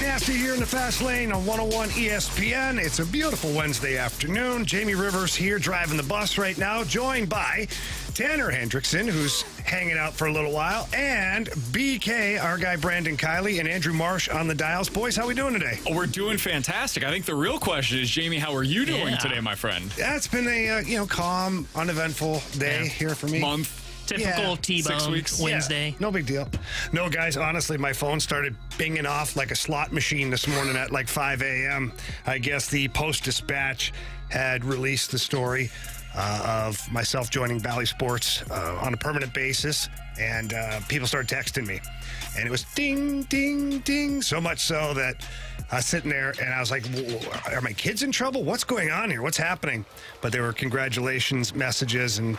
Nasty here in the fast lane on 101 ESPN. It's a beautiful Wednesday afternoon. Jamie Rivers here driving the bus right now, joined by Tanner Hendrickson, who's hanging out for a little while, and BK, our guy Brandon Kiley, and Andrew Marsh on the dials. Boys, how we doing today? Oh, we're doing fantastic. I think the real question is, Jamie, how are you doing today, my friend? Yeah, it's been a calm, uneventful day here for me. Month. Typical T-bone 6 weeks. Wednesday. Yeah, no big deal. No, guys, honestly, my phone started binging off like a slot machine this morning at like 5 a.m. I guess the Post-Dispatch had released the story of myself joining Bally Sports on a permanent basis, and people started texting me. And it was ding, ding, ding, so much so that I was sitting there and I was like, are my kids in trouble? What's going on here? What's happening? But there were congratulations messages, and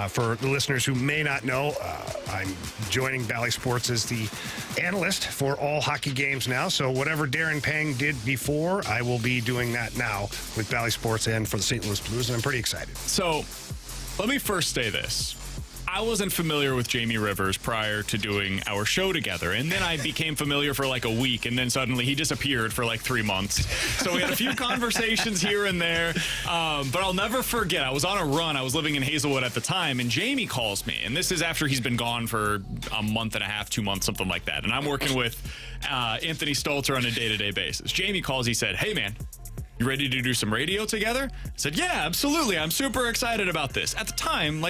for the listeners who may not know, I'm joining Bally Sports as the analyst for all hockey games now. So whatever Darren Pang did before, I will be doing that now with Bally Sports and for the St. Louis Blues, and I'm pretty excited. So let me first say this. I wasn't familiar with Jamie Rivers prior to doing our show together, and then I became familiar for like a week, and then suddenly he disappeared for like 3 months. So we had a few conversations here and there, but I'll never forget, I was on a run. I was living in Hazelwood at the time, and Jamie calls me, and this is after he's been gone for a month and a half, 2 months, something like that, and I'm working with Anthony Stalter on a day-to-day basis. Jamie calls, he said, "Hey, man, you ready to do some radio together?" I said, "Yeah, absolutely. I'm super excited about this." At the time,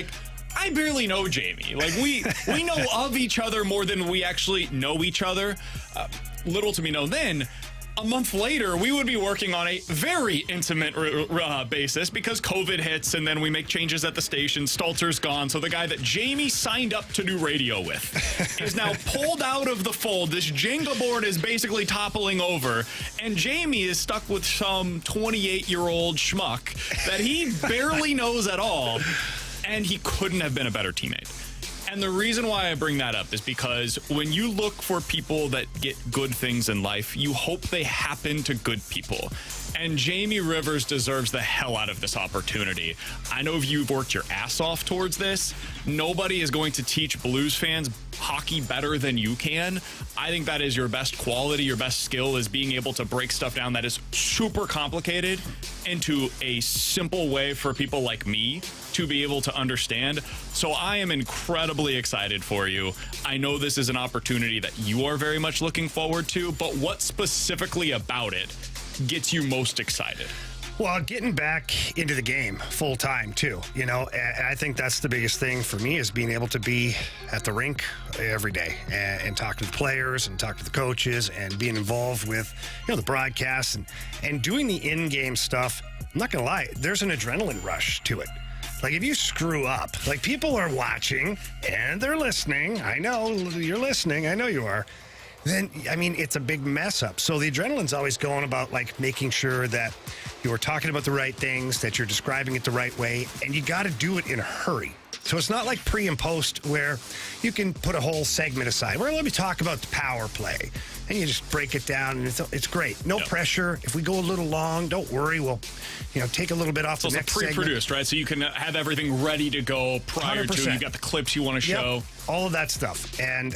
I barely know Jamie. We know of each other more than we actually know each other. Little to me known then. A month later, we would be working on a very intimate basis because COVID hits, and then we make changes at the station. Stalter's gone, so the guy that Jamie signed up to do radio with is now pulled out of the fold. This Jenga board is basically toppling over, and Jamie is stuck with some 28-year-old schmuck that he barely knows at all. And he couldn't have been a better teammate. And the reason why I bring that up is because when you look for people that get good things in life, you hope they happen to good people. And Jamie Rivers deserves the hell out of this opportunity. I know you've worked your ass off towards this. Nobody is going to teach Blues fans hockey better than you can. I think that is your best quality, your best skill is being able to break stuff down that is super complicated into a simple way for people like me to be able to understand. So I am incredibly excited for you. I know this is an opportunity that you are very much looking forward to, but what specifically about it gets you most excited? Well, getting back into the game full time too, and I think that's the biggest thing for me is being able to be at the rink every day and talk to the players and talk to the coaches and being involved with, the broadcasts and doing the in-game stuff. I'm not going to lie, there's an adrenaline rush to it. If you screw up, people are watching and they're listening. I know you're listening. I know you are. Then, it's a big mess up. So the adrenaline's always going about making sure that you're talking about the right things, that you're describing it the right way, and you got to do it in a hurry. So it's not like pre and post where you can put a whole segment aside. Well, let me talk about the power play. And you just break it down, and it's great. No pressure. If we go a little long, don't worry. We'll, take a little bit off the next segment. It's pre-produced, right? So you can have everything ready to go prior 100%. to. You got the clips you want to show. All of that stuff. And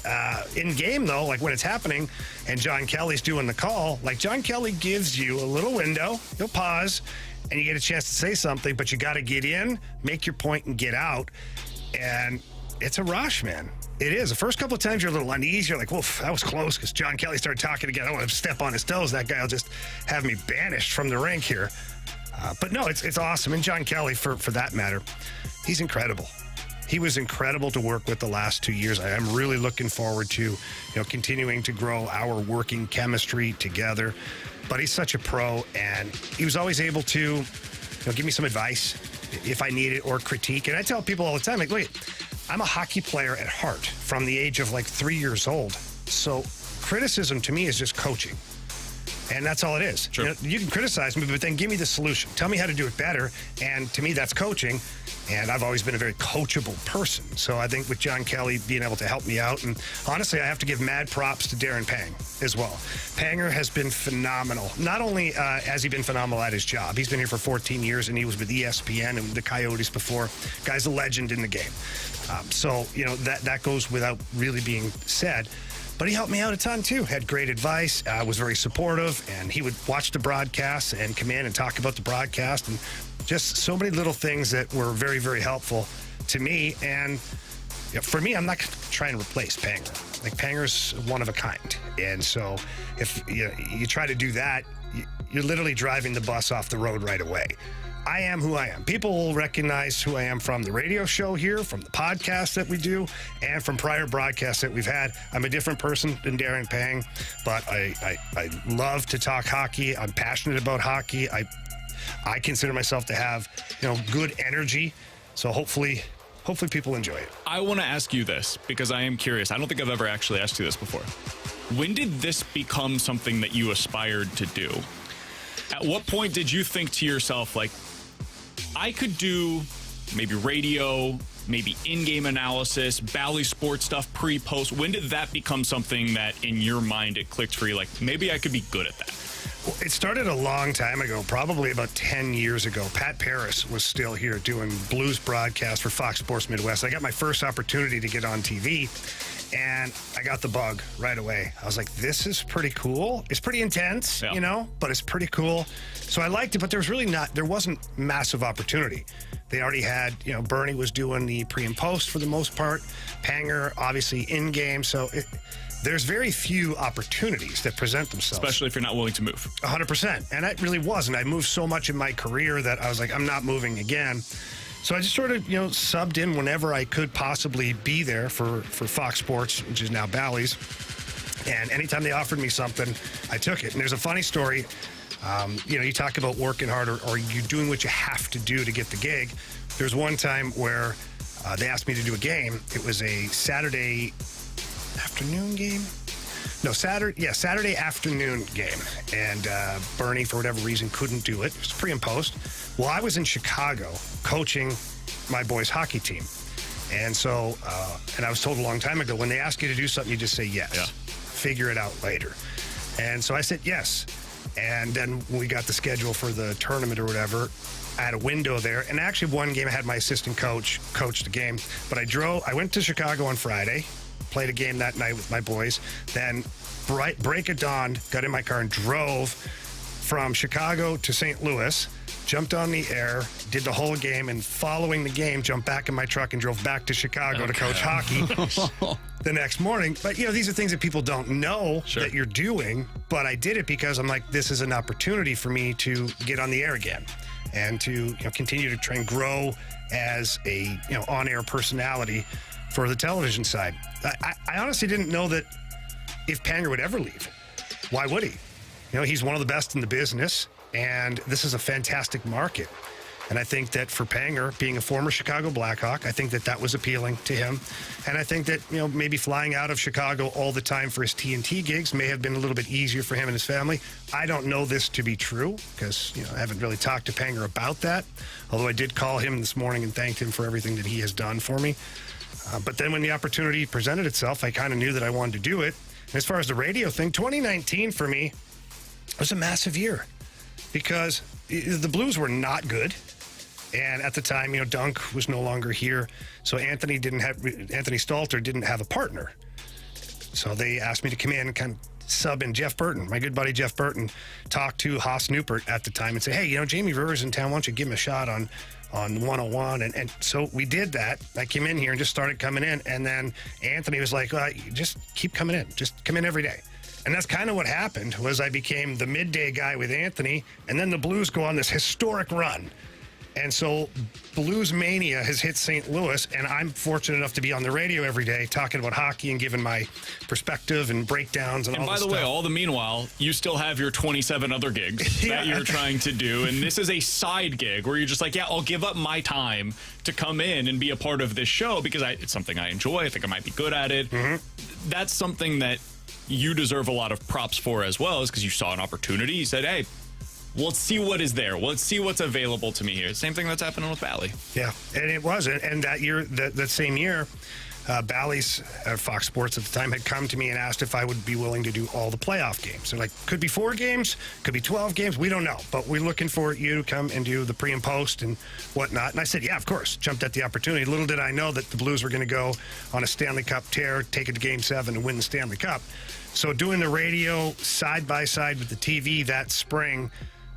in game, though, when it's happening and John Kelly's doing the call, John Kelly gives you a little window. You'll pause, and you get a chance to say something, but you got to get in, make your point, and get out. And it's a rush, man. It is. The first couple of times you're a little uneasy. You're like, woof, that was close because John Kelly started talking again. I don't want to step on his toes. That guy will just have me banished from the rink here. But no, it's awesome. And John Kelly, for that matter, he's incredible. He was incredible to work with the last 2 years. I am really looking forward to, continuing to grow our working chemistry together. But he's such a pro, and he was always able to, give me some advice if I need it or critique. And I tell people all the time, look, I'm a hockey player at heart from the age of 3 years old. So criticism to me is just coaching. And that's all it is. Sure. You can criticize me, but then give me the solution. Tell me how to do it better. And to me, that's coaching. And I've always been a very coachable person. So I think with John Kelly being able to help me out, and honestly, I have to give mad props to Darren Pang as well. Panger has been phenomenal. Not only has he been phenomenal at his job, he's been here for 14 years, and he was with ESPN and the Coyotes before. Guy's a legend in the game. So, that goes without really being said. But he helped me out a ton, too. Had great advice, was very supportive, and he would watch the broadcast and come in and talk about the broadcast, and just so many little things that were very, very helpful to me. And for me, I'm not trying to replace Panger. Like, Panger's one of a kind. And so if you try to do that, you're literally driving the bus off the road right away. I am who I am. People will recognize who I am from the radio show here, from the podcast that we do, and from prior broadcasts that we've had. I'm a different person than Darren Pang, but I love to talk hockey. I'm passionate about hockey. I consider myself to have, good energy. So hopefully people enjoy it. I want to ask you this because I am curious. I don't think I've ever actually asked you this before. When did this become something that you aspired to do? At what point did you think to yourself, like, I could do maybe radio, maybe in-game analysis, Bally sports stuff, pre-post? When did that become something that in your mind it clicked for you, like, maybe I could be good at that? Well, it started a long time ago, probably about 10 years ago. Pat Paris was still here doing Blues broadcasts for Fox Sports Midwest. I got my first opportunity to get on TV, and I got the bug right away. I was like, this is pretty cool. It's pretty intense, but it's pretty cool. So I liked it, but there wasn't massive opportunity. They already had, Bernie was doing the pre and post for the most part. Panger, obviously, in-game. So there's very few opportunities that present themselves. Especially if you're not willing to move. 100%. And I really wasn't. I moved so much in my career that I was like, I'm not moving again. So I just sort of, subbed in whenever I could possibly be there for Fox Sports, which is now Bally's. And anytime they offered me something, I took it. And there's a funny story. You talk about working hard or you doing what you have to do to get the gig. There's one time where they asked me to do a game. It was a Saturday afternoon game. No, Saturday afternoon game. And Bernie, for whatever reason, couldn't do it. It was pre and post. Well, I was in Chicago coaching my boys' hockey team. And so, and I was told a long time ago, when they ask you to do something, you just say yes. Yeah. Figure it out later. And so I said yes. And then when we got the schedule for the tournament or whatever, I had a window there. And actually, one game I had my assistant coach the game. But I went to Chicago on Friday, played a game that night with my boys. Then break of dawn, got in my car and drove from Chicago to St. Louis, jumped on the air, did the whole game, and following the game, jumped back in my truck and drove back to Chicago to coach hockey the next morning. But, these are things that people don't know that you're doing. But I did it because I'm like, this is an opportunity for me to get on the air again and to continue to try and grow as a on-air personality for the television side. I honestly didn't know that if Panger would ever leave. Why would he? He's one of the best in the business, and this is a fantastic market. And I think that for Panger, being a former Chicago Blackhawk, I think that was appealing to him. And I think that, maybe flying out of Chicago all the time for his TNT gigs may have been a little bit easier for him and his family. I don't know this to be true because, I haven't really talked to Panger about that, although I did call him this morning and thanked him for everything that he has done for me. But then when the opportunity presented itself, I kind of knew that I wanted to do it. And as far as the radio thing, 2019 for me was a massive year because the Blues were not good. And at the time, Dunk was no longer here. So Anthony Stalter didn't have a partner. So they asked me to come in and kind of sub in Jeff Burton. My good buddy Jeff Burton talked to Haas Newport at the time and said, hey, Jamie Rivers in town, why don't you give him a shot on 101? And so we did that. I came in here and just started coming in. And then Anthony was like, just keep coming in. Just come in every day. And that's kind of what happened was I became the midday guy with Anthony. And then the Blues go on this historic run. And so Blues Mania has hit St. Louis, and I'm fortunate enough to be on the radio every day talking about hockey and giving my perspective and breakdowns and all that stuff. And by the way, all the meanwhile, you still have your 27 other gigs that you're trying to do, and this is a side gig where you're just like, I'll give up my time to come in and be a part of this show because it's something I enjoy. I think I might be good at it. Mm-hmm. That's something that you deserve a lot of props for as well, is because you saw an opportunity. You said, hey, let's see what is there. Let's see what's available to me here. Same thing that's happening with Bally. Yeah, and it was. And that year, that same year, Bally's, Fox Sports at the time, had come to me and asked if I would be willing to do all the playoff games. They're like, could be 4 games, could be 12 games, we don't know. But we're looking for you to come and do the pre and post and whatnot. And I said, yeah, of course. Jumped at the opportunity. Little did I know that the Blues were going to go on a Stanley Cup tear, take it to Game 7 and win the Stanley Cup. So doing the radio side by side with the TV that spring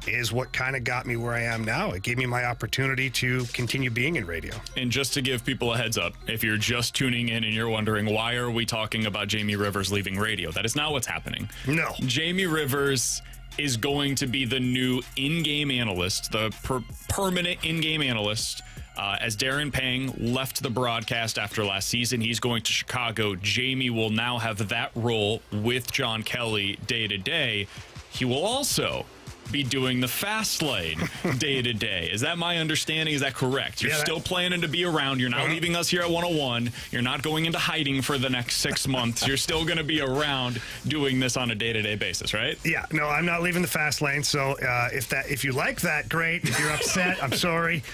is what kind of got me where I am now. It gave me my opportunity to continue being in radio. And just to give people a heads up, if you're just tuning in and you're wondering, why are we talking about Jamie Rivers leaving radio? That is not what's happening. No. Jamie Rivers is going to be the new in-game analyst, the permanent in-game analyst. As Darren Pang left the broadcast after last season, he's going to Chicago. Jamie will now have that role with John Kelly day to day. He will also be doing the fast lane day to day. Is that my understanding? Is that correct? You're still planning to be around. You're not leaving us here at 101. You're not going into hiding for the next 6 months. You're still going to be around doing this on a day-to-day basis, right? Yeah, no, I'm not leaving the fast lane. So if you like that, great. If you're upset, I'm sorry.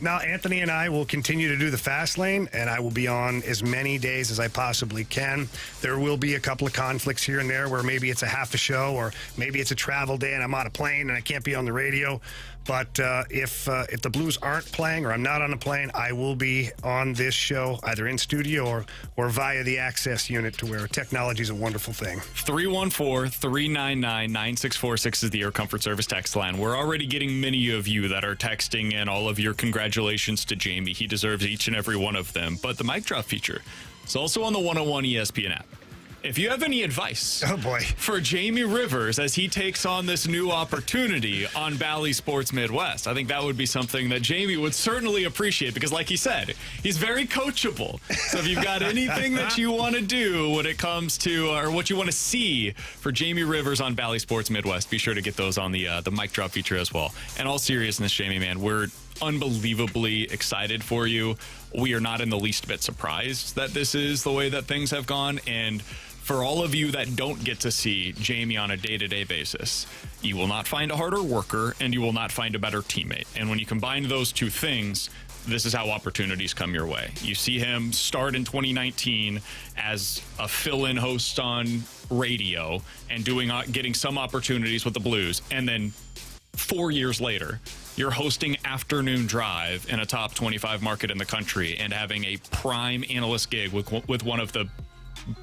Now, Anthony and I will continue to do the fast lane, and I will be on as many days as I possibly can. There will be a couple of conflicts here and there where maybe it's a half a show or maybe it's a travel day and I'm on a plane and I can't be on the radio. But if the Blues aren't playing or I'm not on a plane, I will be on this show either in studio or via the access unit, to where technology is a wonderful thing. 314-399-9646 is the Air Comfort Service text line. We're already getting many of you that are texting in all of your congratulations to Jamie. He deserves each and every one of them. But the mic drop feature is also on the 101 ESPN app. If you have any advice for Jamie Rivers as he takes on this new opportunity on Bally Sports Midwest, I think that would be something that Jamie would certainly appreciate, because like he said, he's very coachable. So if you've got anything that you want to do when it comes to, or what you want to see for Jamie Rivers on Bally Sports Midwest, be sure to get those on the mic drop feature as well. And all seriousness, Jamie, man, we're unbelievably excited for you. We are not in the least bit surprised that this is the way that things have gone. And for all of you that don't get to see Jamie on a day-to-day basis, you will not find a harder worker and you will not find a better teammate. And when you combine those two things, this is how opportunities come your way. You see him start in 2019 as a fill-in host on radio and getting some opportunities with the Blues. And then 4 years later, you're hosting Afternoon Drive in a top 25 market in the country and having a prime analyst gig with one of the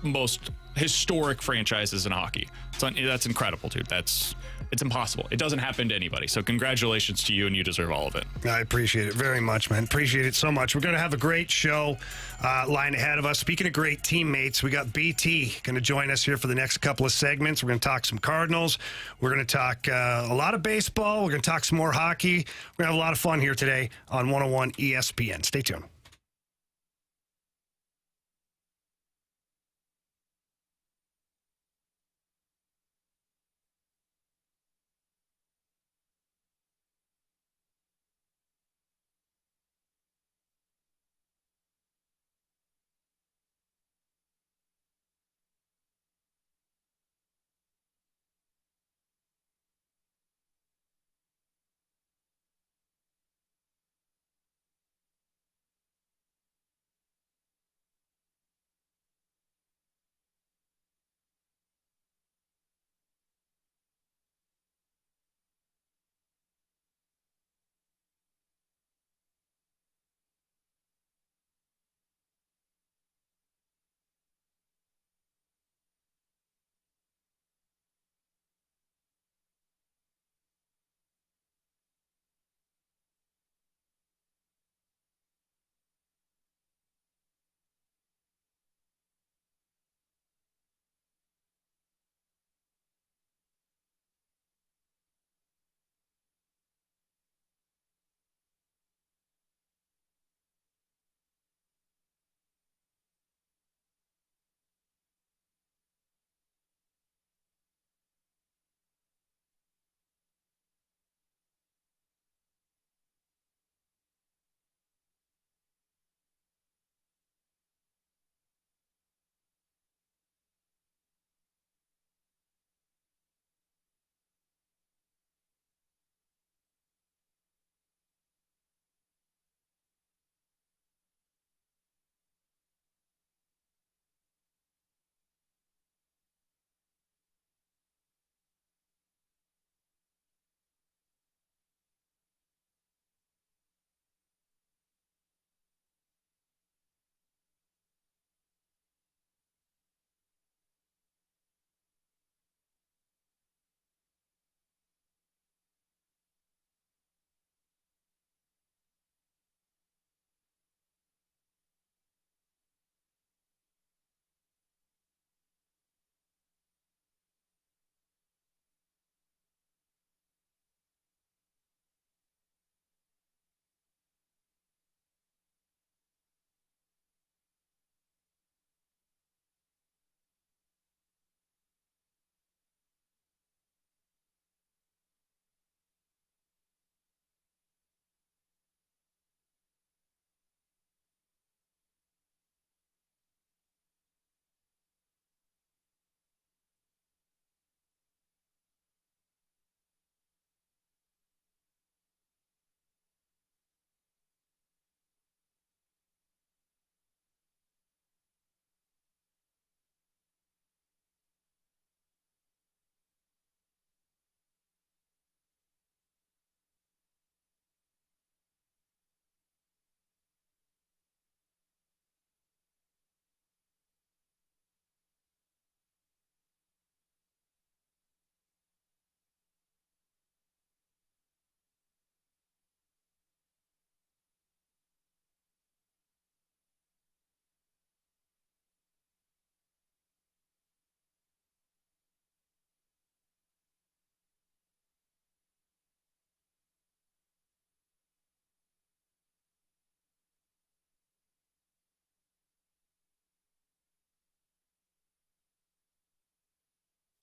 most historic franchises in hockey. That's incredible, dude. It's impossible. It doesn't happen to anybody. So congratulations to you, and you deserve all of it. I appreciate it very much, man. Appreciate it so much. We're going to have a great show lying ahead of us. Speaking of great teammates, we got BT going to join us here for the next couple of segments. We're going to talk some Cardinals. We're going to talk a lot of baseball. We're going to talk some more hockey. We're going to have a lot of fun here today on 101 ESPN. Stay tuned.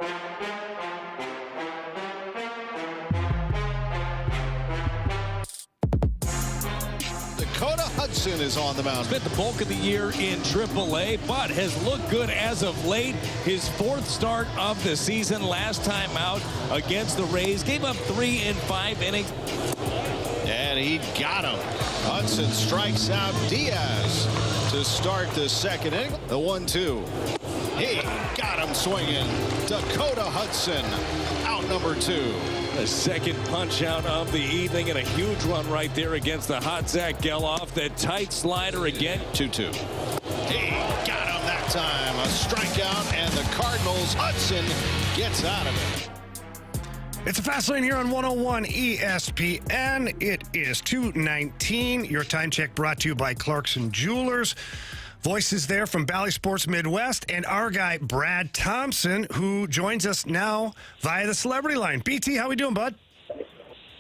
Dakota Hudson is on the mound. Spent the bulk of the year in AAA, but has looked good as of late. His fourth start of the season, last time out against the Rays. Gave up 3 in 5 innings. And he got him. Hudson strikes out Diaz to start the second inning. The 1-2. He got him swinging. Dakota Hudson out number 2. The second punch out of the evening, and a huge run right there against the hot Zach Geloff. That tight slider again. 2-2. He got him that time. A strikeout, and the Cardinals, Hudson gets out of it. It's a Fast Lane here on 101 ESPN. It is 2:19. Your time check brought to you by Clarkson Jewelers. Voices there from Bally Sports Midwest, and our guy Brad Thompson, who joins us now via the celebrity line. BT, how we doing, bud?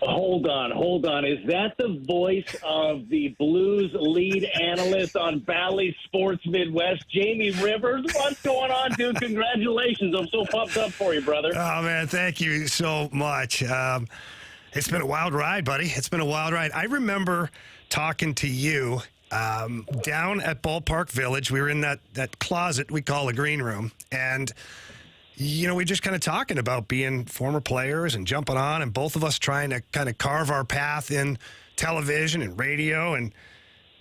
Hold on. Is that the voice of the Blues lead analyst on Bally Sports Midwest, Jamie Rivers? What's going on, dude? Congratulations. I'm so pumped up for you, brother. Oh, man, thank you so much. It's been a wild ride, buddy. It's been a wild ride. I remember talking to you down at Ballpark Village. We were in that closet we call a green room, and we just kind of talking about being former players and jumping on, and both of us trying to kind of carve our path in television and radio. And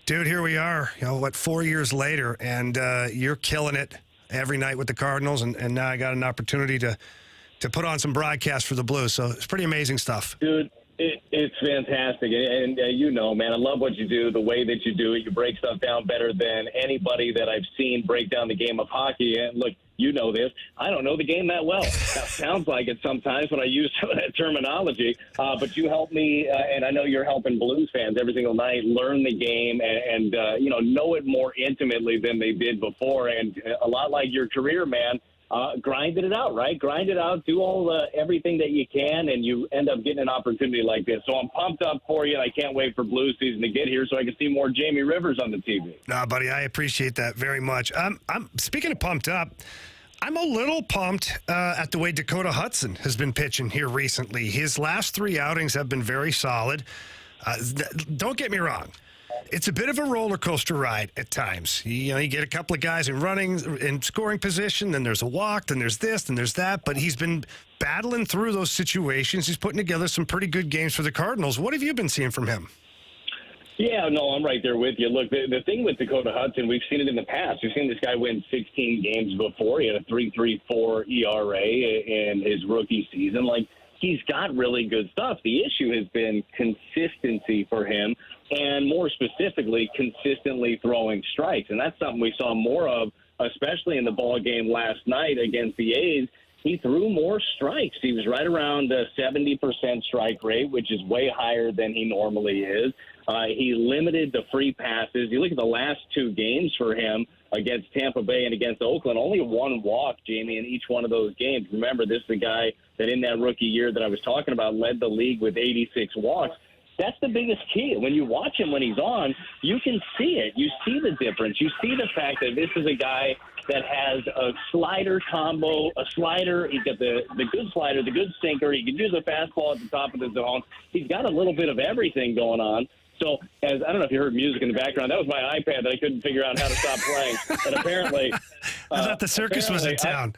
dude, here we are, 4 years later, and you're killing it every night with the Cardinals, and now I got an opportunity to put on some broadcasts for the Blues. So it's pretty amazing stuff. Dude, it's fantastic. And man, I love what you do, the way that you do it. You break stuff down better than anybody that I've seen break down the game of hockey. And look, you know this. I don't know the game that well. That sounds like it sometimes when I use some of that terminology. But you help me, and I know you're helping Blues fans every single night learn the game and know it more intimately than they did before. And a lot like your career, man. Grinded it out, right? Grind it out, do everything that you can, and you end up getting an opportunity like this. So I'm pumped up for you, and I can't wait for Blues season to get here so I can see more Jamie Rivers on the TV. Nah, buddy, I appreciate that very much. I'm speaking of pumped up, I'm a little pumped at the way Dakota Hudson has been pitching here recently. His last 3 outings have been very solid. Don't get me wrong. It's a bit of a roller coaster ride at times. You get a couple of guys in scoring position, then there's a walk, then there's this, then there's that. But he's been battling through those situations. He's putting together some pretty good games for the Cardinals. What have you been seeing from him? Yeah, no, I'm right there with you. Look, the thing with Dakota Hudson, we've seen it in the past. We've seen this guy win 16 games before. He had a 3.34 ERA in his rookie season. He's got really good stuff. The issue has been consistency for him, and more specifically, consistently throwing strikes. And that's something we saw more of, especially in the ball game last night against the A's. He threw more strikes. He was right around a 70% strike rate, which is way higher than he normally is. He limited the free passes. You look at the last 2 games for him against Tampa Bay and against Oakland, only 1 walk, Jamie, in each one of those games. Remember, this is the guy that in that rookie year that I was talking about led the league with 86 walks. That's the biggest key. When you watch him when he's on, you can see it. You see the difference. You see the fact that this is a guy that has a slider combo, a slider. He's got the good slider, the good sinker. He can do the fastball at the top of the zone. He's got a little bit of everything going on. So, I don't know if you heard music in the background. That was my iPad that I couldn't figure out how to stop playing. But apparently, I thought the circus was in town.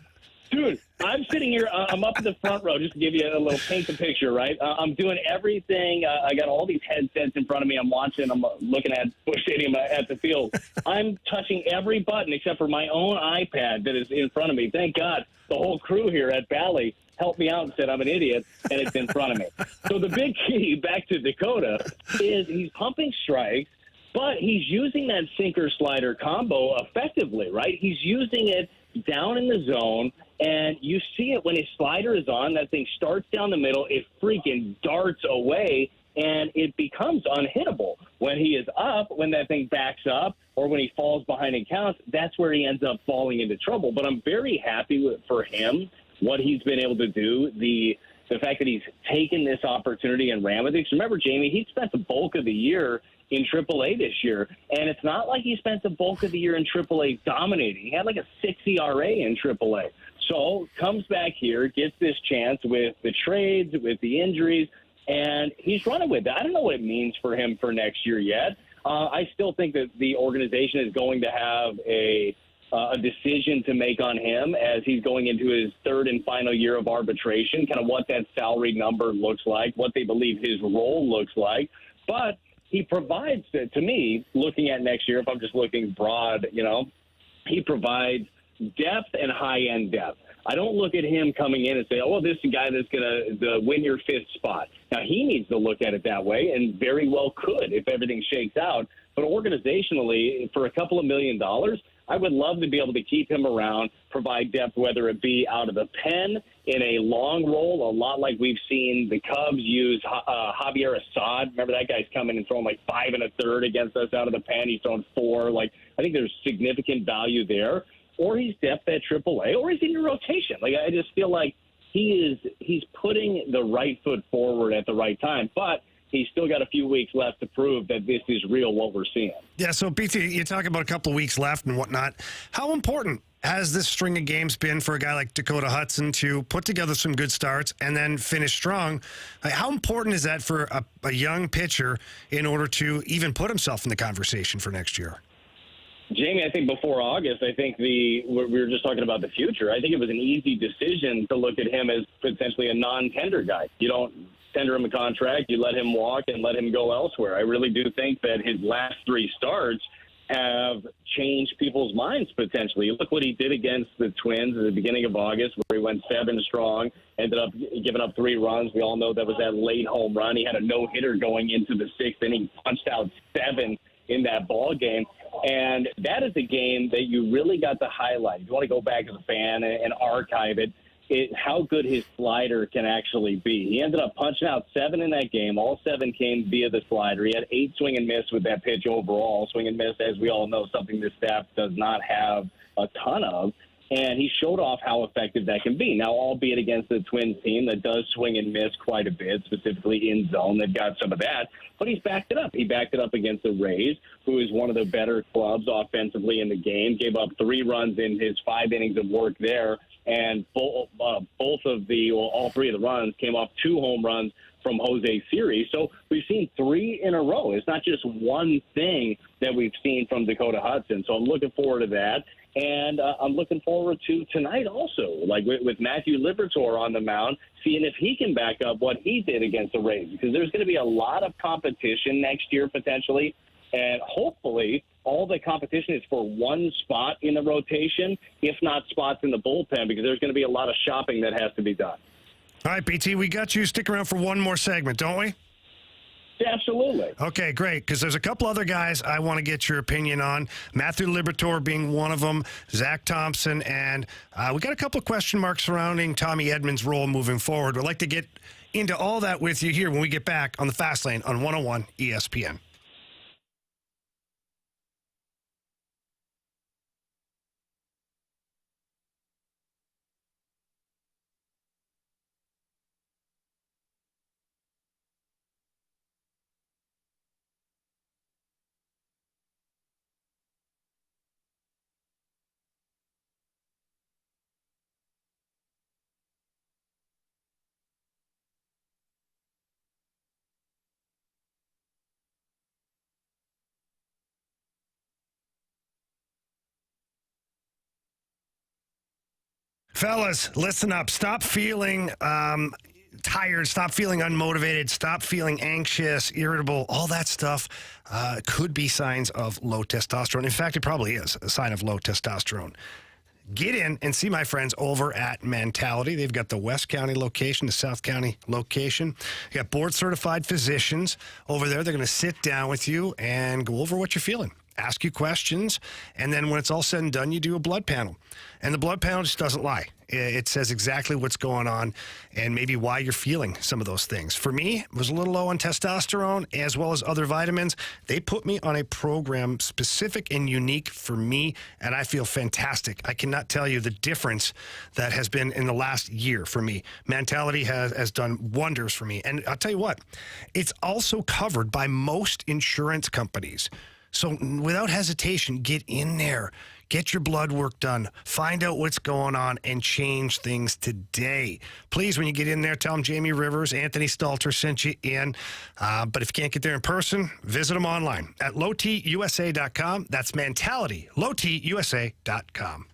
Dude, I'm sitting here. I'm up in the front row just to give you a little paint the picture, right? I'm doing everything. I got all these headsets in front of me. I'm watching. I'm looking at Busch Stadium at the field. I'm touching every button except for my own iPad that is in front of me. Thank God the whole crew here at Bally helped me out and said I'm an idiot, and it's in front of me. So the big key, back to Dakota, is he's pumping strikes, but he's using that sinker-slider combo effectively, right? He's using it down in the zone, and you see it when his slider is on. That thing starts down the middle. It freaking darts away, and it becomes unhittable. When he is up, when that thing backs up, or when he falls behind and counts, that's where he ends up falling into trouble. But I'm very happy for him, what he's been able to do, the fact that he's taken this opportunity and ran with it. Remember, Jamie, he spent the bulk of the year in AAA this year, and it's not like he spent the bulk of the year in AAA dominating. He had like a 6 ERA in AAA. So comes back here, gets this chance with the trades, with the injuries, and he's running with it. I don't know what it means for him for next year yet. I still think that the organization is going to have a decision to make on him as he's going into his third and final year of arbitration, kind of what that salary number looks like, what they believe his role looks like. But he provides, to me, looking at next year, if I'm just looking broad, he provides depth and high-end depth. I don't look at him coming in and say, oh, this is a guy that's going to win your fifth spot. Now, he needs to look at it that way, and very well could if everything shakes out. But organizationally, for a couple of $1 million, I would love to be able to keep him around, provide depth, whether it be out of the pen in a long role, a lot like we've seen the Cubs use Javier Assad. Remember, that guy's coming and throwing like 5 1/3 against us out of the pen. He's throwing 4. I think there's significant value there. Or he's depth at AAA, or he's in your rotation. I just feel like he's putting the right foot forward at the right time, but he's still got a few weeks left to prove that this is real, what we're seeing. Yeah, so, BT, you're talking about a couple of weeks left and whatnot. How important has this string of games been for a guy like Dakota Hudson to put together some good starts and then finish strong? How important is that for a young pitcher in order to even put himself in the conversation for next year? Jamie, I think before August, we were just talking about the future. I think it was an easy decision to look at him as potentially a non-tender guy. You don't tender him a contract, you let him walk and let him go elsewhere. I really do think that his last 3 starts have changed people's minds potentially. Look what he did against the Twins at the beginning of August, where he went 7 strong, ended up giving up 3 runs. We all know that was that late home run. He had a no-hitter going into the 6th inning, punched out 7 in that ball game. And that is a game that you really got to highlight. If you want to go back as a fan and archive it, how good his slider can actually be. He ended up punching out 7 in that game. All 7 came via the slider. He had 8 swing and miss with that pitch overall. Swing and miss, as we all know, something this staff does not have a ton of. And he showed off how effective that can be. Now, albeit against the Twins team that does swing and miss quite a bit, specifically in zone, they've got some of that. But he's backed it up. He backed it up against the Rays, who is one of the better clubs offensively in the game. Gave up 3 runs in his 5 innings of work there. And all 3 of the runs came off 2 home runs from Jose Siri. So we've seen 3 in a row. It's not just one thing that we've seen from Dakota Hudson. So I'm looking forward to that. And I'm looking forward to tonight also, with Matthew Liberatore on the mound, seeing if he can back up what he did against the Rays. Because there's going to be a lot of competition next year potentially. And hopefully all the competition is for one spot in the rotation, if not spots in the bullpen, because there's going to be a lot of shopping that has to be done. All right, BT, we got you. Stick around for one more segment, don't we? Absolutely. Okay, great, because there's a couple other guys I want to get your opinion on. Matthew Liberatore being one of them, Zach Thompson, and we got a couple of question marks surrounding Tommy Edman's role moving forward. We'd like to get into all that with you here when we get back on the Fast Lane on 101 ESPN. Fellas, listen up. Stop feeling tired. Stop feeling unmotivated. Stop feeling anxious, irritable. All that stuff could be signs of low testosterone. In fact, it probably is a sign of low testosterone. Get in and see my friends over at Mentality. They've got the West County location, the South County location. You got board-certified physicians over there. They're going to sit down with you and go over what you're feeling. Ask you questions, and then when it's all said and done, you do a blood panel. And the blood panel just doesn't lie. It says exactly what's going on and maybe why you're feeling some of those things. For me, it was a little low on testosterone as well as other vitamins. They put me on a program specific and unique for me, and I feel fantastic. I cannot tell you the difference that has been in the last year for me. Mentality has done wonders for me. And I'll tell you what, it's also covered by most insurance companies. So without hesitation, get in there. Get your blood work done. Find out what's going on and change things today. Please, when you get in there, tell them Jamie Rivers, Anthony Stalter sent you in. But if you can't get there in person, visit them online at lowtusa.com. That's mentality, lowtusa.com.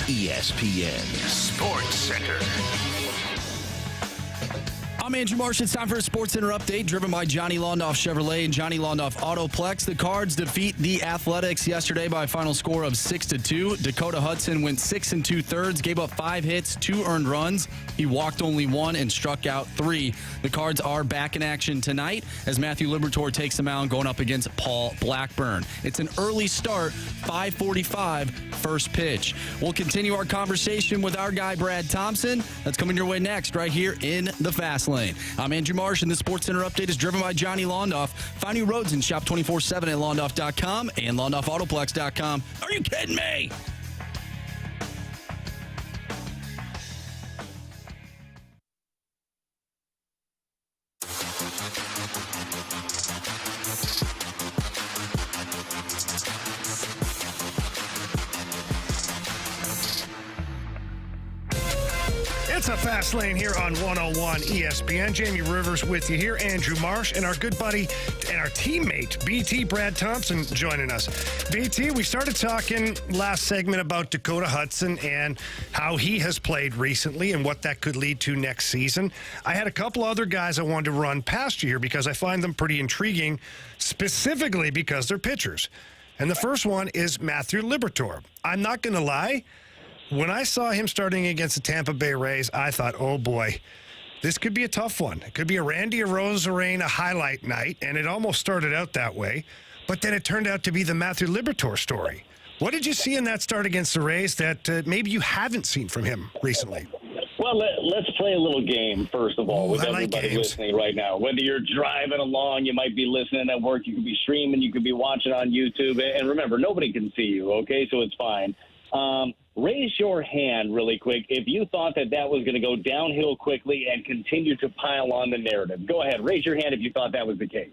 ESPN Sports Center. I'm Andrew Marsh. It's time for a Sports Center update driven by Johnny Londoff Chevrolet and Johnny Londoff Autoplex. The Cards defeat the Athletics yesterday by a final score of 6-2. Dakota Hudson went 6 2/3, gave up 5 hits, 2 earned runs. He walked only 1 and struck out 3. The Cards are back in action tonight as Matthew Liberatore takes them out going up against Paul Blackburn. It's an early start, 5:45, first pitch. We'll continue our conversation with our guy, Brad Thompson. That's coming your way next right here in the Fast Lane. I'm Andrew Marsh, and the Sports Center update is driven by Johnny Londoff. Find new roads and shop 24/7 at londoff.com and londoffautoplex.com. Are you kidding me? It's a Fast Lane here on 101 ESPN. Jamie Rivers with you here, Andrew Marsh, and our good buddy and our teammate, BT Brad Thompson, joining us. BT, we started talking last segment about Dakota Hudson and how he has played recently and what that could lead to next season. I had a couple other guys I wanted to run past you here because I find them pretty intriguing, specifically because they're pitchers. And the first one is Matthew Liberatore. I'm not going to lie. When I saw him starting against the Tampa Bay Rays, I thought, oh boy, this could be a tough one. It could be a Randy Arozarena highlight night, and it almost started out that way. But then it turned out to be the Matthew Liberatore story. What did you see in that start against the Rays that maybe you haven't seen from him recently? Well, about let's play a little game, first of all, with everybody listening right now. Whether you're driving along, you might be listening at work, you could be streaming, you could be watching on YouTube. And remember, nobody can see you, okay? So it's fine. Raise your hand really quick if you thought that was going to go downhill quickly and continue to pile on the narrative. Go ahead. Raise your hand if you thought that was the case.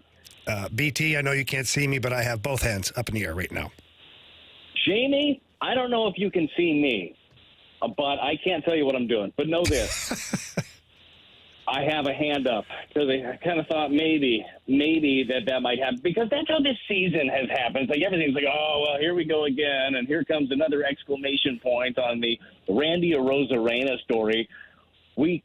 BT, I know you can't see me, but I have both hands up in the air right now. Jamie, I don't know if you can see me, but I can't tell you what I'm doing. But know this. I have a hand up because I kind of thought maybe that might happen, because that's how this season has happened. It's like everything's like, oh, well, here we go again, and here comes another exclamation point on the Randy Arozarena story. We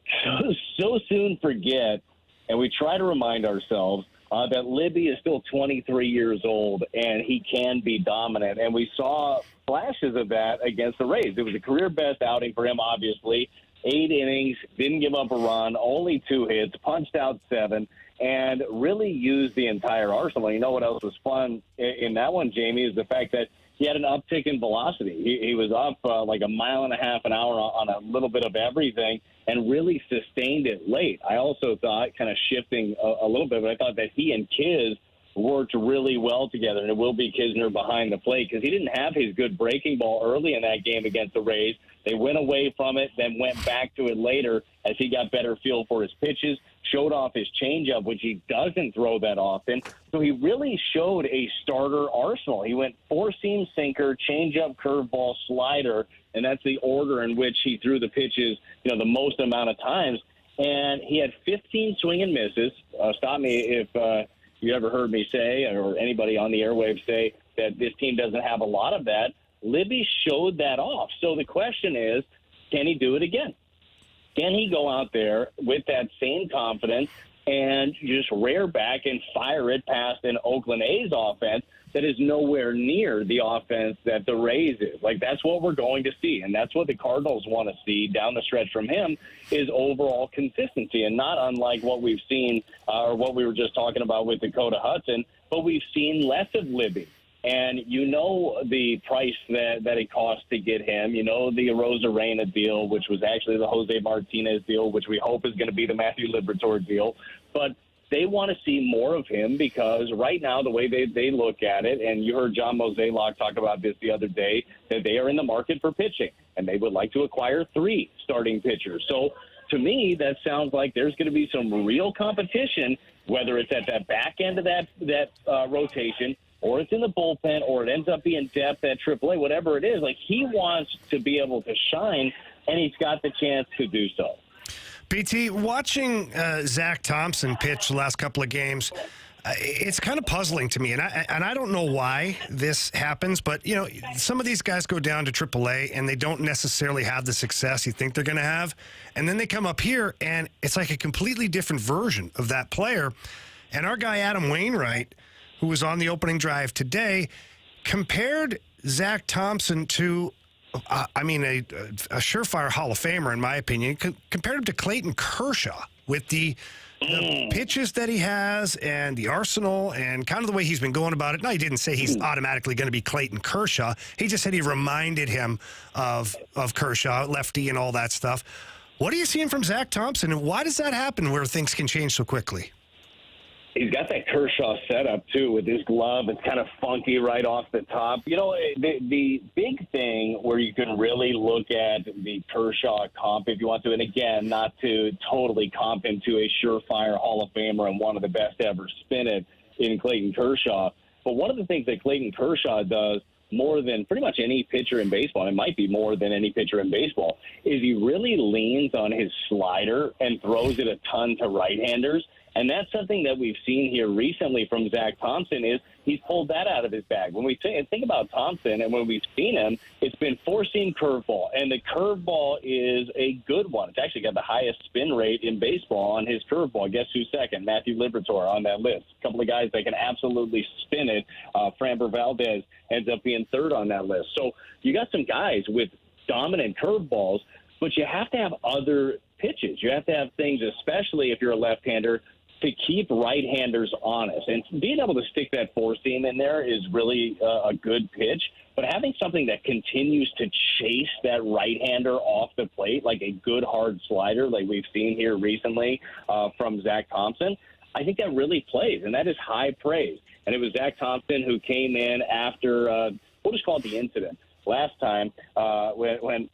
so soon forget, and we try to remind ourselves that Libby is still 23 years old, and he can be dominant. And we saw flashes of that against the Rays. It was a career-best outing for him, obviously. 8 innings, didn't give up a run, only 2 hits, punched out 7, and really used the entire arsenal. You know what else was fun in that one, Jamie, is the fact that he had an uptick in velocity. He was up like a mile and a half an hour on a little bit of everything and really sustained it late. I also thought, kind of shifting a little bit, but I thought that he and Kiz worked really well together, and it will be Kisner behind the plate because he didn't have his good breaking ball early in that game against the Rays. They went away from it, then went back to it later as he got better feel for his pitches, showed off his changeup, which he doesn't throw that often. So he really showed a starter arsenal. He went 4-seam sinker, changeup, curveball, slider, and that's the order in which he threw the pitches, the most amount of times. And he had 15 swing and misses. Stop me if you ever heard me say, or anybody on the airwaves say, that this team doesn't have a lot of that. Libby showed that off. So the question is, can he do it again? Can he go out there with that same confidence and just rear back and fire it past an Oakland A's offense that is nowhere near the offense that the Rays is? Like, that's what we're going to see, and that's what the Cardinals want to see down the stretch from him, is overall consistency, and not unlike what we've seen or what we were just talking about with Dakota Hudson, but we've seen less of Libby. And you know the price that it cost to get him. You know the Arozarena deal, which was actually the Jose Martinez deal, which we hope is going to be the Matthew Liberatore deal. But they want to see more of him because right now the way they look at it, and you heard John Mozeliak talk about this the other day, that they are in the market for pitching, and they would like to acquire 3 starting pitchers. So to me, that sounds like there's going to be some real competition, whether it's at that back end of that rotation, or it's in the bullpen, or it ends up being depth at AAA, whatever it is. Like, he wants to be able to shine, and he's got the chance to do so. BT, watching Zach Thompson pitch the last couple of games, it's kind of puzzling to me, and I don't know why this happens, but, some of these guys go down to AAA, and they don't necessarily have the success you think they're going to have, and then they come up here, and it's like a completely different version of that player. And our guy Adam Wainwright, who was on the opening drive today, compared Zach Thompson to, a surefire Hall of Famer, in my opinion, compared him to Clayton Kershaw with the pitches that he has and the arsenal and kind of the way he's been going about it. No, he didn't say he's automatically going to be Clayton Kershaw. He just said he reminded him of Kershaw, lefty and all that stuff. What are you seeing from Zach Thompson, and why does that happen where things can change so quickly? He's got that Kershaw setup, too, with his glove. It's kind of funky right off the top. The big thing where you can really look at the Kershaw comp, if you want to, and again, not to totally comp him to a surefire Hall of Famer and one of the best ever spin it in Clayton Kershaw. But one of the things that Clayton Kershaw does more than pretty much any pitcher in baseball, and it might be more than any pitcher in baseball, is he really leans on his slider and throws it a ton to right-handers. And that's something that we've seen here recently from Zach Thompson, is he's pulled that out of his bag. When we think about Thompson and when we've seen him, it's been 4-seam curveball, and the curveball is a good one. It's actually got the highest spin rate in baseball on his curveball. Guess who's second? Matthew Liberatore on that list. A couple of guys that can absolutely spin it. Framber Valdez ends up being third on that list. So you got some guys with dominant curveballs, but you have to have other pitches. You have to have things, especially if you're a left-hander, to keep right-handers honest. And being able to stick that four-seam in there is really a good pitch. But having something that continues to chase that right-hander off the plate, like a good hard slider like we've seen here recently from Zach Thompson, I think that really plays, and that is high praise. And it was Zach Thompson who came in after, we'll just call it the incident, last time when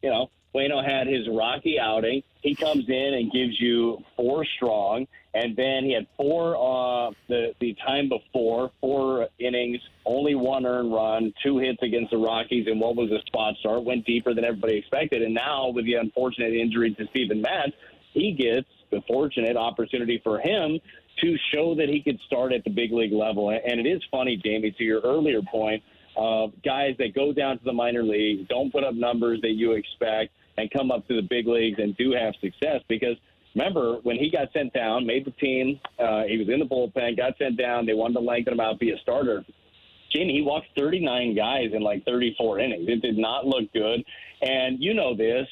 Waino had his rocky outing. He comes in and gives you 4 strong, and then he had 4 the time before, 4 innings, only 1 earned run, 2 hits against the Rockies, and what was a spot start, went deeper than everybody expected. And now with the unfortunate injury to Steven Matz, he gets the fortunate opportunity for him to show that he could start at the big league level. And it is funny, Jamie, to your earlier point, of guys that go down to the minor leagues, don't put up numbers that you expect, and come up to the big leagues and do have success. Because remember, when he got sent down, made the team, he was in the bullpen, got sent down, they wanted to lengthen him out, be a starter. Jamie, he walked 39 guys in like 34 innings. It did not look good. And you know this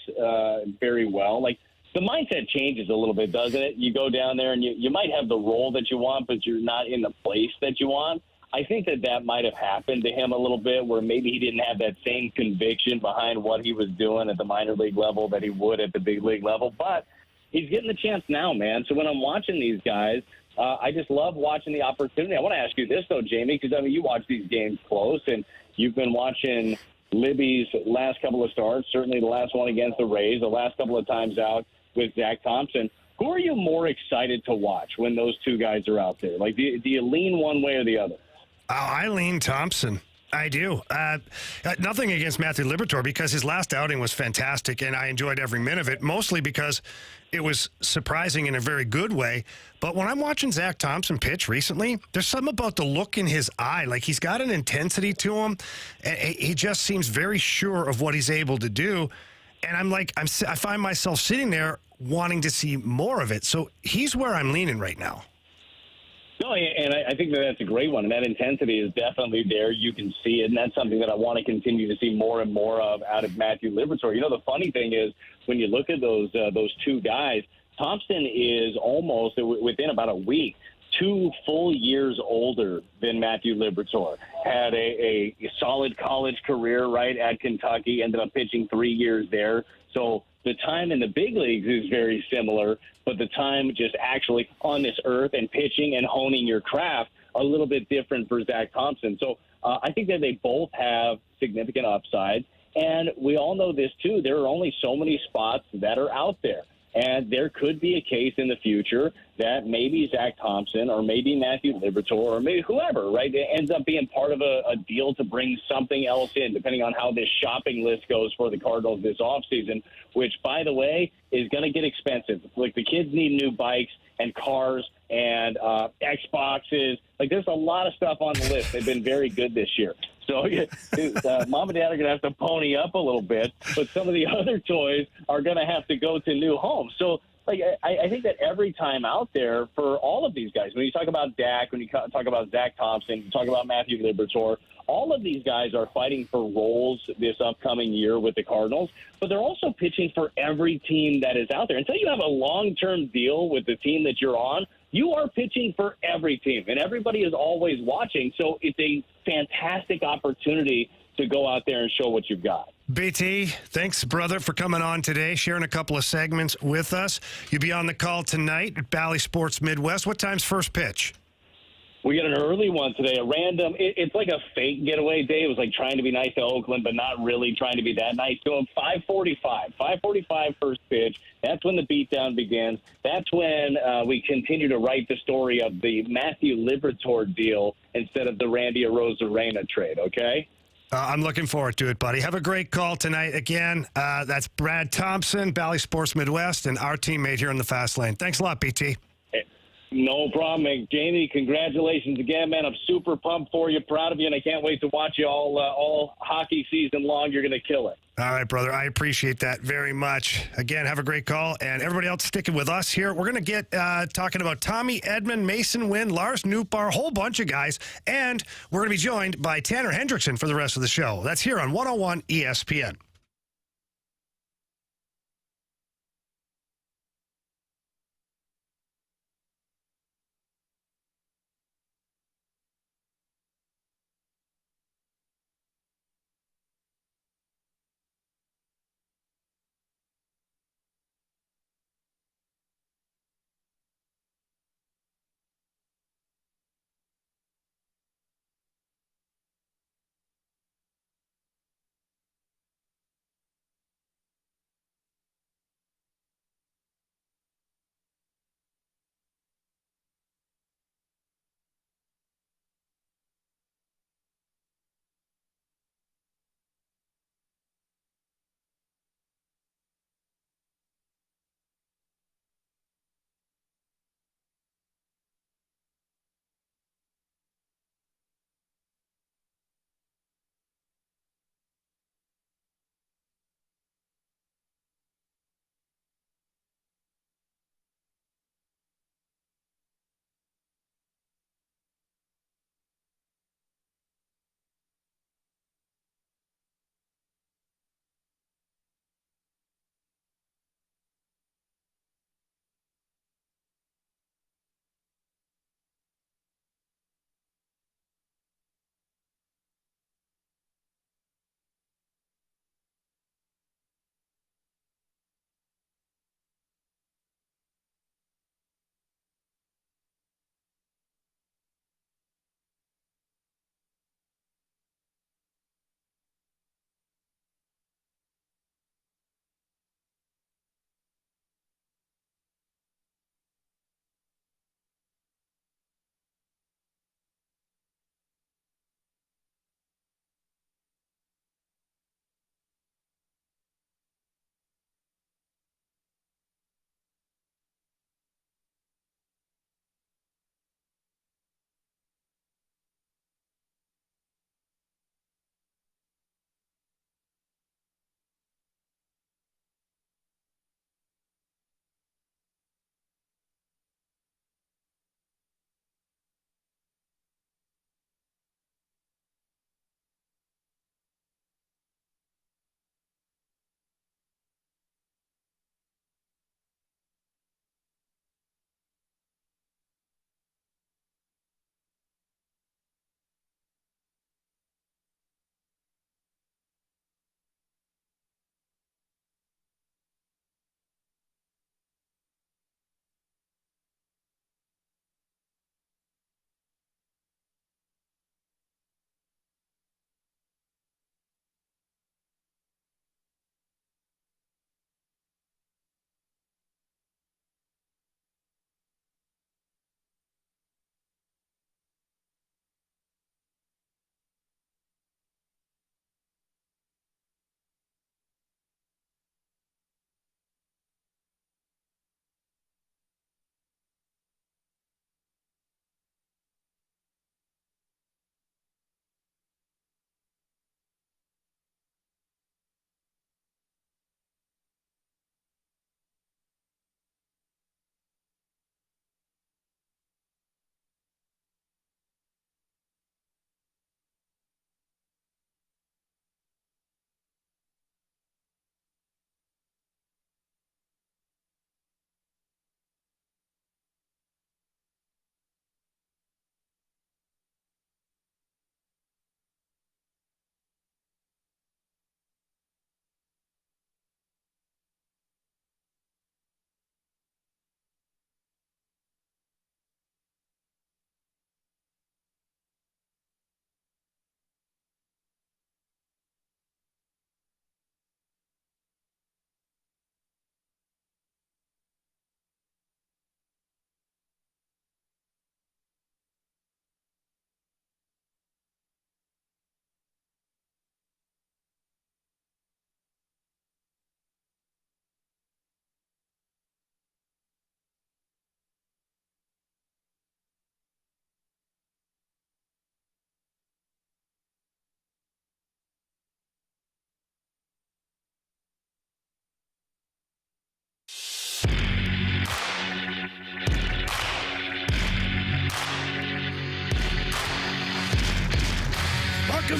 very well. Like, the mindset changes a little bit, doesn't it? You go down there and you might have the role that you want, but you're not in the place that you want. I think that might have happened to him a little bit, where maybe he didn't have that same conviction behind what he was doing at the minor league level that he would at the big league level. But he's getting the chance now, man. So when I'm watching these guys, I just love watching the opportunity. I want to ask you this, though, Jamie, because, I mean, you watch these games close, and you've been watching Libby's last couple of starts, certainly the last one against the Rays, the last couple of times out with Zach Thompson. Who are you more excited to watch when those two guys are out there? Like, do you lean one way or the other? Oh, I lean Thompson. I do. Nothing against Matthew Liberatore, because his last outing was fantastic, and I enjoyed every minute of it, mostly because it was surprising in a very good way. But when I'm watching Zach Thompson pitch recently, there's something about the look in his eye. Like, he's got an intensity to him. He just seems very sure of what he's able to do. And I find myself sitting there wanting to see more of it. So he's where I'm leaning right now. No, and I think that's a great one. And that intensity is definitely there. You can see it. And that's something that I want to continue to see more and more of out of Matthew Liberatore. You know, the funny thing is, when you look at those two guys, Thompson is almost, within about a week, 2 full years older than Matthew Liberatore. Had a solid college career, right, at Kentucky, ended up pitching 3 years there. So the time in the big leagues is very similar, but the time just actually on this earth and pitching and honing your craft a little bit different for Zach Thompson. So I think that they both have significant upside. And we all know this, too. There are only so many spots that are out there. And there could be a case in the future that maybe Zach Thompson or maybe Matthew Liberatore or maybe whoever, right, ends up being part of a deal to bring something else in, depending on how this shopping list goes for the Cardinals this offseason, which, by the way, is going to get expensive. Like, the kids need new bikes and cars and Xboxes. Like, there's a lot of stuff on the list. They've been very good this year. So mom and dad are going to have to pony up a little bit, but some of the other toys are going to have to go to new homes. So, like, I think that every time out there for all of these guys, when you talk about Dak, when you talk about Zach Thompson, you talk about Matthew Liberatore, all of these guys are fighting for roles this upcoming year with the Cardinals, but they're also pitching for every team that is out there. Until you have a long-term deal with the team that you're on, you are pitching for every team, and everybody is always watching. So it's a fantastic opportunity to go out there and show what you've got. BT, thanks, brother, for coming on today, sharing a couple of segments with us. You'll be on the call tonight at Bally Sports Midwest. What time's first pitch? We got an early one today, a random. It's like a fake getaway day. It was like trying to be nice to Oakland, but not really trying to be that nice. So 5:45 first pitch. That's when the beatdown begins. That's when we continue to write the story of the Matthew Liberatore deal instead of the Randy Arozarena trade, okay? I'm looking forward to it, buddy. Have a great call tonight. Again, that's Brad Thompson, Bally Sports Midwest, and our teammate here in the Fast Lane. Thanks a lot, BT. No problem, and Jamie. Congratulations again, man. I'm super pumped for you, proud of you, and I can't wait to watch you all hockey season long. You're going to kill it. All right, brother. I appreciate that very much. Again, have a great call, and everybody else sticking with us here. We're going to get talking about Tommy Edman, Mason Wynn, Lars Nootbaar, a whole bunch of guys, and we're going to be joined by Tanner Hendrickson for the rest of the show. That's here on 101 ESPN.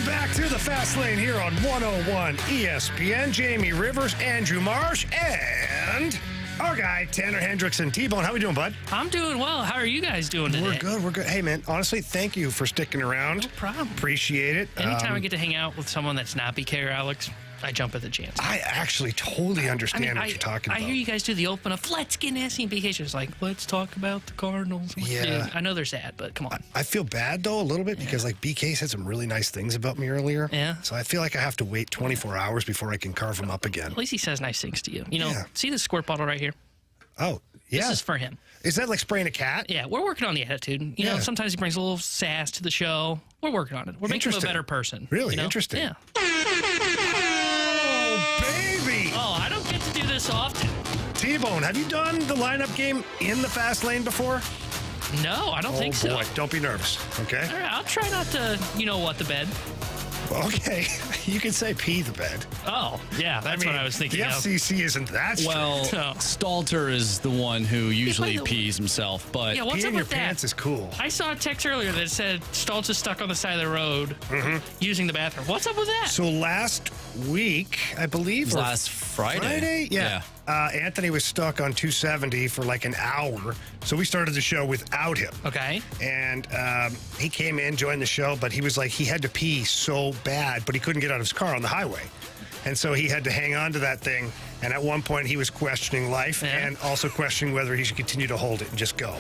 back to the Fast Lane here on 101 ESPN. Jamie Rivers, Andrew Marsh, and our guy, Tanner Hendrickson. T-Bone, how we doing, bud? I'm doing well. How are you guys doing today? We're good. Hey, man, honestly, thank you for sticking around. No problem. Appreciate it. Anytime I get to hang out with someone that's not BK or Alex, I jump at the chance. I actually totally understand what you're talking about. I hear you guys do the open of let's get nasty, and BK's just like, let's talk about the Cardinals. Yeah. Dude, I know they're sad, but come on. I feel bad, though, a little bit because, like, BK said some really nice things about me earlier. Yeah. So I feel like I have to wait 24 hours before I can carve him up again. At least he says nice things to you. You know, Yeah. see this squirt bottle right here? Oh, yeah. This is for him. Is that like spraying a cat? Yeah, we're working on the attitude. You know, sometimes he brings a little sass to the show. We're working on it. We're making him a Interesting. better person. Really? you know? Interesting. Yeah. Oh, baby! Oh, I don't get to do this often. T-Bone, have you done the lineup game in the Fast Lane before? No, I don't think so. Oh, boy. Don't be nervous, okay? All right, I'll try not to, the bed. Okay. You can say pee the bed. Oh, yeah, that's what I was thinking the of. FCC isn't that strict. Well, No. Stalter is the one who usually the- pees himself, but Yeah, what's Peeing up your with that? pants is cool. I saw a text earlier that said Stoltz is stuck on the side of the road using the bathroom. What's up with that? So last week, I believe, or last Friday. Yeah. Anthony was stuck on 270 for like an hour. So we started the show without him. Okay. And he came in, joined the show, but he was like, he had to pee so bad, but he couldn't get out of his car on the highway. And so he had to hang on to that thing. And at one point, he was questioning life and also questioning whether he should continue to hold it and just go.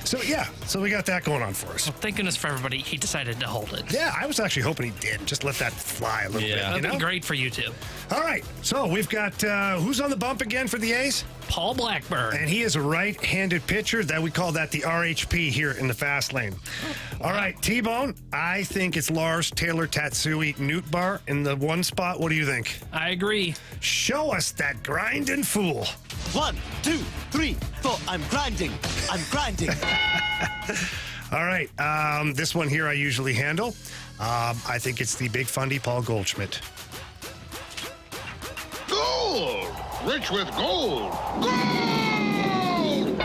So, so we got that going on for us. Well, thank goodness for everybody, he decided to hold it. Yeah, I was actually hoping he did. Just let that fly a little bit. That'd You be know? great for you two. All right, so we've got who's on the bump again for the A's? Paul Blackburn. And he is a right-handed pitcher. That we call that the RHP here in the Fast Lane. All right, T-Bone, I think it's Lars Taylor Tatsui Nootbaar in the one spot. What do you think? I agree. Show us that grinding fool. 1, 2, 3, 4. I'm grinding. All right, this one here I usually handle. I think it's the big fundy Paul Goldschmidt. Gold! Rich with gold! Gold!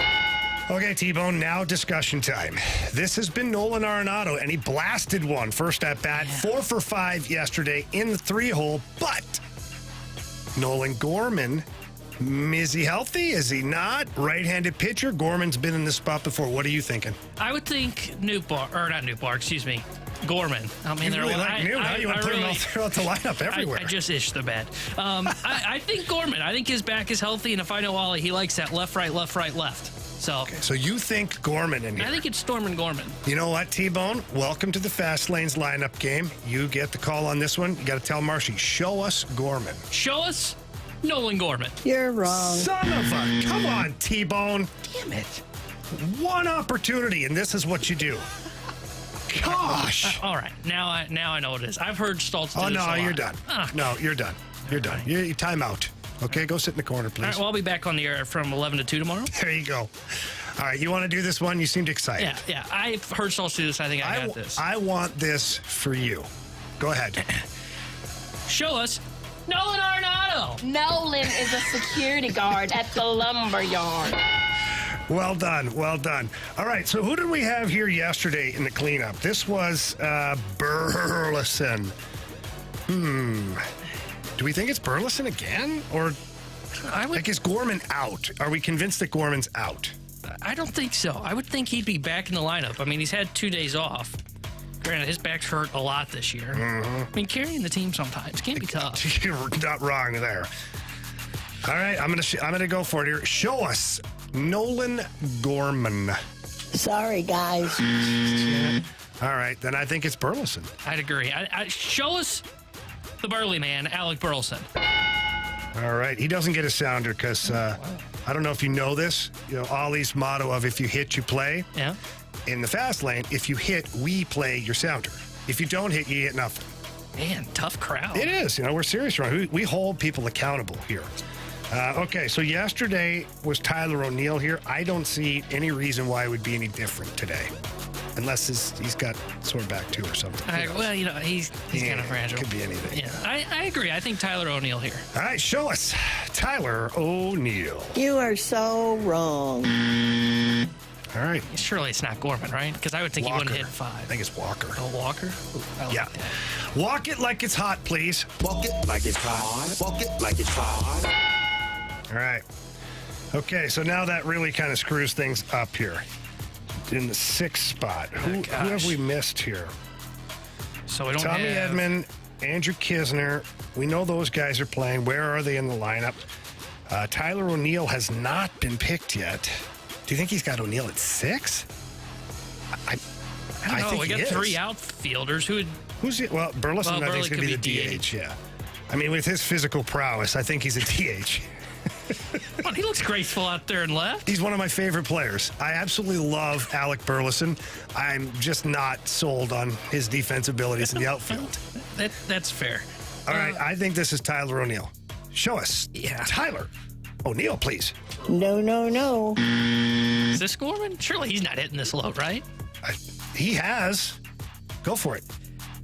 Okay, T-Bone, now discussion time. This has been Nolan Arenado, and he blasted one first at bat, 4 for 5 yesterday in the 3-hole, but Nolan Gorman, is he healthy? Is he not? Right-handed pitcher. Gorman's been in this spot before. What are you thinking? I would think Gorman. I mean, You really like Newt, huh? You want to put him all throughout the lineup everywhere. I just itched the bed. I think Gorman. I think his back is healthy, and if I know Ollie, he likes that left, right, left, right, left. So, So you think Gorman in here? I think it's Stormin' Gorman. You know what, T-Bone? Welcome to the Fast Lanes lineup game. You get the call on this one. You got to tell Marshy, show us Gorman. Show us Nolan Gorman. You're wrong. Son of a... Come on, T-Bone. Damn it. One opportunity, and this is what you do. Gosh. All right, now I know what it is. I've heard Stoltz do Oh, this a no, lot. you're done. No, you're done. You're done. You time out. Okay, go sit in the corner, All please. right, well, I'll be back on the air from 11 to 2 tomorrow. There you go. All right, you want to do this one? You seemed excited. Yeah. I've heard Stoltz do this. I think I got this. I want this for you. Go ahead. Show us Nolan Arenado. Nolan is a security guard at the lumber yard. Well done. Well done. All right, so who did we have here yesterday in the cleanup? This was Burleson. Do we think it's Burleson again? Or is Gorman out? Are we convinced that Gorman's out? I don't think so. I would think he'd be back in the lineup. I mean, he's had 2 days off. Granted, his back's hurt a lot this year. I mean, carrying the team sometimes can be tough. You're not wrong there. All right, I'm gonna go for it here. Show us Nolan Gorman. Sorry, guys. All right, then I think it's Burleson. I'd agree. Show us the Burley man, Alec Burleson. All right, he doesn't get a sounder because I don't know if you know this. You know, Ollie's motto of if you hit, you play. Yeah. In the Fast Lane, if you hit, we play your sounder. If you don't hit, you hit nothing. Man, tough crowd. It is. You know, we're serious, right? We hold people accountable here. Okay, so yesterday was Tyler O'Neill here. I don't see any reason why it would be any different today. Unless he's got sore back too or something. He's kind of fragile. Could be anything. Yeah, I agree. I think Tyler O'Neill here. All right, show us Tyler O'Neill. You are so wrong. All right. Surely it's not Gorman, right? Because I would think he wouldn't hit 5. I think it's Walker. Oh, Walker? Ooh, I like that. Walk it like it's hot, please. Walk it like it's hot. Walk it like it's hot. All right. Okay, so now that really kind of screws things up here. In the 6th spot. Who have we missed here? So we don't Tommy have... Edman, Andrew Kisner. We know those guys are playing. Where are they in the lineup? Tyler O'Neill has not been picked yet. Do you think he's got O'Neill at 6? I don't know. We got 3 outfielders. Who's it? Well, Burleson, I think, is going to be the DH, yeah. I mean, with his physical prowess, I think he's a DH. Well, he looks graceful out there and left. He's one of my favorite players. I absolutely love Alec Burleson. I'm just not sold on his defense abilities in the outfield. That's fair. All right, I think this is Tyler O'Neill. Show us. Yeah. Tyler O'Neill, please. No. Is this Gorman? Surely he's not hitting this low, right? He has. Go for it.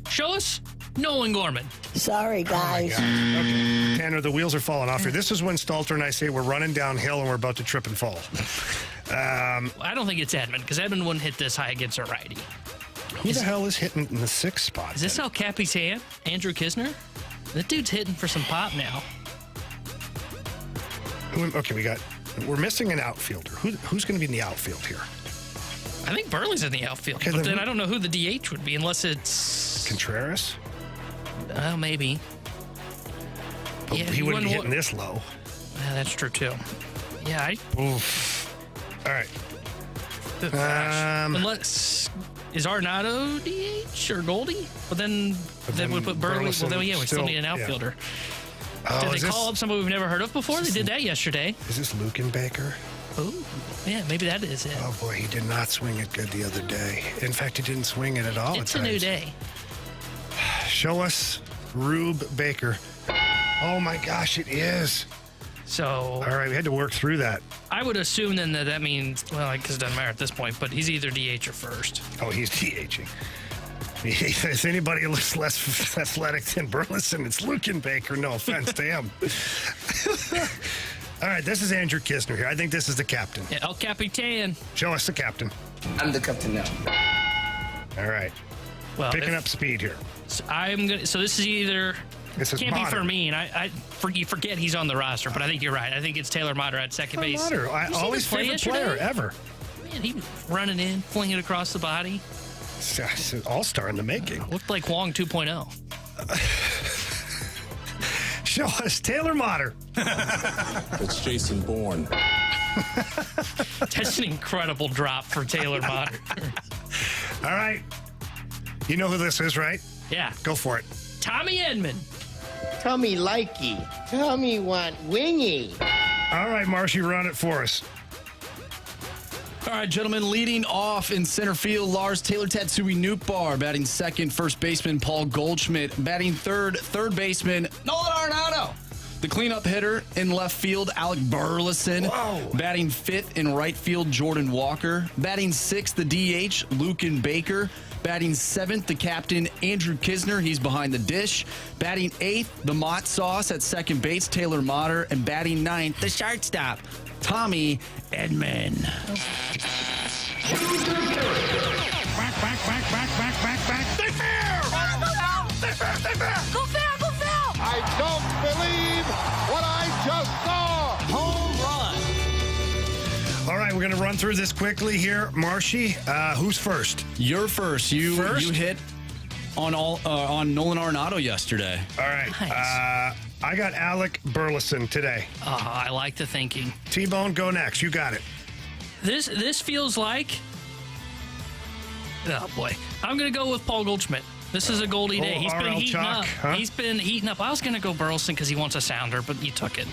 Show us Nolan Gorman. Sorry, guys. Okay. Tanner, the wheels are falling off here. This is when Stalter and I say we're running downhill and we're about to trip and fall. I don't think it's Edman, because Edman wouldn't hit this high against a righty. Who the hell is hitting in the 6th spot? Is this El Capitan? Andrew Kisner? That dude's hitting for some pop now. Okay, we're missing an outfielder. Who's going to be in the outfield here? I think Burley's in the outfield, Okay, but then I don't know who the DH would be unless it's... Contreras? Maybe. But he wouldn't be hitting this low. Yeah, that's true, too. Yeah, Oof. All right. Unless... Is Arenado DH or Goldie? But then we put Burley. Well, then, we still need an outfielder. Yeah. Did they call up somebody we've never heard of before? They did that yesterday. Is this Lukenbaker? Oh, yeah, maybe that is it. Oh, boy, he did not swing it good the other day. In fact, he didn't swing it at all. It's a new day. Show us Rube Baker. Oh, my gosh, it is. So... All right, we had to work through that. I would assume then that means, well, because it doesn't matter at this point, but he's either DH or first. Oh, he's DHing. If anybody looks less athletic than Burleson, it's Lukenbaker. No offense to him. All right, this is Andrew Kisner here. I think this is the captain. Yeah, El Capitan. Show us the captain. I'm the captain now. All right. Well, Picking up speed here. So this is either... This is can't Motter. be for me, and you forget he's on the roster, but I think you're right. I think it's Taylor Motter at second base. Motter, always favorite player ever. Man, he was running in, flinging it across the body. It's an all-star in the making. Looked like Wong 2.0. Show us Taylor Motter. It's Jason Bourne. That's an incredible drop for Taylor Motter. All right. You know who this is, right? Yeah. Go for it. Tommy Edman. Tommy likey. Tommy want wingy. All right, Marshy, run it for us. All right, gentlemen, leading off in center field, Lars Taylor Tatsui Nukbar. Batting second, first baseman Paul Goldschmidt. Batting third baseman Nolan Arenado. The cleanup hitter in left field, Alec Burleson. Whoa. Batting fifth in right field, Jordan Walker. Batting sixth, the DH, Lukenbaker. Batting seventh, the captain, Andrew Kisner. He's behind the dish. Batting eighth, the Mott Sauce at second base, Taylor Motter. And batting ninth, the shortstop, Tommy Edman. Back. They fair! Go fair! I don't believe what I just saw! Home run. All right, we're going to run through this quickly here. Marshy, who's first? You're first. You hit on Nolan Arenado yesterday. All right. Nice. I got Alec Burleson today. I like the thinking. T-Bone, go next. You got it. This feels like... Oh, boy. I'm going to go with Paul Goldschmidt. This is a Goldie day. He's been heating up. Huh? He's been heating up. I was going to go Burleson because he wants a sounder, but you took it.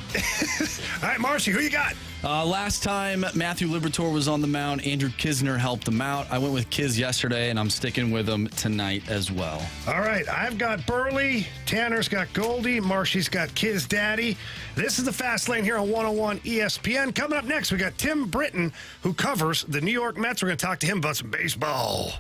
All right, Marshy, who you got? Last time Matthew Liberatore was on the mound, Andrew Kisner helped him out. I went with Kiz yesterday, and I'm sticking with him tonight as well. All right, I've got Burley. Tanner's got Goldie. Marshy's got Kiz Daddy. This is the Fast Lane here on 101 ESPN. Coming up next, we got Tim Britton, who covers the New York Mets. We're going to talk to him about some baseball.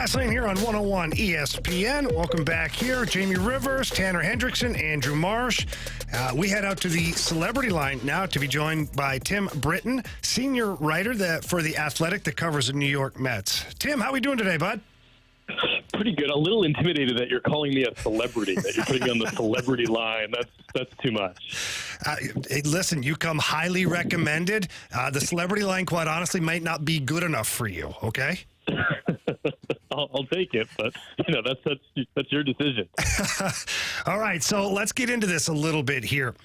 Fast Lane here on 101 ESPN. Welcome back here. Jamie Rivers, Tanner Hendrickson, Andrew Marsh. We head out to the celebrity line now to be joined by Tim Britton, senior writer for The Athletic that covers the New York Mets. Tim, how we doing today, bud? Pretty good. A little intimidated that you're calling me a celebrity, that you're putting me on the celebrity line. That's too much. Hey, listen, you come highly recommended. The celebrity line, quite honestly, might not be good enough for you, okay? I'll take it, but that's your decision. All right, so let's get into this a little bit here.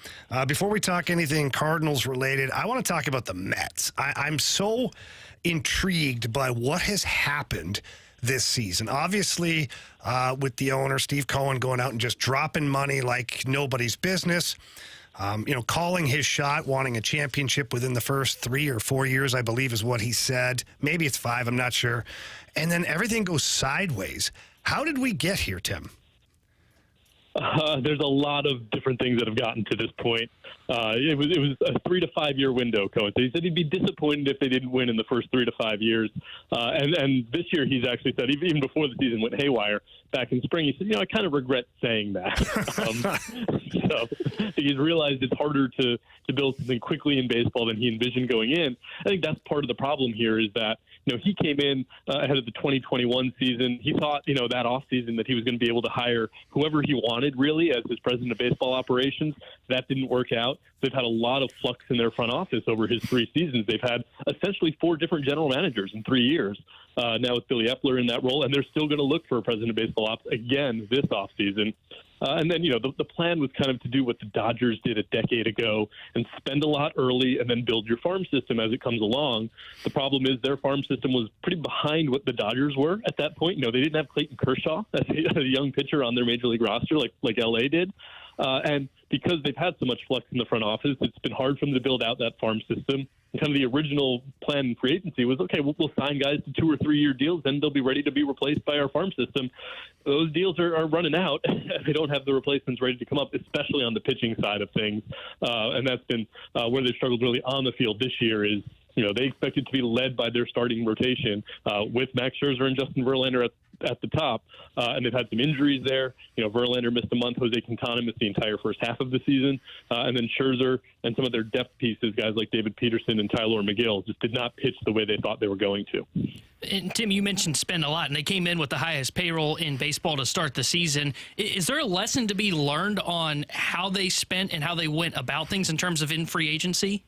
Before we talk anything Cardinals related, I want to talk about the Mets. I'm so intrigued by what has happened this season. Obviously, with the owner, Steve Cohen, going out and just dropping money like nobody's business. Calling his shot, wanting a championship within the first 3 or 4 years, I believe is what he said. Maybe it's 5, I'm not sure. And then everything goes sideways. How did we get here, Tim? There's a lot of different things that have gotten to this point. It was a 3 to 5 year window, Cohen. So he said he'd be disappointed if they didn't win in the first 3 to 5 years. And this year he's actually said, even before the season went haywire, back in spring, he said, I kind of regret saying that. So he's realized it's harder to build something quickly in baseball than he envisioned going in. I think that's part of the problem here is that, he came in ahead of the 2021 season. He thought, that offseason that he was going to be able to hire whoever he wanted, really, as his president of baseball operations. That didn't work out. They've had a lot of flux in their front office over his 3 seasons. They've had essentially 4 different general managers in 3 years. Now with Billy Epler in that role, and they're still going to look for a president of baseball ops again this offseason. And then, the plan was kind of to do what the Dodgers did a decade ago and spend a lot early and then build your farm system as it comes along. The problem is their farm system was pretty behind what the Dodgers were at that point. They didn't have Clayton Kershaw as a young pitcher on their major league roster like LA did. And because they've had so much flux in the front office, it's been hard for them to build out that farm system. And kind of the original plan in free agency was, okay, we'll sign guys to 2 or 3 year deals, then they'll be ready to be replaced by our farm system. Those deals are running out. They don't have the replacements ready to come up, especially on the pitching side of things. And that's been where they've struggled really on the field this year is, they expected to be led by their starting rotation with Max Scherzer and Justin Verlander at the top. And they've had some injuries there. Verlander missed a month. Jose Quintana missed the entire first half of the season. And then Scherzer and some of their depth pieces, guys like David Peterson and Tyler McGill, just did not pitch the way they thought they were going to. And Tim, you mentioned spend a lot, and they came in with the highest payroll in baseball to start the season. Is there a lesson to be learned on how they spent and how they went about things in terms of in free agency?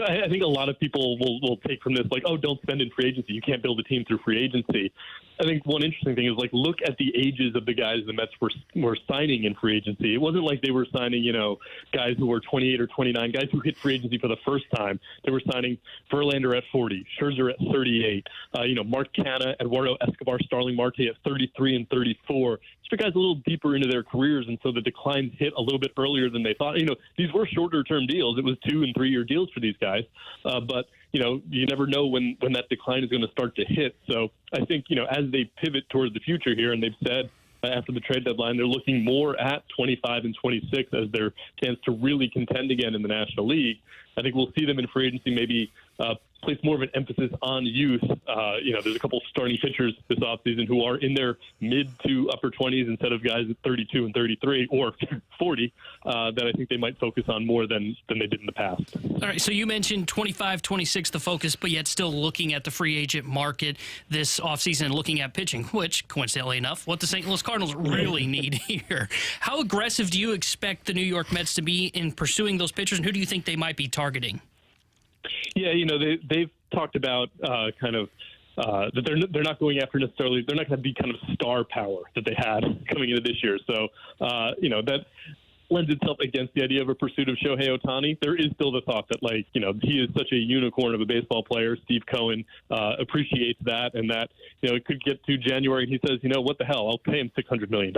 I think a lot of people will take from this like, oh, don't spend in free agency. You can't build a team through free agency. I think one interesting thing is look at the ages of the guys the Mets were signing in free agency. It wasn't like they were signing, guys who were 28 or 29, guys who hit free agency for the first time. They were signing Verlander at 40, Scherzer at 38, Mark Canha, Eduardo Escobar, Starling Marte at 33 and 34. Just guys a little deeper into their careers, and so the declines hit a little bit earlier than they thought. These were shorter-term deals. It was 2 and 3 year deals for these guys, but you never know when that decline is going to start to hit. So I think, as they pivot towards the future here, and they've said after the trade deadline, they're looking more at 25 and 26 as their chance to really contend again in the National League. I think we'll see them in free agency maybe place more of an emphasis on youth. There's a couple starting pitchers this offseason who are in their mid to upper 20s instead of guys at 32 and 33 or 40 that I think they might focus on more than they did in the past. All right, so you mentioned 25, 26 the focus, but yet still looking at the free agent market this offseason and looking at pitching, which, coincidentally enough, what the St. Louis Cardinals really need here. How aggressive do you expect the New York Mets to be in pursuing those pitchers, and who do you think they might be targeting? Yeah, they've talked about that they're not going after necessarily. They're not going to be kind of star power that they had coming into this year. So that lends itself against the idea of a pursuit of Shohei Ohtani. There is still the thought that he is such a unicorn of a baseball player. Steve Cohen appreciates that, and that it could get to January and he says, what the hell? I'll pay him $600 million.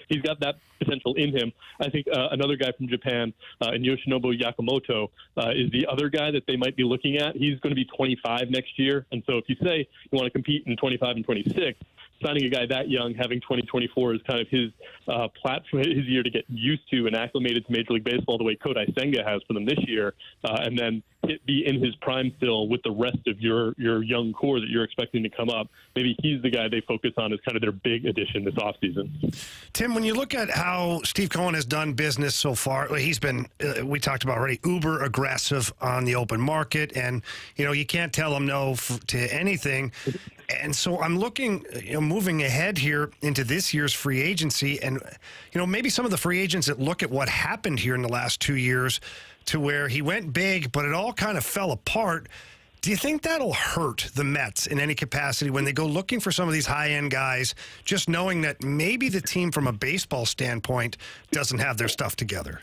He's got that potential in him. I think another guy from Japan, and Yoshinobu Yakamoto, is the other guy that they might be looking at. He's going to be 25 next year, and so if you say you want to compete in 25 and 26, signing a guy that young, having 2024 is kind of his platform, his year to get used to and acclimated to Major League Baseball the way Kodai Senga has for them this year. And then be in his prime still with the rest of your young core that you're expecting to come up, maybe he's the guy they focus on as kind of their big addition this offseason. Tim, when you look at how Steve Cohen has done business so far, he's been, we talked about already, uber aggressive on the open market, and, you can't tell him no to anything. And so I'm looking, moving ahead here into this year's free agency, and, maybe some of the free agents that look at what happened here in the last 2 years to where he went big, but it all kind of fell apart. Do you think that'll hurt the Mets in any capacity when they go looking for some of these high-end guys, just knowing that maybe the team from a baseball standpoint doesn't have their stuff together?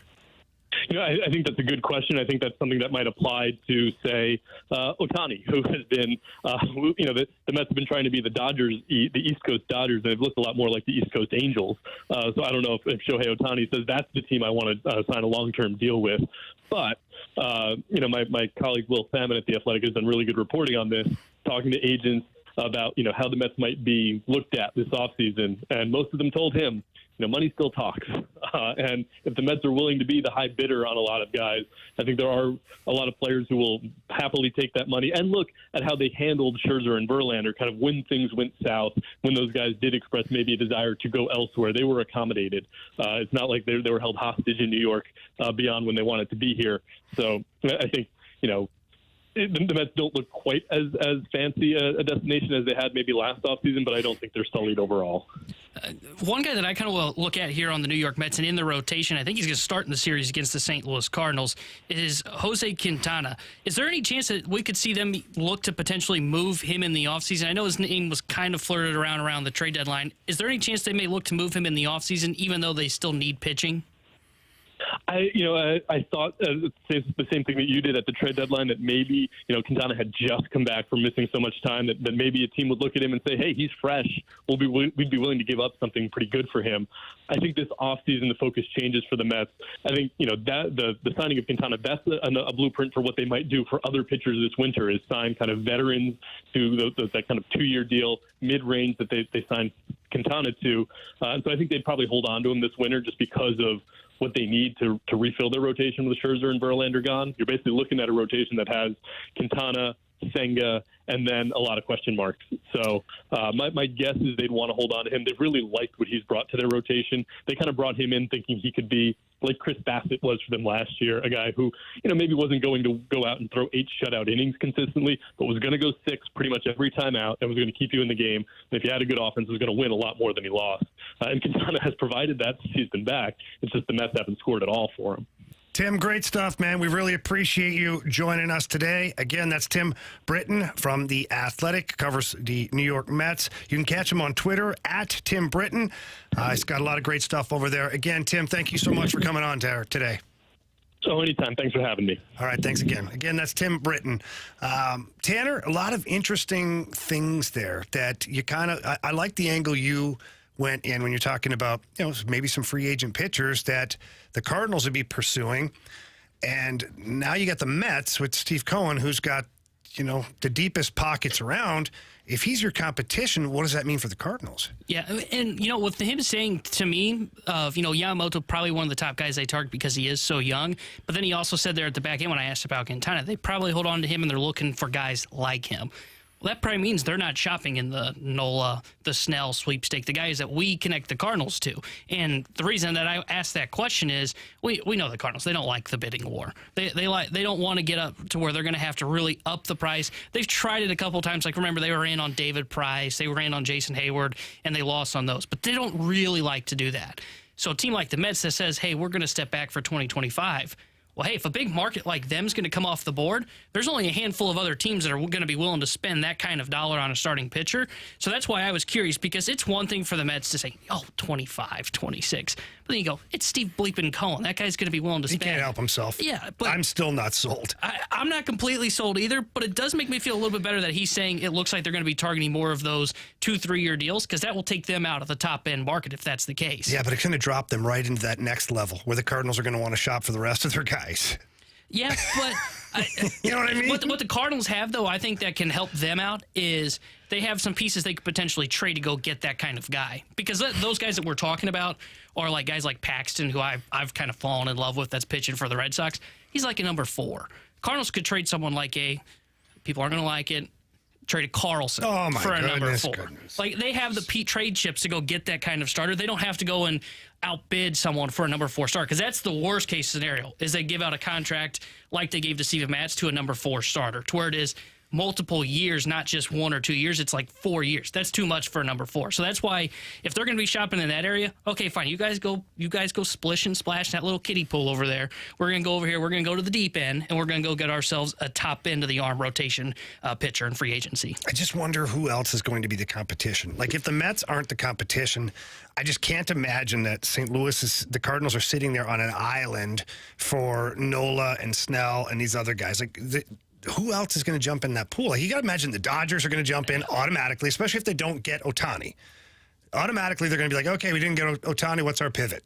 I think that's a good question. I think that's something that might apply to, say, Ohtani, who has been, the Mets have been trying to be the Dodgers, the East Coast Dodgers, and they've looked a lot more like the East Coast Angels. So I don't know if Shohei Ohtani says that's the team I want to sign a long-term deal with. But, my colleague Will Salmon at The Athletic has done really good reporting on this, talking to agents about, how the Mets might be looked at this offseason. And most of them told him, money still talks. And if the Mets are willing to be the high bidder on a lot of guys, I think there are a lot of players who will happily take that money. And look at how they handled Scherzer and Verlander, kind of when things went south, when those guys did express maybe a desire to go elsewhere. They were accommodated. It's not like they were held hostage in New York beyond when they wanted to be here. So I think, the Mets don't look quite as fancy a destination as they had maybe last offseason, but I don't think they're sullied overall. One guy that I kind of look at here on the New York Mets and in the rotation, I think he's going to start in the series against the St. Louis Cardinals, is Jose Quintana. Is there any chance that we could see them look to potentially move him in the offseason? I know his name was kind of flirted around the trade deadline. Is there any chance they may look to move him in the offseason, even though they still need pitching? I thought the same thing that you did at the trade deadline, that maybe, Quintana had just come back from missing so much time that maybe a team would look at him and say, hey, he's fresh. We'd be willing to give up something pretty good for him. I think this offseason, the focus changes for the Mets. I think, that the signing of Quintana, that's a blueprint for what they might do for other pitchers this winter, is sign kind of veterans to that kind of 2-year deal, mid-range that they signed Quintana to. And so I think they'd probably hold on to him this winter just because of what they need to refill their rotation with Scherzer and Verlander gone. You're basically looking at a rotation that has Quintana, Senga, and then a lot of question marks. So my guess is they'd want to hold on to him. They've really liked what he's brought to their rotation. They kind of brought him in thinking he could be like Chris Bassett was for them last year, a guy who, maybe wasn't going to go out and throw 8 shutout innings consistently, but was going to go 6 pretty much every time out and was going to keep you in the game. And if you had a good offense, was going to win a lot more than he lost. And Quintana has provided that since he's been back. It's just the Mets haven't scored at all for him. Tim, great stuff, man. We really appreciate you joining us today. Again, that's Tim Britton from The Athletic, covers the New York Mets. You can catch him on Twitter at Tim Britton. He's got a lot of great stuff over there. Again, Tim, thank you so much for coming on today. So anytime. Thanks for having me. All right, thanks again. Again, that's Tim Britton. Tanner, a lot of interesting things there that you kind of, I like the angle you went in when you're talking about, maybe some free agent pitchers that the Cardinals would be pursuing. And now you got the Mets with Steve Cohen, who's got, the deepest pockets around. If he's your competition, what does that mean for the Cardinals? Yeah, and, with him saying to me, Yamamoto probably one of the top guys they target because he is so young. But then he also said there at the back end when I asked about Quintana, they probably hold on to him and they're looking for guys like him. Well, that probably means they're not shopping in the Nola, the Snell sweepstake, the guys that we connect the Cardinals to. And the reason that I asked that question is we know the Cardinals. They don't like the bidding war. They don't want to get up to where they're going to have to really up the price. They've tried it a couple times. Like, remember, they were in on David Price. They were in on Jason Hayward, and they lost on those. But they don't really like to do that. So a team like the Mets that says, hey, we're going to step back for 2025, well, hey, if a big market like them is going to come off the board, there's only a handful of other teams that are going to be willing to spend that kind of dollar on a starting pitcher. So that's why I was curious, because it's one thing for the Mets to say, 25, 26. But then you go, it's Steve bleeping Cohen. That guy's going to be willing to spend. He can't help himself. Yeah, but I'm still not sold. I'm not completely sold either, but it does make me feel a little bit better that he's saying it looks like they're going to be targeting more of those 2-3-year deals, because that will take them out of the top-end market if that's the case. Yeah, but it's going to drop them right into that next level where the Cardinals are going to want to shop for the rest of their guys. Yeah, but you know what I mean? What the Cardinals have, though, I think that can help them out is they have some pieces they could potentially trade to go get that kind of guy. Because those guys that we're talking about are like guys like Paxton, who I've kind of fallen in love with, that's pitching for the Red Sox. He's like a number 4. Cardinals could trade someone like people aren't going to like it, traded Carlson for a number 4. Like, they have the trade chips to go get that kind of starter. They don't have to go and outbid someone for a number 4 starter, because that's the worst case scenario, is they give out a contract like they gave to Steven Matz to a number 4 starter, to where it is multiple years, not just 1 or 2 years. It's like 4 years. That's too much for a number 4. So that's why, if they're going to be shopping in that area, okay, fine. You guys go splish and splash that little kiddie pool over there. We're going to go over here. We're going to go to the deep end, and we're going to go get ourselves a top end of the arm rotation pitcher in free agency. I just wonder who else is going to be the competition. Like, if the Mets aren't the competition, I just can't imagine that the Cardinals are sitting there on an island for Nola and Snell and these other guys. Like, who else is going to jump in that pool? Like, you got to imagine the Dodgers are going to jump in automatically, especially if they don't get Ohtani. Automatically, they're going to be like, okay, we didn't get Ohtani. What's our pivot?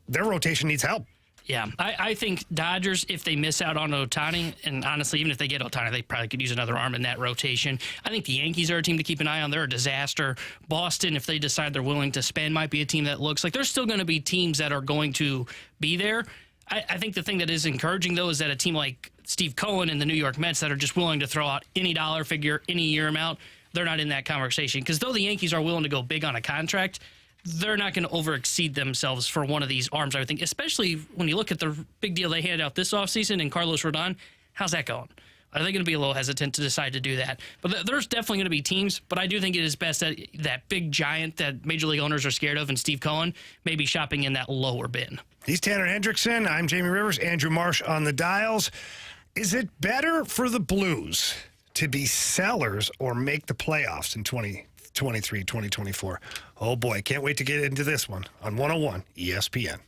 Their rotation needs help. Yeah, I think Dodgers, if they miss out on Ohtani, and honestly, even if they get Ohtani, they probably could use another arm in that rotation. I think the Yankees are a team to keep an eye on. They're a disaster. Boston, if they decide they're willing to spend, might be a team that looks like there's still going to be teams that are going to be there. I think the thing that is encouraging, though, is that a team like Steve Cohen and the New York Mets that are just willing to throw out any dollar figure, any year amount, they're not in that conversation. Because though the Yankees are willing to go big on a contract, they're not going to overexceed themselves for one of these arms, I would think, especially when you look at the big deal they handed out this offseason in Carlos Rodon. How's that going? Are they going to be a little hesitant to decide to do that? But there's definitely going to be teams, but I do think it is best that that big giant that Major League owners are scared of, and Steve Cohen, may be shopping in that lower bin. He's Tanner Hendrickson. I'm Jamie Rivers. Andrew Marsh on the dials. Is it better for the Blues to be sellers or make the playoffs in 2023, 2024? Oh, boy. Can't wait to get into this one on 101 ESPN.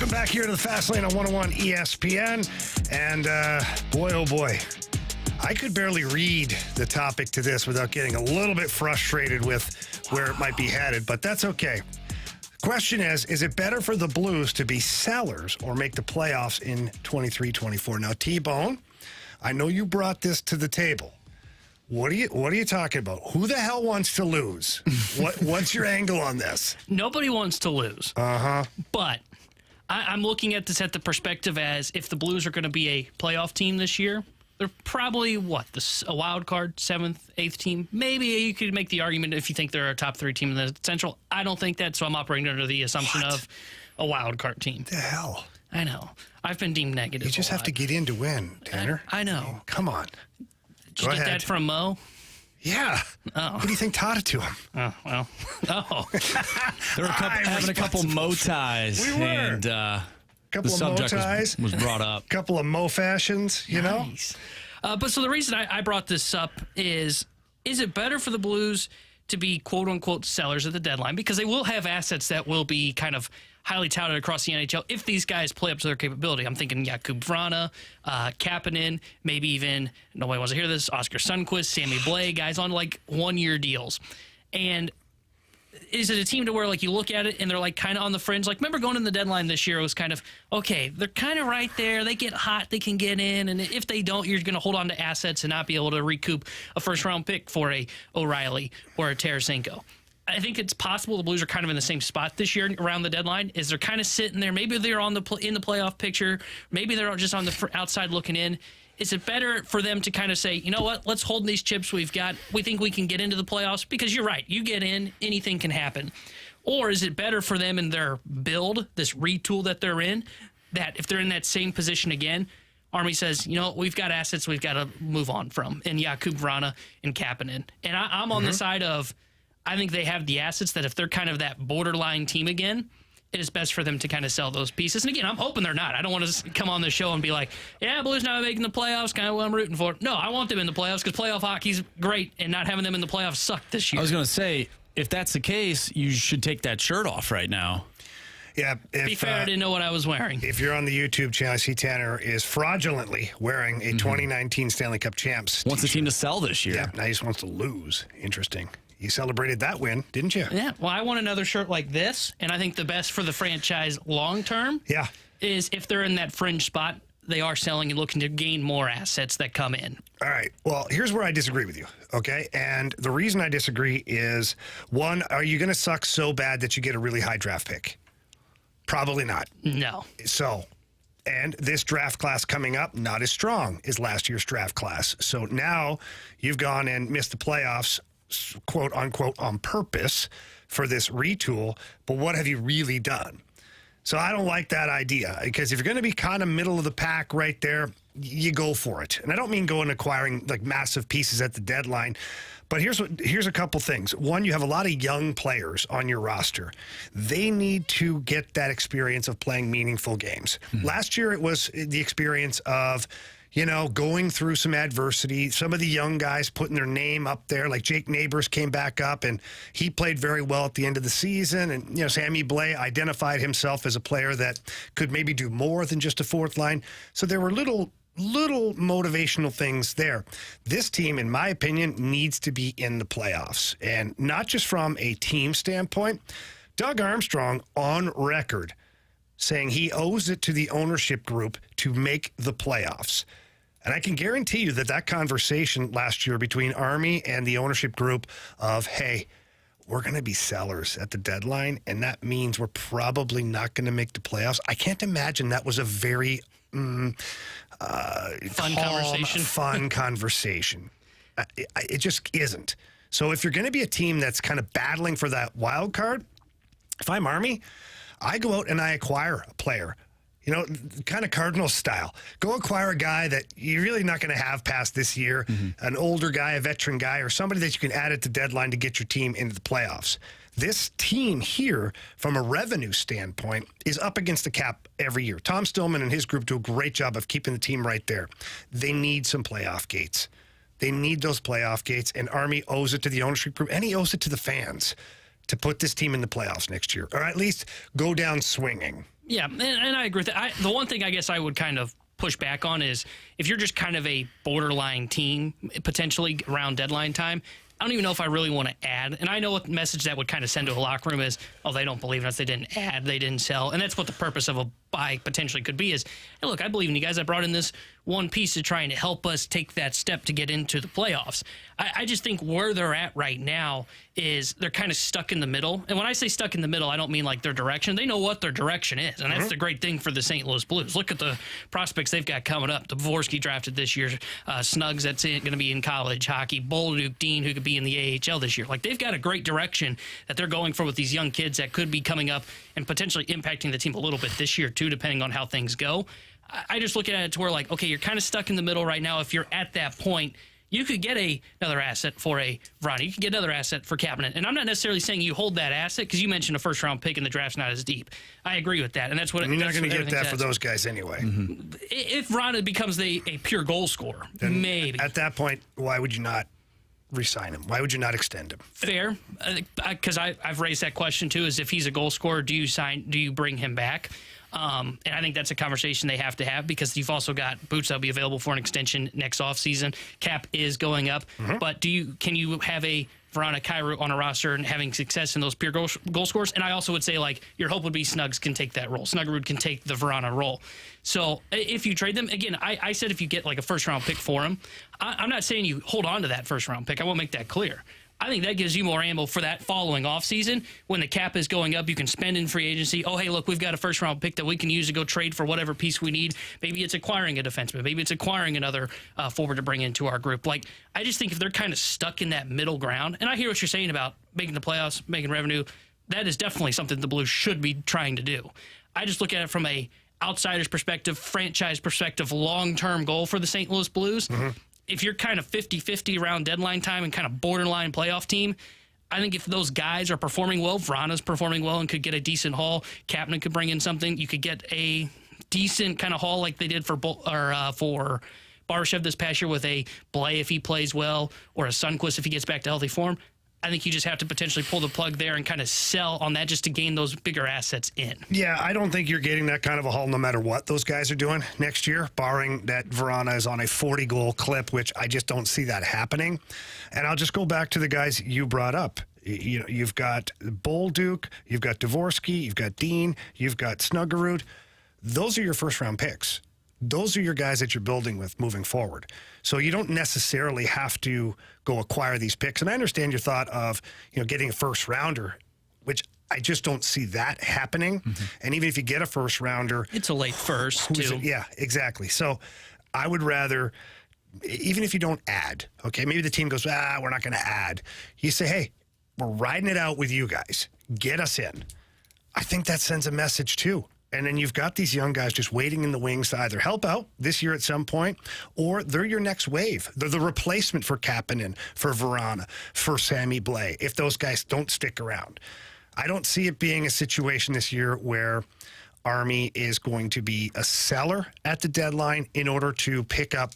Welcome back here to the Fast Lane on 101 ESPN. And boy, oh boy, I could barely read the topic to this without getting a little bit frustrated with where it might be headed, but that's okay. Question is it better for the Blues to be sellers or make the playoffs in 23-24? Now, T-Bone, I know you brought this to the table. What are you talking about? Who the hell wants to lose? What's your angle on this? Nobody wants to lose. Uh-huh. But I'm looking at this at the perspective as if the Blues are going to be a playoff team this year, they're probably, a wild card, 7th, 8th team? Maybe you could make the argument if you think they're a top 3 team in the Central. I don't think that, so I'm operating under the assumption of a wild card team. The hell? I know. I've been deemed negative. You just have to get in to win, Tanner. I know. Come on. Did you get that from Mo? Yeah. Oh. What do you think taught it to him? Oh, well. Oh. There were having a couple Mo ties. We were. And couple the of Mo subject ties. was brought up. Couple of Mo fashions, you know? But so the reason I brought this up is it better for the Blues to be quote-unquote sellers at the deadline? Because they will have assets that will be kind of highly touted across the NHL if these guys play up to their capability. I'm thinking Jakub Vrana, Kapanen, maybe even, nobody wants to hear this, Oscar Sundqvist, Sammy Blais, guys on like 1-year deals. And is it a team to where like you look at it and they're like kind of on the fringe? Like remember going in the deadline this year, it was kind of, okay, they're kind of right there. They get hot, they can get in. And if they don't, you're going to hold on to assets and not be able to recoup a first-round pick for a O'Reilly or a Tarasenko. I think it's possible the Blues are kind of in the same spot this year around the deadline. Is they're kind of sitting there. Maybe they're in the playoff picture. Maybe they're just on the outside looking in. Is it better for them to kind of say, you know what, let's hold these chips we've got. We think we can get into the playoffs because you're right. You get in, anything can happen. Or is it better for them in their build, this retool that they're in, that if they're in that same position again, Army says, you know, we've got assets we've got to move on from, and Jakub Vrana and Kapanen. And I'm on the side of, I think they have the assets that if they're kind of that borderline team again, it is best for them to kind of sell those pieces. And again, I'm hoping they're not. I don't want to come on the show and be like, yeah, Blues not making the playoffs, kind of what I'm rooting for. No, I want them in the playoffs because playoff hockey's great, and not having them in the playoffs sucked this year. I was going to say, if that's the case, you should take that shirt off right now. Yeah. Be fair, I didn't know what I was wearing. If you're on the YouTube channel, I see Tanner is fraudulently wearing a 2019 Stanley Cup champs. Wants the team to sell this year. Yeah, now he just wants to lose. Interesting. You celebrated that win, didn't you? Yeah. Well, I want another shirt like this, and I think the best for the franchise long term is if they're in that fringe spot, they are selling and looking to gain more assets that come in. All right. Well, here's where I disagree with you, okay? And the reason I disagree is, one, are you going to suck so bad that you get a really high draft pick? Probably not. No. So, and this draft class coming up, not as strong as last year's draft class. So now you've gone and missed the playoffs, quote unquote, on purpose for this retool. But what have you really done? So I don't like that idea, because if you're going to be kind of middle of the pack right there, you go for it. And I don't mean go and acquiring like massive pieces at the deadline. But here's a couple things. One, you have a lot of young players on your roster. They need to get that experience of playing meaningful games. Last year, it was the experience of, you know, going through some adversity. Some of the young guys putting their name up there, like Jake Neighbors came back up, and he played very well at the end of the season. And, you know, Sammy Blais identified himself as a player that could maybe do more than just a fourth line. So there were little motivational things there. This team, in my opinion, needs to be in the playoffs. And not just from a team standpoint. Doug Armstrong on record saying he owes it to the ownership group to make the playoffs. And I can guarantee you that conversation last year between Army and the ownership group of, hey, we're going to be sellers at the deadline, and that means we're probably not going to make the playoffs. I can't imagine that was a very fun conversation. It just isn't. So if you're going to be a team that's kind of battling for that wild card, if I'm Army, I go out and I acquire a player, you know, kind of Cardinals style. Go acquire a guy that you're really not going to have past this year, an older guy, a veteran guy, or somebody that you can add at the deadline to get your team into the playoffs. This team here, from a revenue standpoint, is up against the cap every year. Tom Stillman and his group do a great job of keeping the team right there. They need some playoff gates. They need those playoff gates, and Army owes it to the ownership group, and he owes it to the fans to put this team in the playoffs next year, or at least go down swinging. Yeah, and I agree with that. The one thing I guess I would kind of push back on is if you're just kind of a borderline team, potentially around deadline time, I don't even know if I really want to add. And I know what message that would kind of send to a locker room is, oh, they don't believe in us. They didn't add. They didn't sell. And that's what the purpose of a buy potentially could be is, hey, look, I believe in you guys. I brought in this one piece to trying to help us take that step to get into the playoffs. I just think where they're at right now is they're kind of stuck in the middle. And when I say stuck in the middle, I don't mean like their direction. They know what their direction is. And that's the great thing for the St. Louis Blues. Look at the prospects they've got coming up. Dvorsky drafted this year. Snugs that's going to be in college hockey. Bolduc, Dean, who could be in the AHL this year. Like they've got a great direction that they're going for with these young kids that could be coming up and potentially impacting the team a little bit this year too, depending on how things go. I just look at it to where like, okay, you're kind of stuck in the middle right now. If you're at that point, you could get another asset for a Vrana. You could get another asset for Kapanen. And I'm not necessarily saying you hold that asset because you mentioned a first-round pick and the draft's not as deep. I agree with that, and that's what you're not going to get that for those guys anyway. Mm-hmm. If Vrana becomes a pure goal scorer, then maybe. At that point, why would you not re-sign him? Why would you not extend him? Fair, because I've raised that question too. Is if he's a goal scorer, do you bring him back? And I think that's a conversation they have to have because you've also got Boots that'll be available for an extension next offseason. Cap is going up, but can you have a Vrana Kyrou on a roster and having success in those pure goal scorers? And I also would say like your hope would be Snugs can take that role. Snuggerud can take the Vrana role. So if you trade them, again, I said if you get like a first-round pick for him, I'm not saying you hold on to that first-round pick. I won't make that clear. I think that gives you more ammo for that following offseason. When the cap is going up, you can spend in free agency. Oh, hey, look, we've got a first-round pick that we can use to go trade for whatever piece we need. Maybe it's acquiring a defenseman. Maybe it's acquiring another forward to bring into our group. Like, I just think if they're kind of stuck in that middle ground, and I hear what you're saying about making the playoffs, making revenue, that is definitely something the Blues should be trying to do. I just look at it from a outsider's perspective, franchise perspective, long-term goal for the St. Louis Blues. If you're kind of 50-50 around deadline time and kind of borderline playoff team, I think if those guys are performing well, Vrana's performing well and could get a decent haul, Kapanen could bring in something, you could get a decent kind of haul like they did for Barbashev this past year with a Blais if he plays well or a Sundqvist if he gets back to healthy form. I think you just have to potentially pull the plug there and kind of sell on that just to gain those bigger assets in. Yeah, I don't think you're getting that kind of a haul no matter what those guys are doing next year, barring that Vrana is on a 40-goal clip, which I just don't see that happening. And I'll just go back to the guys you brought up. You know, you've got Bolduc, you've got Dvorsky, you've got Dean, you've got Snuggerud. Those are your first-round picks. Those are your guys that you're building with moving forward. So you don't necessarily have to go acquire these picks. And I understand your thought of, getting a first rounder, which I just don't see that happening. And even if you get a first rounder, it's a late first too. Yeah, exactly. So I would rather, even if you don't add, okay, maybe the team goes, we're not going to add. You say, hey, we're riding it out with you guys. Get us in. I think that sends a message too. And then you've got these young guys just waiting in the wings to either help out this year at some point, or they're your next wave. They're the replacement for Kapanen, for Vrana, for Sammy Blais, if those guys don't stick around. I don't see it being a situation this year where Army is going to be a seller at the deadline in order to pick up,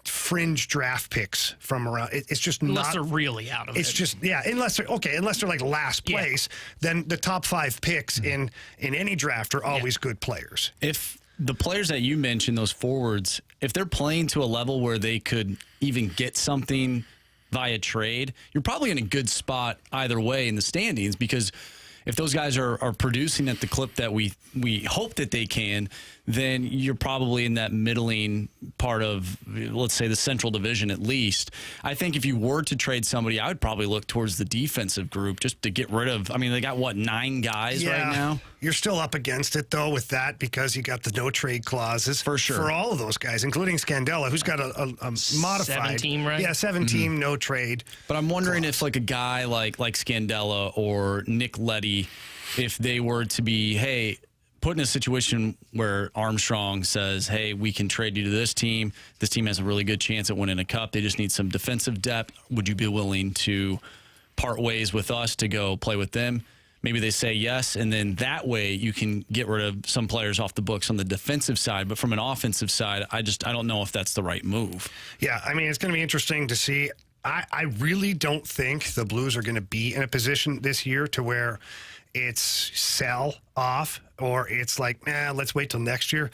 fringe draft picks from around. It's just unless they're really out of it. It's just, unless they're like last place, then the top 5 picks in any draft are always good players. If the players that you mentioned, those forwards, if they're playing to a level where they could even get something via trade, you're probably in a good spot either way in the standings, because if those guys are producing at the clip that we hope that they can, then you're probably in that middling part of, let's say, the Central Division at least. I think if you were to trade somebody, I would probably look towards the defensive group just to get rid of, they got, 9 guys right now? You're still up against it, though, with that, because you got the no-trade clauses. For sure. For all of those guys, including Scandella, who's got a modified. 7-team, right? Yeah, 7-team, no trade. But I'm wondering if, like, a guy like Scandella or Nick Leddy, if they were to be, hey, put in a situation where Armstrong says, hey, we can trade you to this team. This team has a really good chance at winning a cup. They just need some defensive depth. Would you be willing to part ways with us to go play with them? Maybe they say yes, and then that way you can get rid of some players off the books on the defensive side. But from an offensive side, I don't know if that's the right move. Yeah, it's going to be interesting to see. I really don't think the Blues are going to be in a position this year to where it's sell off, or it's like, let's wait till next year.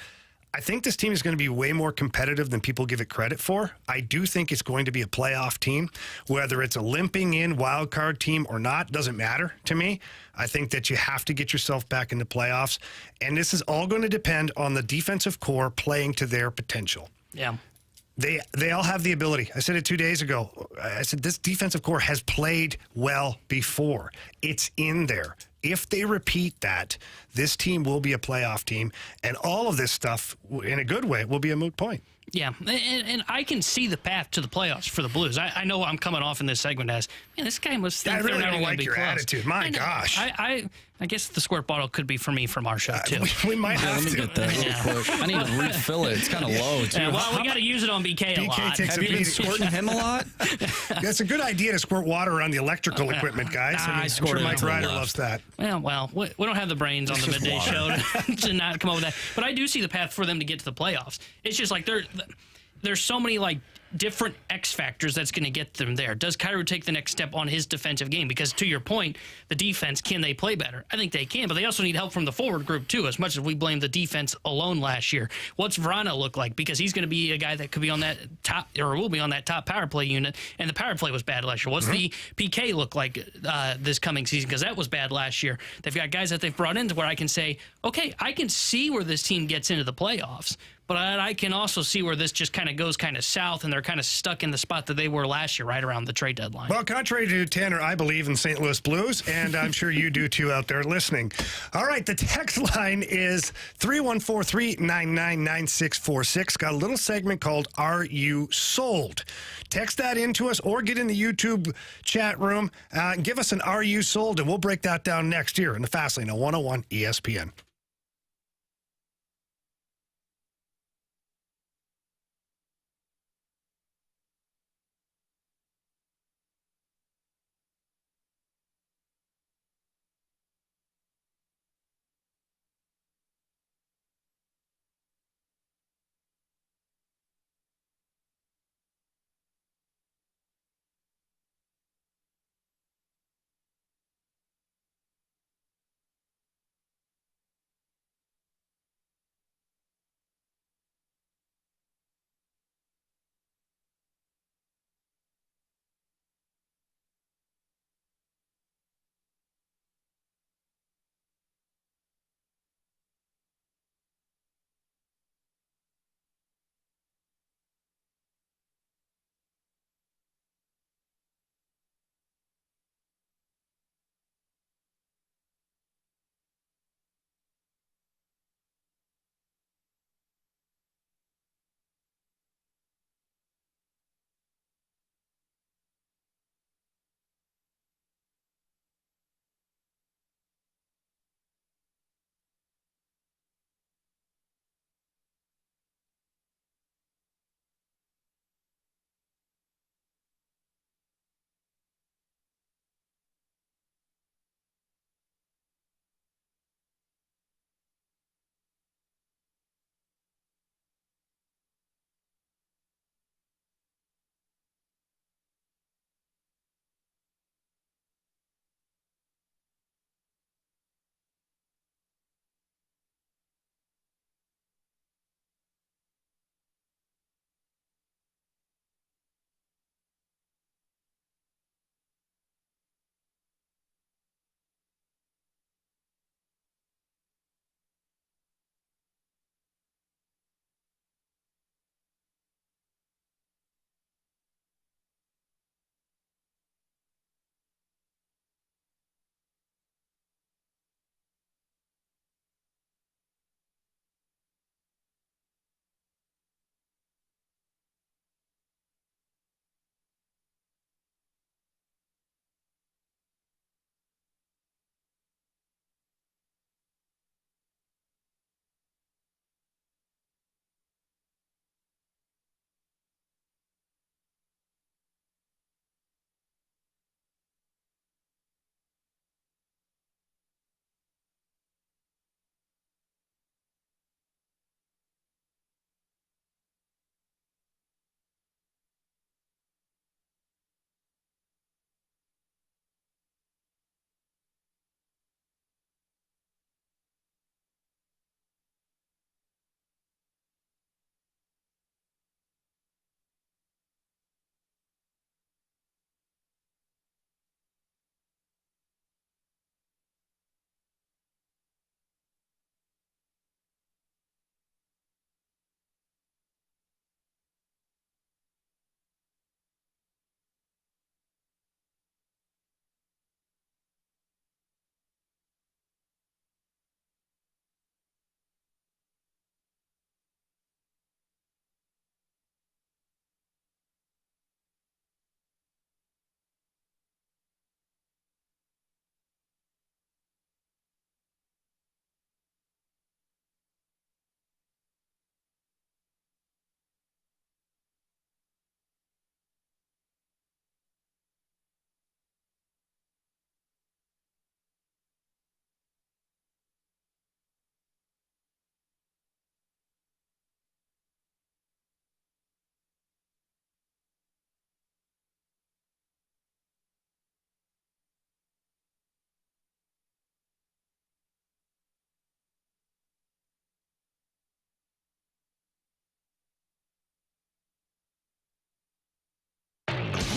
I think this team is going to be way more competitive than people give it credit for. I do think it's going to be a playoff team. Whether it's a limping in wild card team or not, doesn't matter to me. I think that you have to get yourself back into playoffs. And this is all going to depend on the defensive core playing to their potential. Yeah. They all have the ability. I said it 2 days ago. I said this defensive core has played well before. It's in there. If they repeat that, this team will be a playoff team, and all of this stuff, in a good way, will be a moot point. Yeah, and I can see the path to the playoffs for the Blues. I know I'm coming off in this segment as, man, this guy must think I really they're don't never like be your close. attitude. My gosh. I guess the squirt bottle could be for me from our show, too. We might have Let me to. get that real quick. I need to refill it. It's kind of low, too. Yeah, well, we got to use it on BK a BK lot. takes Have a you been beating. squirting him a lot? That's a good idea to squirt water around the electrical equipment, guys. I I'm squirted sure it Mike to the Ryder left. loves that. Well, we don't have the brains on the just midday water. show to not come up with that. But I do see the path for them to get to the playoffs. It's just like there's so many like different X factors that's going to get them there. Does Kyrou take the next step on his defensive game? Because to your point, the defense, can they play better? I think they can, but they also need help from the forward group too, as much as we blamed the defense alone last year. What's Vrana look like? Because he's going to be a guy that could be on that top, or will be on that top power play unit, and the power play was bad last year. What's the PK look like this coming season? Because that was bad last year. They've got guys that they've brought in to where I can say, okay, I can see where this team gets into the playoffs, but I can also see where this just kind of goes kind of south, and they're kind of stuck in the spot that they were last year, right around the trade deadline. Well, contrary to Tanner, I believe in St. Louis Blues, and I'm sure you do too out there listening. All right, the text line is 314-399-9646. Got a little segment called Are You Sold? Text that into us or get in the YouTube chat room and give us an Are You Sold, and we'll break that down next year in the Fast Lane on 101 ESPN.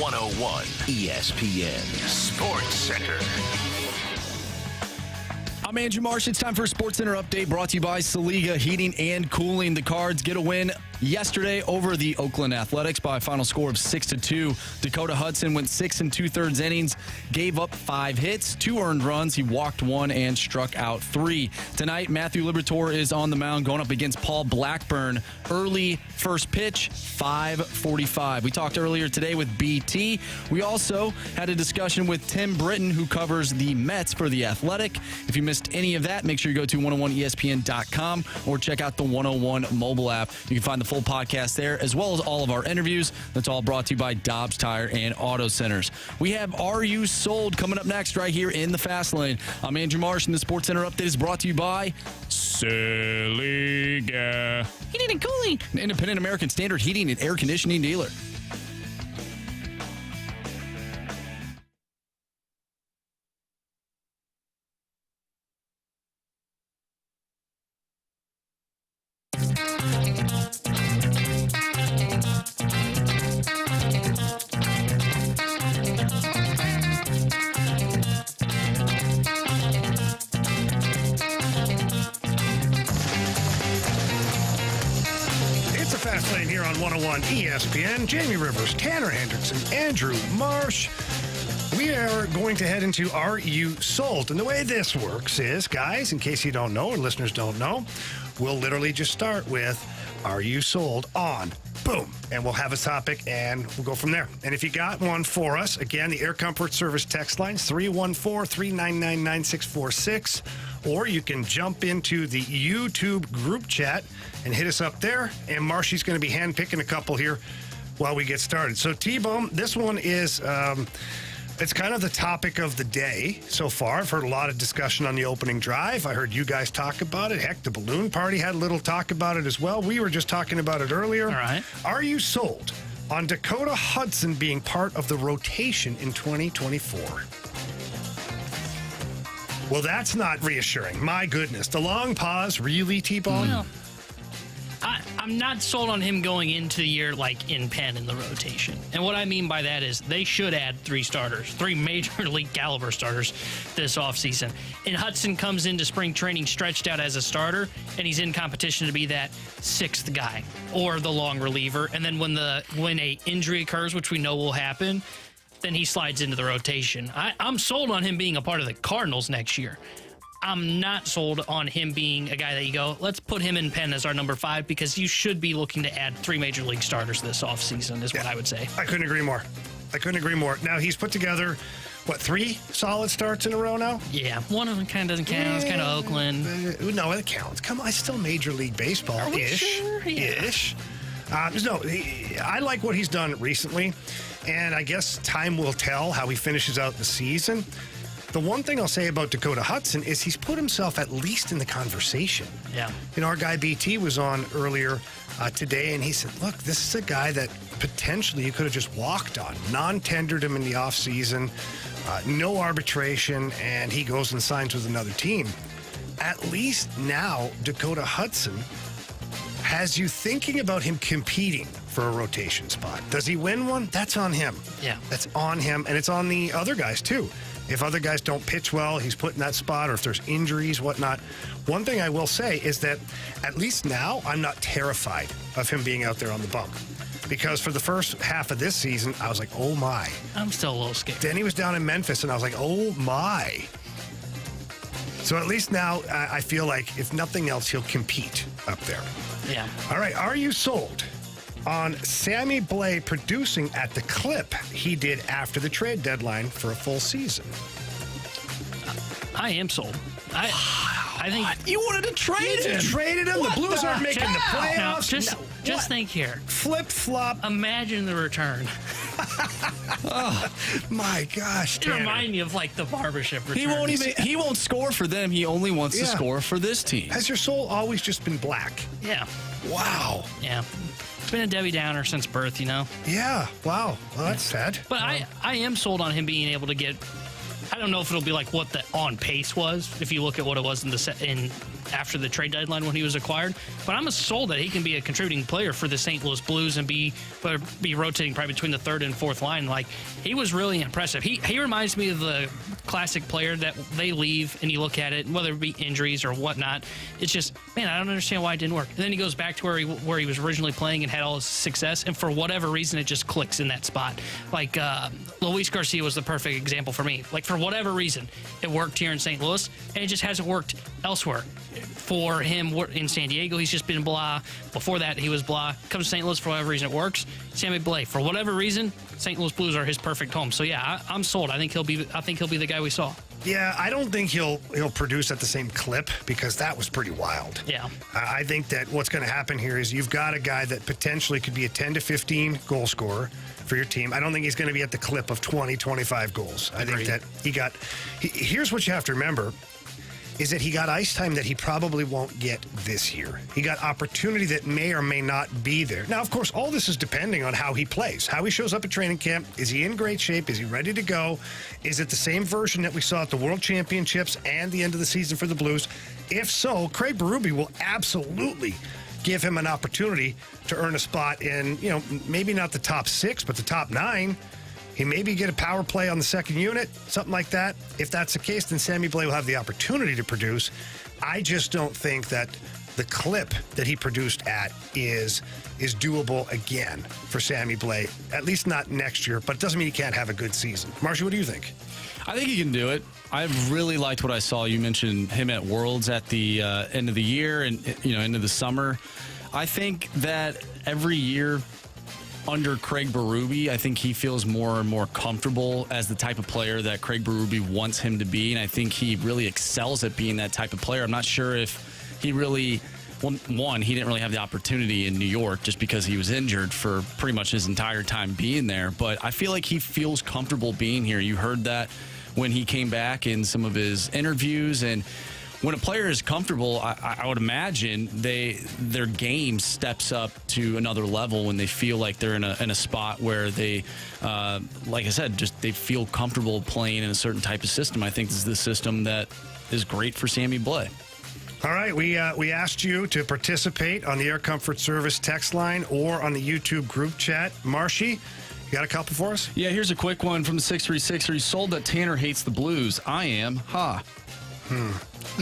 101 ESPN Sports Center. I'm Andrew Marsh. It's time for a Sports Center update brought to you by Saliga Heating and Cooling. The Cards get a win yesterday over the Oakland Athletics by a final score of 6-2. Dakota Hudson went 6 2/3 innings, gave up 5 hits, 2 earned runs. He walked 1 and struck out 3. Tonight, Matthew Liberatore is on the mound going up against Paul Blackburn. Early first pitch, 5:45. We talked earlier today with BT. We also had a discussion with Tim Britton, who covers the Mets for The Athletic. If you missed any of that, make sure you go to 101ESPN.com or check out the 101 mobile app. You can find the full podcast there, as well as all of our interviews. That's all brought to you by Dobbs Tire and Auto Centers. We have Are You Sold coming up next right here in the Fast Lane. I'm Andrew Marsh, and the Sports Center update is brought to you by Saliga Heating and Cooling, an independent American Standard heating and air conditioning dealer. Fast Lane here on 101 ESPN. Jamie Rivers, Tanner Hendrickson, Andrew Marsh. We are going to head into Are You Sold? And the way this works is, guys, in case you don't know or listeners don't know, we'll literally just start with Are You Sold on? Boom. And we'll have a topic and we'll go from there. And if you got one for us, again, the Air Comfort Service text line is 314-399-9646. Or you can jump into the YouTube group chat and hit us up there. And Marshy's going to be handpicking a couple here while we get started. So, T-Bone, this one is, it's kind of the topic of the day so far. I've heard a lot of discussion on the opening drive. I heard you guys talk about it. Heck, the balloon party had a little talk about it as well. We were just talking about it earlier. All right. Are you sold on Dakota Hudson being part of the rotation in 2024? Well, that's not reassuring. My goodness. The long pause, really, T-Bone? No. I'm not sold on him going into the year like in pen in the rotation. And what I mean by that is they should add 3 starters, 3 major league caliber starters this offseason. And Hudson comes into spring training stretched out as a starter, and he's in competition to be that 6th guy or the long reliever. And then when a injury occurs, which we know will happen, then he slides into the rotation. I'm sold on him being a part of the Cardinals next year. I'm not sold on him being a guy that you go, let's put him in pen as our number 5, because you should be looking to add 3 major league starters this offseason is what I would say. I couldn't agree more. Now, he's put together, 3 solid starts in a row now? Yeah. One of them kind of doesn't count. It's kind of Oakland. No, it counts. Come on, it's still Major League Baseball-ish. Sure? Yeah. Ish. I like what he's done recently, and I guess time will tell how he finishes out the season. The one thing I'll say about Dakota Hudson is he's put himself at least in the conversation. Yeah. You know, our guy BT was on earlier today, and he said, look, this is a guy that potentially you could have just walked on, non-tendered him in the offseason, no arbitration, and he goes and signs with another team. At least now, Dakota Hudson has you thinking about him competing for a rotation spot. Does he win one? That's on him. Yeah. That's on him, and it's on the other guys, too. If other guys don't pitch well, he's put in that spot, or if there's injuries, whatnot. One thing I will say is that at least now I'm not terrified of him being out there on the bump. Because for the first half of this season, I was like, oh my. I'm still a little scared. Then he was down in Memphis, and I was like, oh my. So at least now I feel like, if nothing else, he'll compete up there. Yeah. All right, are you sold on Sammy Blais producing at the clip he did after the trade deadline for a full season? I am sold. I think you wanted to trade him. You traded him. The Blues aren't making the playoffs. Just think here. Flip flop. Imagine the return. Oh my gosh! It reminds me of like the barbership return. He won't score for them. He only wants to score for this team. Has your soul always just been black? Yeah. Wow. Yeah. It's been a Debbie Downer since birth, you know? Yeah. Wow. Well, that's sad. But I am sold on him being able to get, I don't know if it'll be like what the on pace was, if you look at what it was in after the trade deadline when he was acquired. But I'm sold that he can be a contributing player for the St. Louis Blues and be rotating probably between the third and fourth line. Like, he was really impressive. He reminds me of the classic player that they leave and you look at it, whether it be injuries or whatnot, it's just, man, I don't understand why it didn't work. And then he goes back to where he was originally playing and had all his success, and for whatever reason, it just clicks in that spot. Like, Luis Garcia was the perfect example for me. Like, for whatever reason, it worked here in St. Louis, and it just hasn't worked elsewhere. For him in San Diego, he's just been blah. Before that, he was blah. Comes to St. Louis, for whatever reason, it works. Sammy Blais, for whatever reason, St. Louis Blues are his perfect home. So yeah, I'm sold. I think he'll be the guy we saw. Yeah, I don't think he'll produce at the same clip because that was pretty wild. Yeah. I think that what's going to happen here is you've got a guy that potentially could be a 10 to 15 goal scorer for your team. I don't think he's going to be at the clip of 20, 25 goals. I think that here's what you have to remember is that he got ice time that he probably won't get this year. He got opportunity that may or may not be there. Now, of course, all this is depending on how he plays, how he shows up at training camp. Is he in great shape? Is he ready to go? Is it the same version that we saw at the World Championships and the end of the season for the Blues? If so, Craig Berube will absolutely give him an opportunity to earn a spot in, maybe not the top 6, but the top 9. He maybe get a power play on the second unit, something like that. If that's the case, then Sammy Blais will have the opportunity to produce. I just don't think that the clip that he produced at is doable again for Sammy Blais, at least not next year, but it doesn't mean he can't have a good season. Marshy, what do you think? I think he can do it. I really liked what I saw. You mentioned him at Worlds at the end of the year and into the summer. I think that every year under Craig Berube, I think he feels more and more comfortable as the type of player that Craig Berube wants him to be, and I think he really excels at being that type of player. I'm not sure if he really, one, he didn't really have the opportunity in New York just because he was injured for pretty much his entire time being there, but I feel like he feels comfortable being here. You heard that when he came back in some of his interviews, and when a player is comfortable, I would imagine their game steps up to another level when they feel like they're in a spot where they, like I said, just they feel comfortable playing in a certain type of system. I think this is the system that is great for Sammy Blais. All right, we asked you to participate on the Air Comfort Service text line or on the YouTube group chat. Marshy, you got a couple for us? Yeah, here's a quick one from the 636. Are you sold that Tanner hates the Blues? I am. Ha.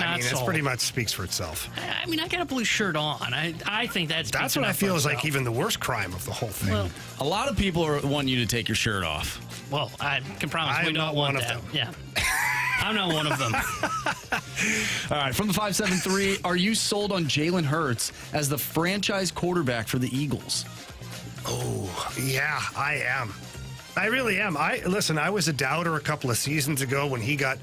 It pretty much speaks for itself. I mean, I got a blue shirt on. I think that's what I feel is like even the worst crime of the whole thing. Well, a lot of people want you to take your shirt off. Well, I can promise we don't want that. Yeah. I'm not one of them. All right, from the 573, are you sold on Jalen Hurts as the franchise quarterback for the Eagles? Oh, yeah, I am. I really am. I was a doubter a couple of seasons ago when he got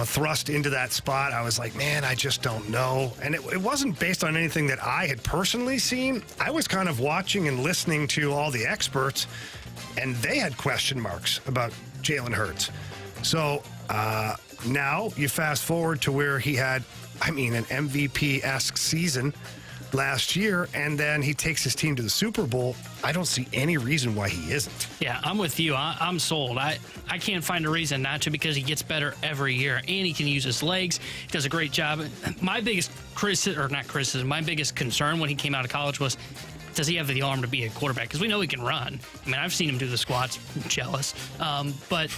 thrust into that spot. I was like, man, I just don't know. And it wasn't based on anything that I had personally seen. I was kind of watching and listening to all the experts, and they had question marks about Jalen Hurts. So now you fast forward to where he had, an MVP-esque season last year, and then he takes his team to the Super Bowl. I don't see any reason why he isn't. Yeah, I'm with you. I'm sold. I can't find a reason not to, because he gets better every year, and he can use his legs. He does a great job. My biggest my biggest concern when he came out of college was, does he have the arm to be a quarterback? Because we know he can run. I mean, I've seen him do the squats. I'm jealous. But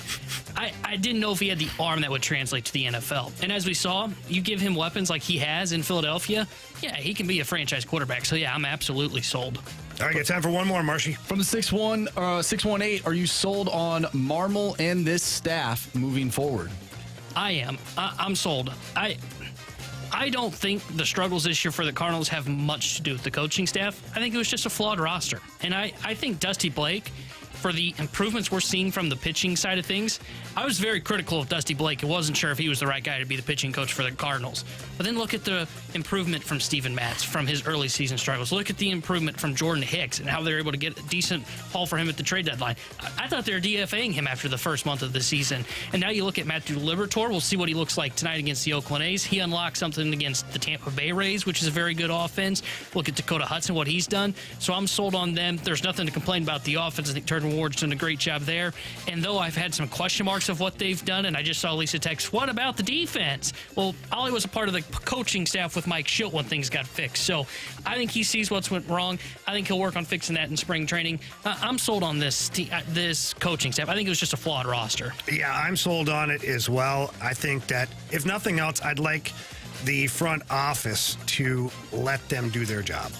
I didn't know if he had the arm that would translate to the NFL. And as we saw, you give him weapons like he has in Philadelphia, yeah, he can be a franchise quarterback. So, yeah, I'm absolutely sold. All right, got time for one more, Marshy. From the 618, are you sold on Marmol and this staff moving forward? I am. I'm sold. I don't think the struggles this year for the Cardinals have much to do with the coaching staff. I think it was just a flawed roster. And I think Dusty Blake, for the improvements we're seeing from the pitching side of things, I was very critical of Dusty Blake. I wasn't sure if he was the right guy to be the pitching coach for the Cardinals. But then look at the improvement from Steven Matz from his early season struggles. Look at the improvement from Jordan Hicks and how they're able to get a decent haul for him at the trade deadline. I thought they were DFAing him after the first month of the season. And now you look at Matthew Liberatore. We'll see what he looks like tonight against the Oakland A's. He unlocked something against the Tampa Bay Rays, which is a very good offense. Look at Dakota Hudson, what he's done. So I'm sold on them. There's nothing to complain about the offense. I think turned Ward's done a great job there. And though I've had some question marks of what they've done, and I just saw Lisa text, what about the defense? Well, Ollie was a part of the coaching staff with Mike Schilt when things got fixed. So I think he sees what's went wrong. I think he'll work on fixing that in spring training. I'm sold on this coaching staff. I think it was just a flawed roster. Yeah, I'm sold on it as well. I think that, if nothing else, I'd like the front office to let them do their job.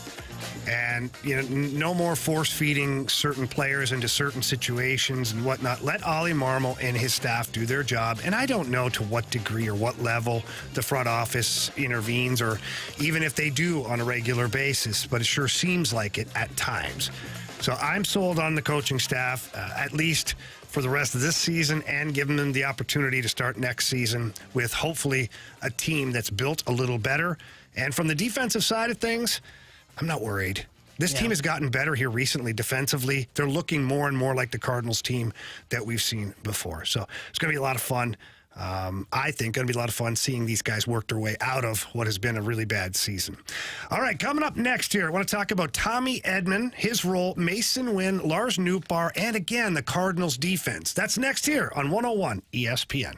And, no more force-feeding certain players into certain situations and whatnot. Let Ollie Marmol and his staff do their job. And I don't know to what degree or what level the front office intervenes, or even if they do on a regular basis, but it sure seems like it at times. So I'm sold on the coaching staff, at least for the rest of this season, and giving them the opportunity to start next season with hopefully a team that's built a little better. And from the defensive side of things, I'm not worried. This team has gotten better here recently defensively. They're looking more and more like the Cardinals team that we've seen before. So it's going to be a lot of fun. I think going to be a lot of fun seeing these guys work their way out of what has been a really bad season. All right, coming up next here, I want to talk about Tommy Edman, his role, Mason Wynn, Lars Nootbaar, and again, the Cardinals defense. That's next here on 101 ESPN.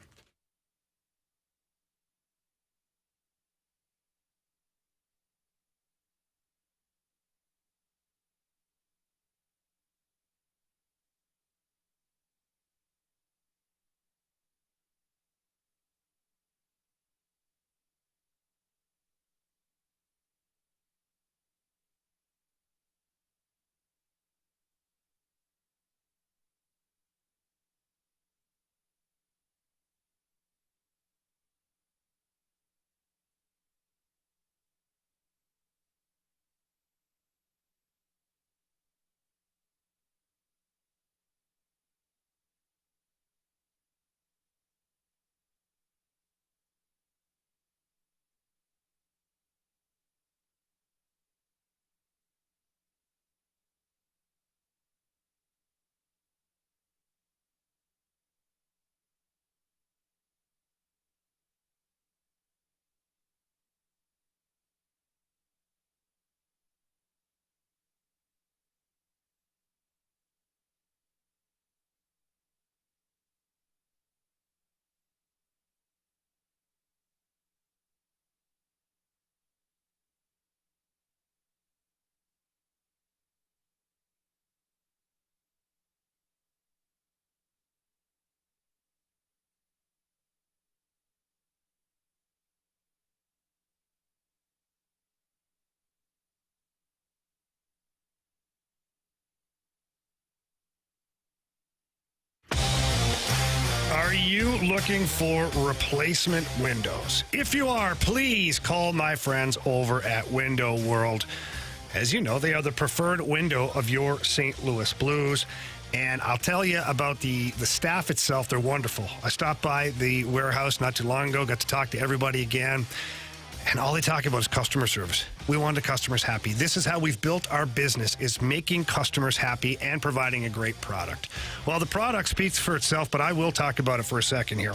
Are you looking for replacement windows? If you are, please call my friends over at Window World. As you know, they are the preferred window of your St. Louis Blues. And I'll tell you about the staff itself. They're wonderful. I stopped by the warehouse not too long ago, got to talk to everybody again. And all they talk about is customer service. We want the customers happy. This is how we've built our business, is making customers happy and providing a great product. Well, the product speaks for itself, but I will talk about it for a second here.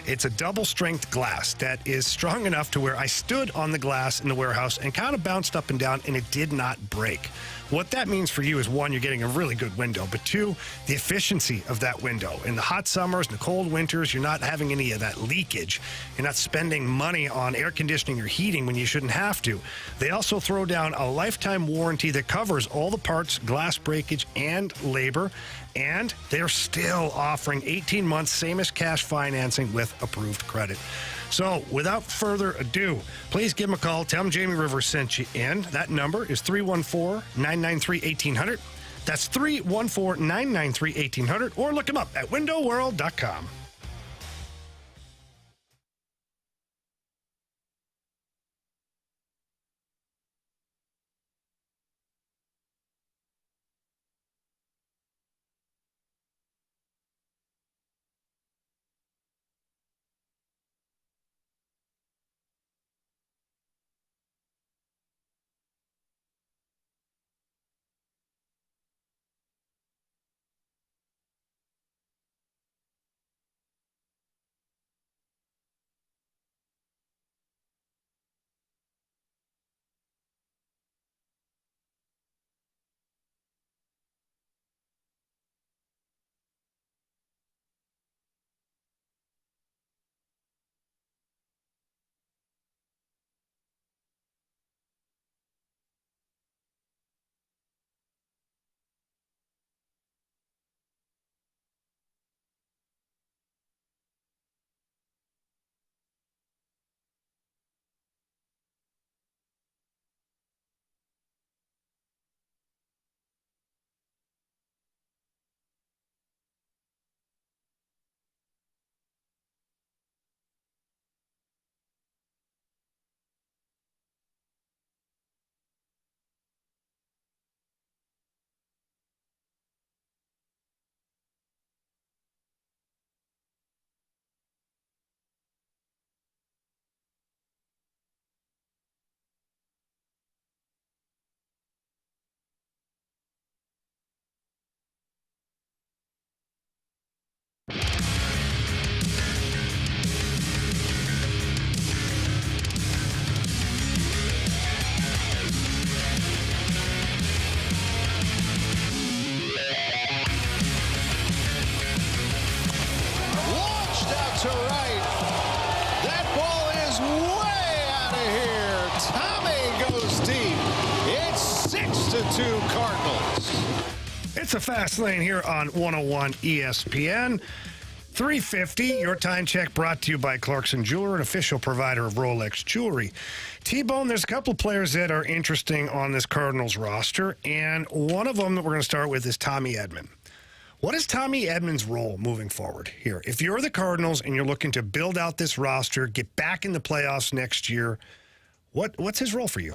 It's a double-strength glass that is strong enough to where I stood on the glass in the warehouse and kind of bounced up and down, and it did not break. What that means for you is, one, you're getting a really good window, but two, the efficiency of that window. In the hot summers and the cold winters, you're not having any of that leakage. You're not spending money on air conditioning or heating when you shouldn't have to. They also throw down a lifetime warranty that covers all the parts, glass breakage, and labor. And they're still offering 18 months same as cash financing with approved credit. So without further ado, please give them a call. Tell them Jamie Rivers sent you in. That number is 314-993-1800. That's 314-993-1800. Or look them up at windowworld.com. 6-2 Cardinals. It's a fast lane here on 101 ESPN. 350, your time check brought to you by Clarkson Jeweler, an official provider of Rolex jewelry. T-Bone, there's a couple of players that are interesting on this Cardinals roster, and one of them that we're going to start with is Tommy Edman. What is Tommy Edman's role moving forward here? If you're the Cardinals and you're looking to build out this roster, get back in the playoffs next year, what's his role for you?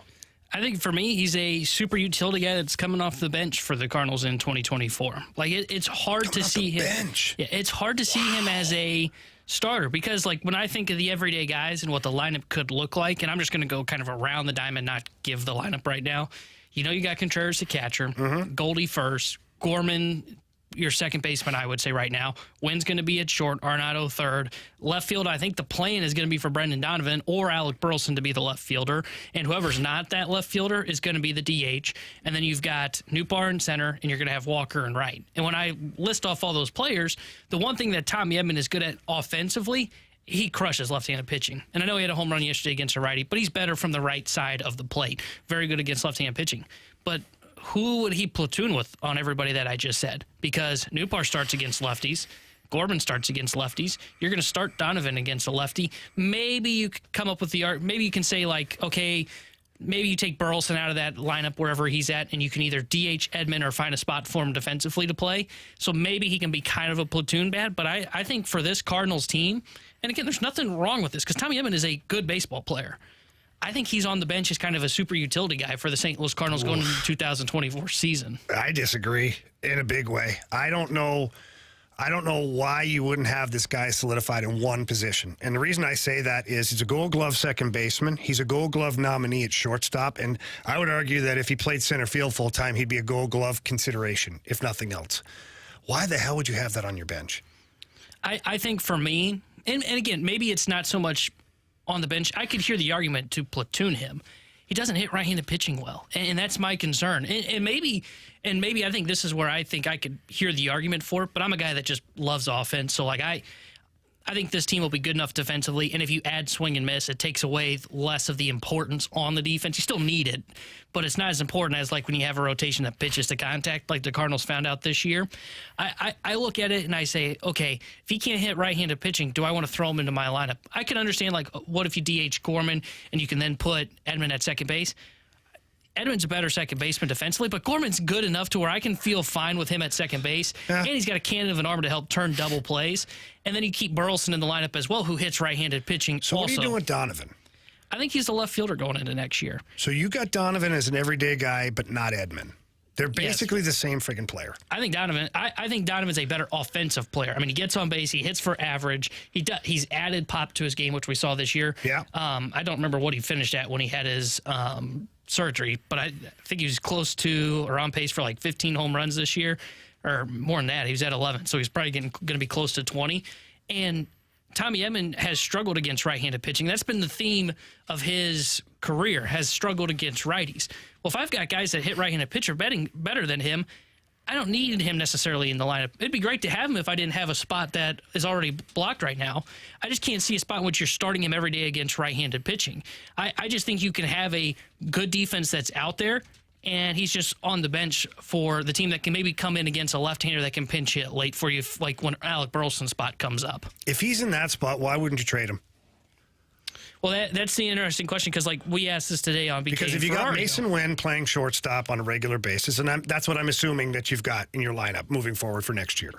I think for me, he's a super utility guy that's coming off the bench for the Cardinals in 2024. Like it's hard to see him. Bench. Yeah, it's hard to see him as a starter because, like, when I think of the everyday guys and what the lineup could look like, and I'm just going to go kind of around the diamond, not give the lineup right now. You know, you got Contreras, the catcher, Goldie first, Gorman, your second baseman, I would say right now. Wynn's going to be at short, Arenado third. Left field, I think the plan is going to be for Brendan Donovan or Alec Burleson to be the left fielder. And whoever's not that left fielder is going to be the DH. And then you've got Nootbaar in center, and you're going to have Walker in right. And when I list off all those players, the one thing that Tommy Edman is good at offensively, he crushes left-handed pitching. And I know he had a home run yesterday against a righty, but he's better from the right side of the plate. Very good against left-handed pitching. But who would he platoon with on everybody that I just said? Because Nootbaar starts against lefties. Gorman starts against lefties. You're going to start Donovan against a lefty. Maybe you could come up with the art. Maybe you can say, like, okay, maybe you take Burleson out of that lineup wherever he's at, and you can either DH Edman or find a spot for him defensively to play. So maybe he can be kind of a platoon bat. But I think for this Cardinals team, and again, there's nothing wrong with this because Tommy Edman is a good baseball player. I think he's on the bench as kind of a super utility guy for the St. Louis Cardinals going into the 2024 season. I disagree in a big way. I don't know why you wouldn't have this guy solidified in one position. And the reason I say that is he's a Gold Glove second baseman. He's a Gold Glove nominee at shortstop. And I would argue that if he played center field full time, he'd be a Gold Glove consideration, if nothing else. Why the hell would you have that on your bench? I think for me, and again, maybe it's not so much on the bench, I could hear the argument to platoon him. He doesn't hit right-handed pitching well, and that's my concern. And maybe I think this is where I think I could hear the argument for it, but I'm a guy that just loves offense. So, like, I think this team will be good enough defensively, and if you add swing and miss, it takes away less of the importance on the defense. You still need it, but it's not as important as, like, when you have a rotation that pitches to contact, like the Cardinals found out this year. I look at it and I say, okay, if he can't hit right-handed pitching, do I want to throw him into my lineup? I can understand, like, what if you DH Gorman and you can then put Edman at second base? Edman's a better second baseman defensively, but Gorman's good enough to where I can feel fine with him at second base. Yeah. And he's got a cannon of an arm to help turn double plays. And then you keep Burleson in the lineup as well, who hits right-handed pitching. So what are you doing with Donovan? I think he's the left fielder going into next year. So you got Donovan as an everyday guy, but not Edman. They're basically the same freaking player. I think Donovan's a better offensive player. I mean, he gets on base, he hits for average. He's added pop to his game, which we saw this year. Yeah. I don't remember what he finished at when he had his surgery, but I think he was close to or on pace for like 15 home runs this year, or more than that. He was at 11, so he's probably going to be close to 20. And Tommy Edman has struggled against right-handed pitching. That's been the theme of his career, has struggled against righties. Well, if I've got guys that hit right-handed pitcher better than him, I don't need him necessarily in the lineup. It'd be great to have him if I didn't have a spot that is already blocked right now. I just can't see a spot in which you're starting him every day against right-handed pitching. I just think you can have a good defense that's out there, and he's just on the bench for the team that can maybe come in against a left-hander that can pinch hit late for you, like when Alec Burleson's spot comes up. If he's in that spot, why wouldn't you trade him? Well, that's the interesting question because, like, we asked this today on BK. Because if you got Mason Wynn playing shortstop on a regular basis, and that's what I'm assuming that you've got in your lineup moving forward for next year.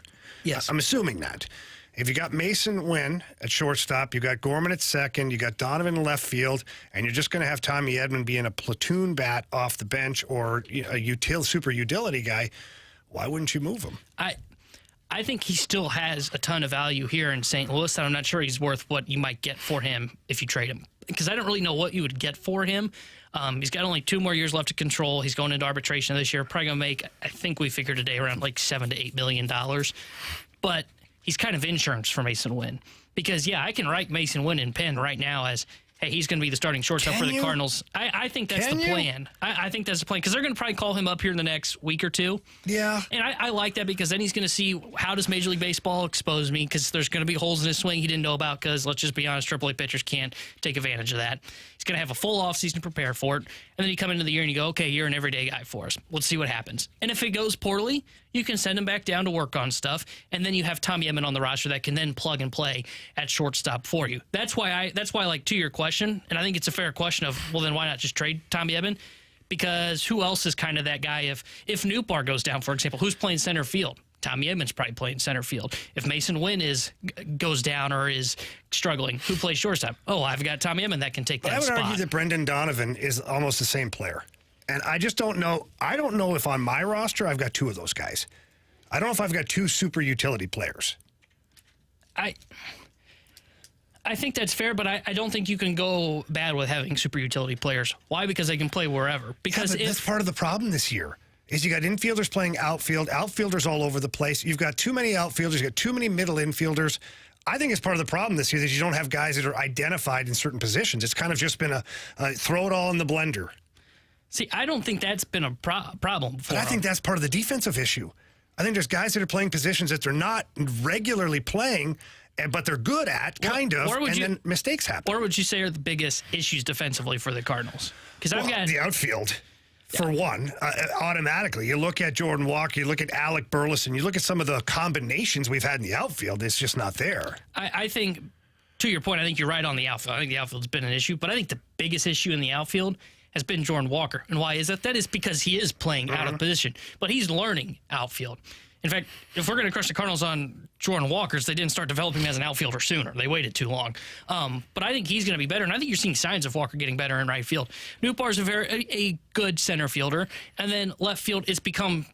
Yes. I'm assuming that. If you got Mason Wynn at shortstop, you got Gorman at second, you got Donovan in left field, and you're just going to have Tommy Edman being a platoon bat off the bench or a super utility guy, why wouldn't you move him? I think he still has a ton of value here in St. Louis, and I'm not sure he's worth what you might get for him if you trade him. Because I don't really know what you would get for him. He's got only 2 more years left to control. He's going into arbitration this year. Probably going to make, I think we figured today, around like $7 to $8 million. But he's kind of insurance for Mason Wynn. Because, yeah, I can write Mason Wynn in pen right now as, hey, he's going to be the starting shortstop for the Cardinals. I think that's the plan. I think that's the plan because they're going to probably call him up here in the next week or two. Yeah. And I like that because then he's going to see how does Major League Baseball expose me because there's going to be holes in his swing he didn't know about because, let's just be honest, AAA pitchers can't take advantage of that. He's going to have a full offseason to prepare for it. And then you come into the year and you go, okay, you're an everyday guy for us. Let's see what happens. And if it goes poorly, you can send him back down to work on stuff. And then you have Tommy Edman on the roster that can then plug and play at shortstop for you. That's why, like, to your question, and I think it's a fair question of, well, then why not just trade Tommy Edman? Because who else is kind of that guy? If Newbar goes down, for example, who's playing center field? Tommy Edman's probably playing center field. If Mason Wynn goes down or is struggling, who plays shortstop? Oh, I've got Tommy Edman that can take that spot. I would argue that Brendan Donovan is almost the same player. And I just don't know. I don't know if on my roster I've got two of those guys. I don't know if I've got two super utility players. I think that's fair, but I don't think you can go bad with having super utility players. Why? Because they can play wherever. Because that's part of the problem this year. Is you got infielders playing outfield, outfielders all over the place. You've got too many outfielders. You've got too many middle infielders. I think it's part of the problem this year that you don't have guys that are identified in certain positions. It's kind of just been a throw it all in the blender. See, I don't think that's been a problem for I think that's part of the defensive issue. I think there's guys that are playing positions that they're not regularly playing, but they're good at, then mistakes happen. Or would you say are the biggest issues defensively for the Cardinals? Because I've got the outfield. For one, automatically. You look at Jordan Walker, you look at Alec Burleson, you look at some of the combinations we've had in the outfield, it's just not there. I think, to your point, I think you're right on the outfield. I think the outfield's been an issue, but I think the biggest issue in the outfield has been Jordan Walker. And why is that? That is because he is playing out of position, but he's learning outfield. In fact, if we're going to crush the Cardinals on Jordan Walker's, they didn't start developing him as an outfielder sooner. They waited too long. But I think he's going to be better, and I think you're seeing signs of Walker getting better in right field. Newbar's a good center fielder, and then left field, it's become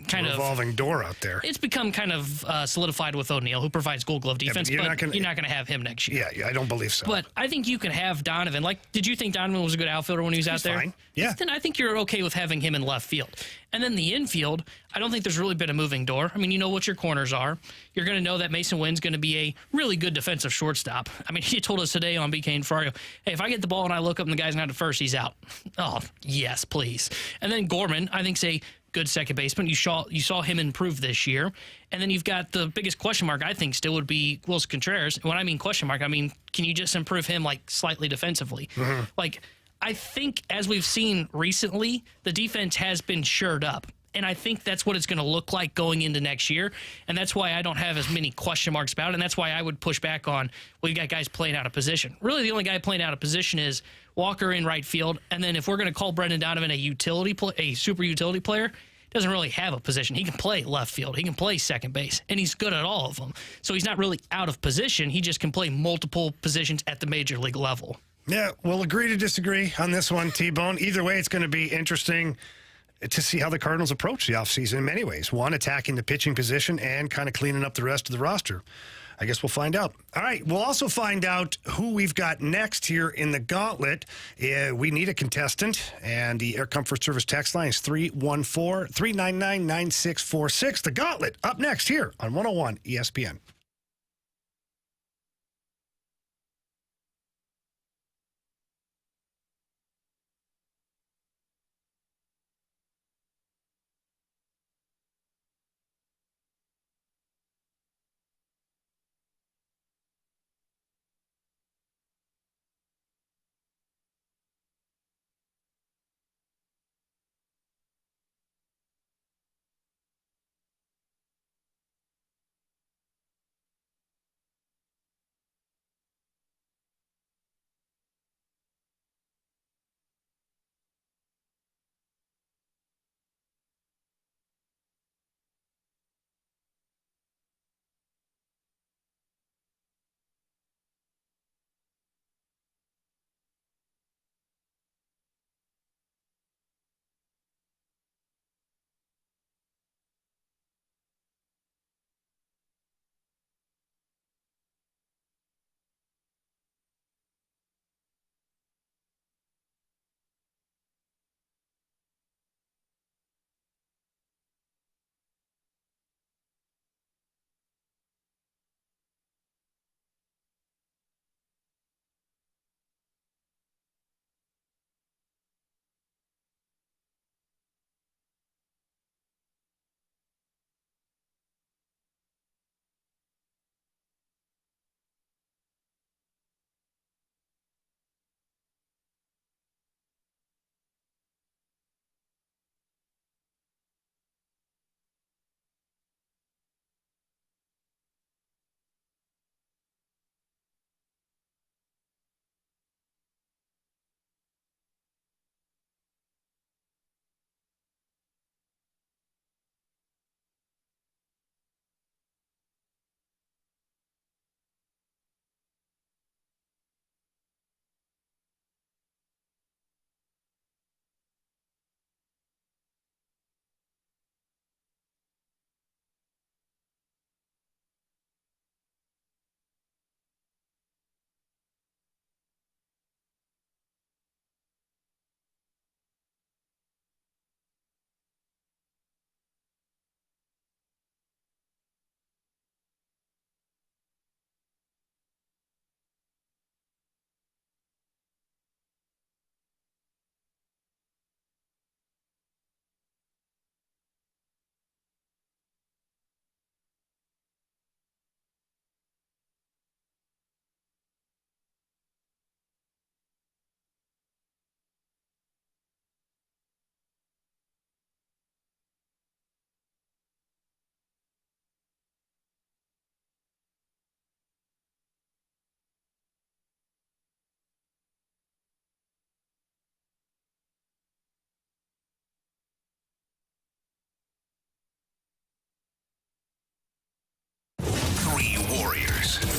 kind of revolving door out there. It's become kind of solidified with O'Neal, who provides Gold Glove defense, you're not going to have him next year. Yeah, I don't believe so. But I think you can have Donovan. Like, did you think Donovan was a good outfielder when he was out there? Fine. Yeah. Then I think you're okay with having him in left field. And then the infield, I don't think there's really been a moving door. I mean, you know what your corners are. You're going to know that Mason Wynn's going to be a really good defensive shortstop. I mean, he told us today on BK and Fario, hey, if I get the ball and I look up and the guy's not at first, he's out. Oh, yes, please. And then Gorman, I think, say, good second baseman. You saw him improve this year. And then you've got the biggest question mark, I think, still would be Wilson Contreras. And when I mean question mark, I mean, can you just improve him, like, slightly defensively? Mm-hmm. Like, I think, as we've seen recently, the defense has been shored up. And I think that's what it's going to look like going into next year. And that's why I don't have as many question marks about it. And that's why I would push back on, well, you got guys playing out of position. Really, the only guy playing out of position is Walker in right field. And then if we're going to call Brendan Donovan a super utility player, doesn't really have a position. He can play left field. He can play second base. And he's good at all of them. So he's not really out of position. He just can play multiple positions at the major league level. Yeah, we'll agree to disagree on this one, T-Bone. Either way, it's going to be interesting to see how the Cardinals approach the offseason in many ways. One, attacking the pitching position and kind of cleaning up the rest of the roster. I guess we'll find out. All right, we'll also find out who we've got next here in the Gauntlet. We need a contestant, and the Air Comfort Service text line is 314-399-9646. The Gauntlet up next here on 101 ESPN.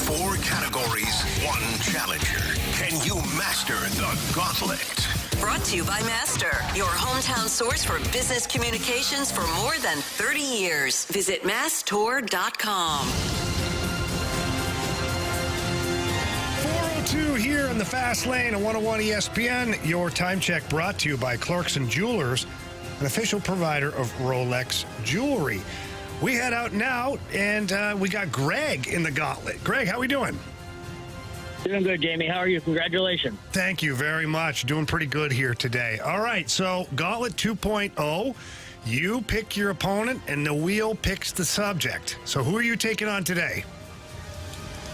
4 categories, 1 challenger. Can you master the gauntlet? Brought to you by Master, your hometown source for business communications for more than 30 years. Visit masstour.com. 402 here in the fast lane at 101 ESPN. Your time check brought to you by Clarkson Jewelers, an official provider of Rolex jewelry. We head out now, and we got Greg in the Gauntlet. Greg, how we doing? Doing good, Jamie. How are you? Congratulations. Thank you very much. Doing pretty good here today. All right, so Gauntlet 2.0. You pick your opponent, and the wheel picks the subject. So who are you taking on today?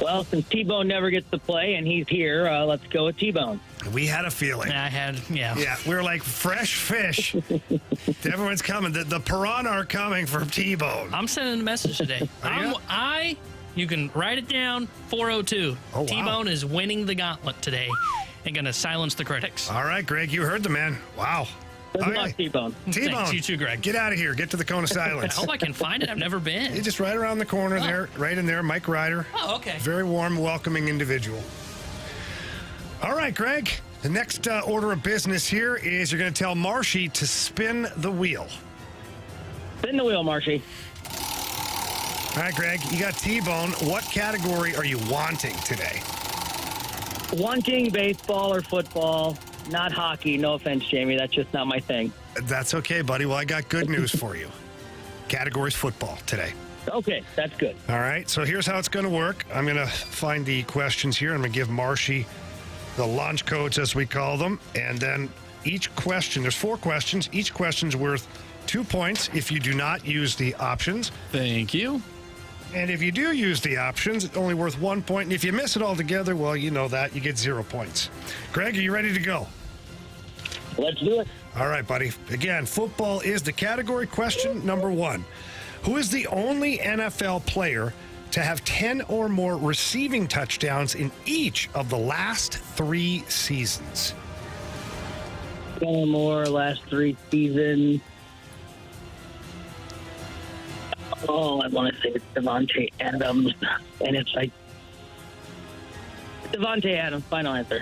Well, since T-Bone never gets to play, and he's here, let's go with T-Bone. We had a feeling. Yeah, we were like, fresh fish. Everyone's coming. The piranha are coming for T-Bone. I'm sending a message today. You can write it down, 402. Oh, wow. T-Bone is winning the Gauntlet today and going to silence the critics. All right, Greg, you heard the man. Wow. Good luck, T-Bone. Thanks, you too, Greg. Get out of here. Get to the Cone of Silence. I hope I can find it. I've never been. You're just right around the corner there, right in there, Mike Ryder. Oh, okay. Very warm, welcoming individual. All right, Greg, the next order of business here is you're going to tell Marshy to spin the wheel. Spin the wheel, Marshy. All right, Greg, you got T-Bone. What category are you wanting today? Wanting baseball or football, not hockey. No offense, Jamie. That's just not my thing. That's okay, buddy. Well, I got good news for you. Category's football today. Okay, that's good. All right, so here's how it's going to work. I'm going to find the questions here. I'm going to give Marshy the launch codes, as we call them. And then each question, there's 4 questions. Each question's worth 2 points if you do not use the options. Thank you. And if you do use the options, it's only worth 1 point. And if you miss it altogether, well, you know that. You get 0 points. Greg, are you ready to go? Let's do it. All right, buddy. Again, football is the category. Question number 1. Who is the only NFL player to have 10 or more receiving touchdowns in each of the last 3 seasons? 10 or more last 3 seasons. Oh, I want to say it's Devontae Adams, and it's like Devontae Adams. Final answer.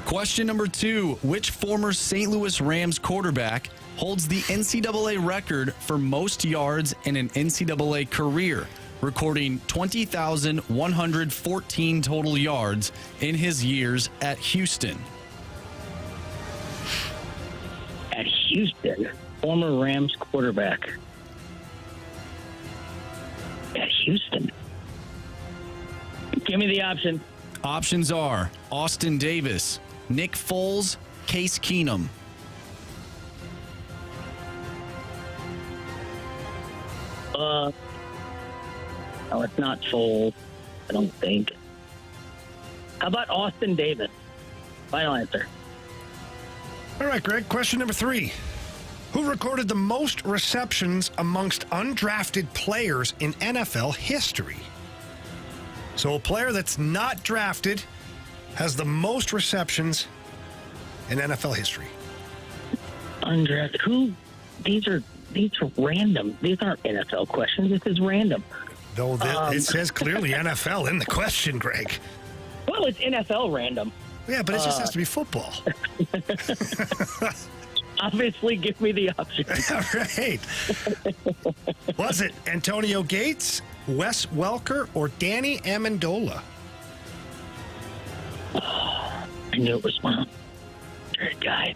Question number 2. Which former St. Louis Rams quarterback holds the NCAA record for most yards in an NCAA career, recording 20,114 total yards in his years at Houston? At Houston, former Rams quarterback. At Houston. Give me the option. Options are Austin Davis, Nick Foles, Case Keenum. No, it's not Foles, I don't think. How about Austin Davis? Final answer. All right, Greg. Question number 3. Who recorded the most receptions amongst undrafted players in NFL history? So a player that's not drafted has the most receptions in NFL history. Undrafted. Who? These are random. These aren't NFL questions. This is random. No, it says clearly NFL in the question, Greg. Well, it's NFL random. Yeah, but it just has to be football. Obviously, give me the option. All right. Was it Antonio Gates, Wes Welker, or Danny Amendola? I knew it was one. Good guy.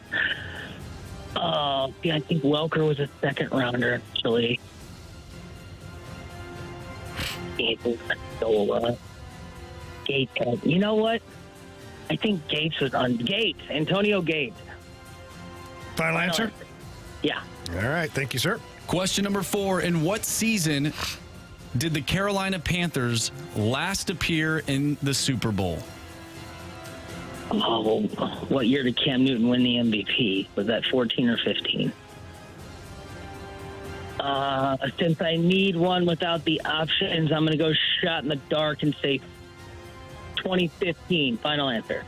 Yeah, I think Welker was a second rounder, actually. Amendola. Gates. You know what? I think Gates was on Gates. Antonio Gates. Final answer? Yeah. All right. Thank you, sir. Question number 4. In what season did the Carolina Panthers last appear in the Super Bowl? Oh, what year did Cam Newton win the MVP? Was that 14 or 15? Since I need one without the options, I'm going to go shot in the dark and say 2015. Final answer.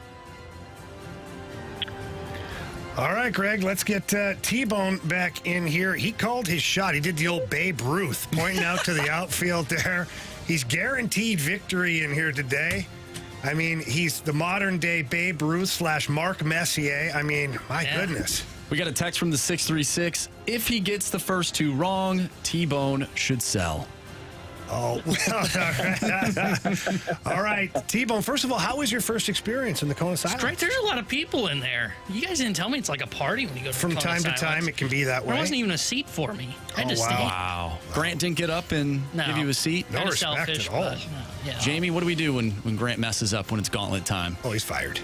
All right, Greg, let's get T-Bone back in here. He called his shot. He did the old Babe Ruth, pointing out to the outfield there. He's guaranteed victory in here today. I mean, he's the modern-day Babe Ruth / Mark Messier. I mean, my goodness. We got a text from the 636. If he gets the first two wrong, T-Bone should sell. Oh, all right. T-Bone, first of all, how was your first experience in the Kona Silence? Great. There's a lot of people in there. You guys didn't tell me it's like a party when you go to From Kona time Silence. to time, it can be that way. There wasn't even a seat for me. I had to stay. Wow. Grant didn't get up and give you a seat? No respect at all. Jamie, what do we do when Grant messes up when it's gauntlet time? Oh, he's fired.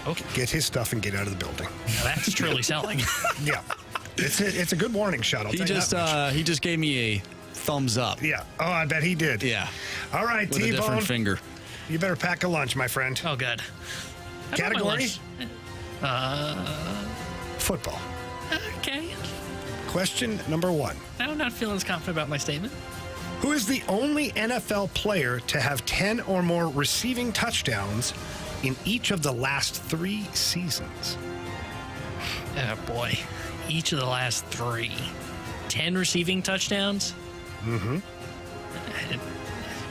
Okay. Get his stuff and get out of the building. Now that's truly selling. Yeah. It's a good warning shot. He just gave me a thumbs up. Yeah. Oh, I bet he did. Yeah. All right, With a T-Bone. different finger. You better pack a lunch, my friend. Oh, good. Category? Football. Okay. Question number 1. I'm not feeling as confident about my statement. Who is the only NFL player to have 10 or more receiving touchdowns in each of the last 3 seasons? Oh, boy. Each of the last 3. 10 receiving touchdowns? Mm-hmm. It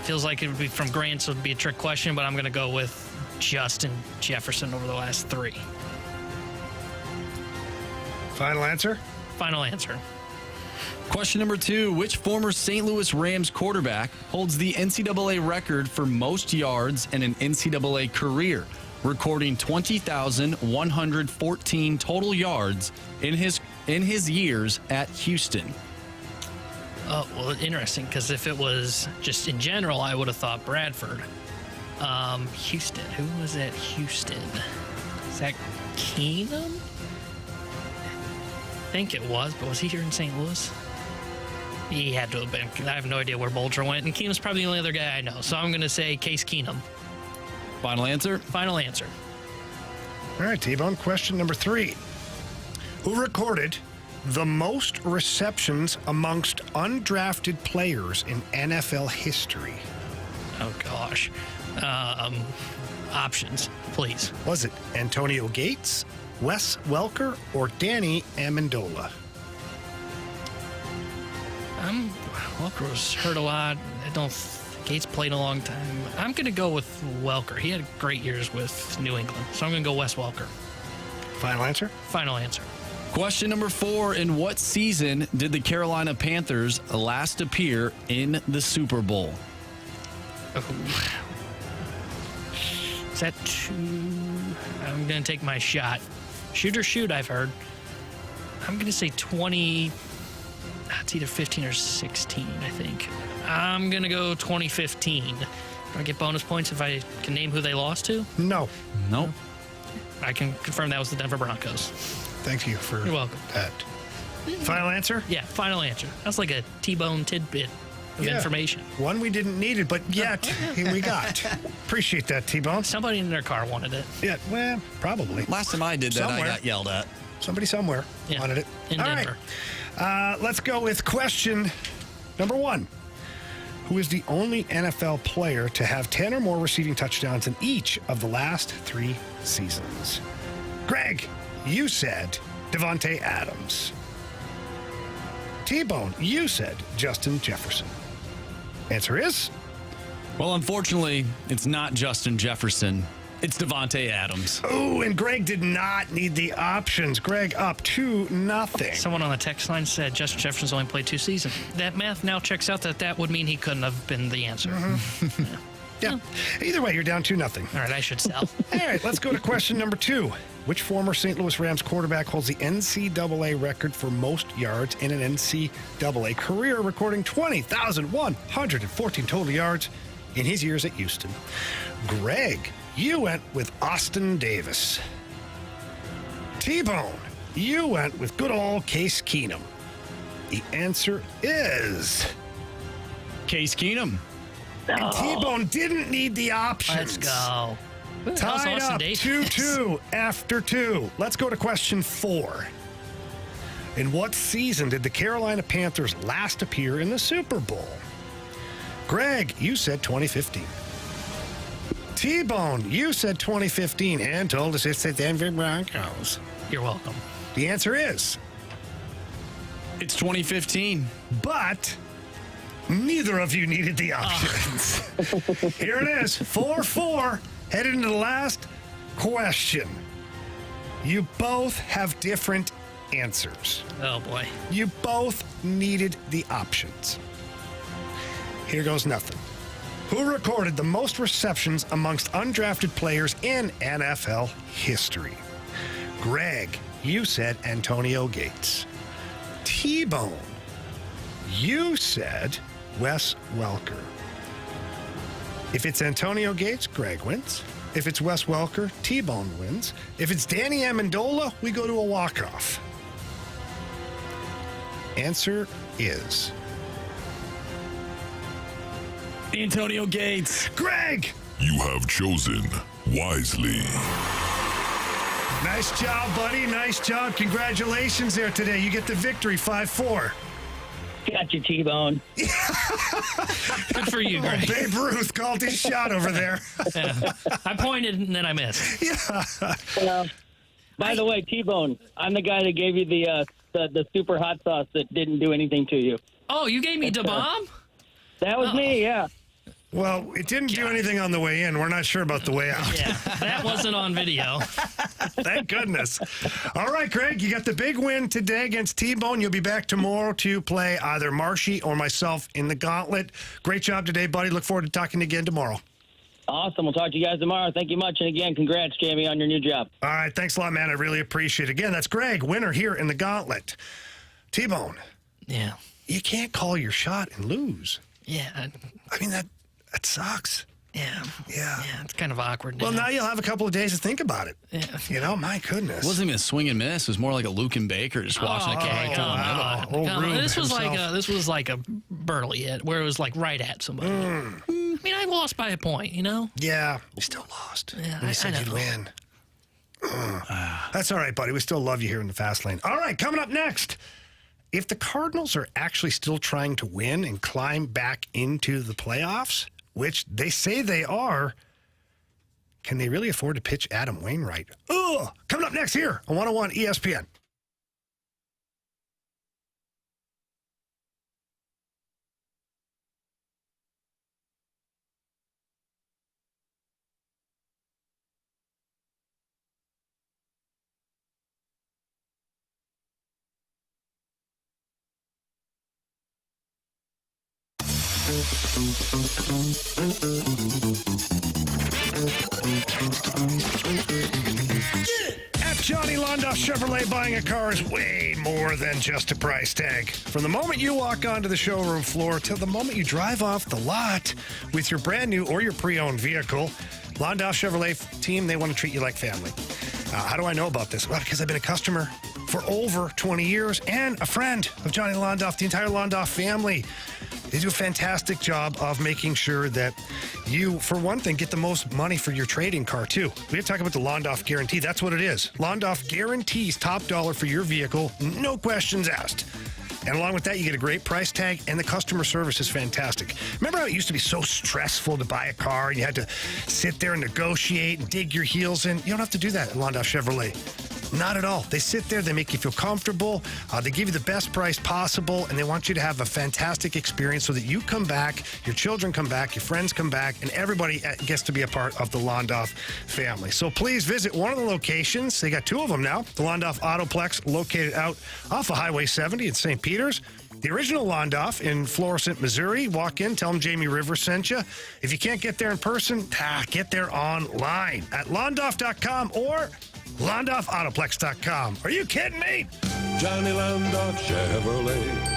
feels like it would be from Grant, so it would be a trick question, but I'm going to go with Justin Jefferson over the last 3. Final answer? Final answer. Question number 2. Which former St. Louis Rams quarterback holds the NCAA record for most yards in an NCAA career, recording 20,114 total yards in his years at Houston? Oh, well, interesting, because if it was just in general, I would have thought Bradford. Houston. Who was at Houston? Is that Keenum? I think it was, but was he here in St. Louis? He had to have been. I have no idea where Bolger went, and Keenum's probably the only other guy I know, so I'm going to say Case Keenum. Final answer? Final answer. All right, T-Bone. Question number 3. Who recorded the most receptions amongst undrafted players in NFL history? Oh, gosh. Options, please. Was it Antonio Gates, Wes Welker, or Danny Amendola? Welker was hurt a lot. Gates played a long time. I'm going to go with Welker. He had great years with New England, so I'm going to go Wes Welker. Final answer? Final answer. Question number 4. In what season did the Carolina Panthers last appear in the Super Bowl? Is that 2? I'm going to take my shot. Shoot or shoot, I've heard. I'm going to say 20. It's either 15 or 16, I think. I'm going to go 2015. Do I get bonus points if I can name who they lost to? No. Nope. I can confirm that was the Denver Broncos. Thank you for You're welcome. that. Final answer? Yeah, final answer. That's like a T-bone tidbit of information. One we didn't need it, but yet we got. Appreciate that, T-Bone. Somebody in their car wanted it. Yeah, well, probably. Last time I did that, I got yelled at. Somebody somewhere wanted it. In All Denver. right. Let's go with question number 1. Who is the only NFL player to have 10 or more receiving touchdowns in each of the last 3 seasons? Greg, you said Devontae Adams. T-Bone, you said Justin Jefferson. Answer is? Well, unfortunately, it's not Justin Jefferson. It's Devontae Adams. Oh, and Greg did not need the options. Greg up 2-0. Someone on the text line said Justin Jefferson's only played 2 seasons. That math now checks out that would mean he couldn't have been the answer. Mm-hmm. Yeah. Either way, you're down 2-0. All right, I should sell. All right, let's go to question number 2. Which former St. Louis Rams quarterback holds the NCAA record for most yards in an NCAA career, recording 20,114 total yards in his years at Houston? Greg, you went with Austin Davis. T-Bone, you went with good old Case Keenum. The answer is Case Keenum. And T-Bone didn't need the options. Let's go. Tied up 2-2 after 2. Let's go to question 4. In what season did the Carolina Panthers last appear in the Super Bowl? Greg, you said 2015. T-Bone, you said 2015 and told us it's the Denver Broncos. You're welcome. The answer is... It's 2015. But neither of you needed the options. Here it is, 4-4, headed into the last question. You both have different answers. Oh, boy. You both needed the options. Here goes nothing. Who recorded the most receptions amongst undrafted players in NFL history? Greg, you said Antonio Gates. T-Bone, you said Wes Welker. If it's Antonio Gates, Greg wins. If it's Wes Welker, T-Bone wins. If it's Danny Amendola, we go to a walk-off. Answer is... Antonio Gates. Greg! You have chosen wisely. Nice job, buddy. Nice job. Congratulations there today. You get the victory, 5-4. Got you, T-Bone. Good for you, Greg. Babe Ruth called his shot over there. Yeah. I pointed and then I missed. Yeah. Well, by the way, T-Bone, I'm the guy that gave you the super hot sauce that didn't do anything to you. Oh, you gave me the bomb? That was me, yeah. Well, it didn't do anything on the way in. We're not sure about the way out. Yeah, that wasn't on video. Thank goodness. All right, Greg, you got the big win today against T-Bone. You'll be back tomorrow to play either Marshy or myself in the Gauntlet. Great job today, buddy. Look forward to talking again tomorrow. Awesome. We'll talk to you guys tomorrow. Thank you much. And again, congrats, Jamie, on your new job. All right, thanks a lot, man. I really appreciate it. Again, that's Greg, winner here in the Gauntlet. T-Bone. Yeah. You can't call your shot and lose. Yeah. I mean, that sucks. Yeah. Yeah. Yeah, it's kind of awkward. Well, now you'll have a couple of days to think about it. Yeah. You know, my goodness. It wasn't even a swing and miss. It was more like a Luke and Baker just watching it right to the middle. Rube This was himself. like a Burley hit where it was like right at somebody. I mean, I lost by a point, you know? Yeah, we still lost. Yeah, When you said you'd win. That's all right, buddy. We still love you here in the fast lane. All right, coming up next. If the Cardinals are actually still trying to win and climb back into the playoffs, which they say they are, can they really afford to pitch Adam Wainwright? Ugh! Coming up next here on 101 ESPN. At Johnny Londoff Chevrolet, buying a car is way more than just a price tag. From the moment you walk onto the showroom floor till the moment you drive off the lot with your brand new or your pre-owned vehicle, Londoff Chevrolet team, they want to treat you like family. How do I know about this? Well, because I've been a customer for over 20 years and a friend of Johnny Londoff, the entire Londoff family. They do a fantastic job of making sure that you, for one thing, get the most money for your trading car, too. We have to talk about the Londoff Guarantee. That's what it is. Londoff guarantees top dollar for your vehicle, no questions asked. And along with that, you get a great price tag, and the customer service is fantastic. Remember how it used to be so stressful to buy a car, and you had to sit there and negotiate and dig your heels in? You don't have to do that at Londoff Chevrolet. Not at all. They sit there, they make you feel comfortable, they give you the best price possible, and they want you to have a fantastic experience so that you come back, your children come back, your friends come back, and everybody gets to be a part of the Londoff family. So please visit one of the locations. They got two of them now. The Londoff Autoplex, located out off of Highway 70 in St. Peters. The original Londoff in Florissant, Missouri. Walk in, tell them Jamie Rivers sent you. If you can't get there in person, get there online at londoff.com or LondoffAutoplex.com. Are you kidding me? Johnny Londoff Chevrolet.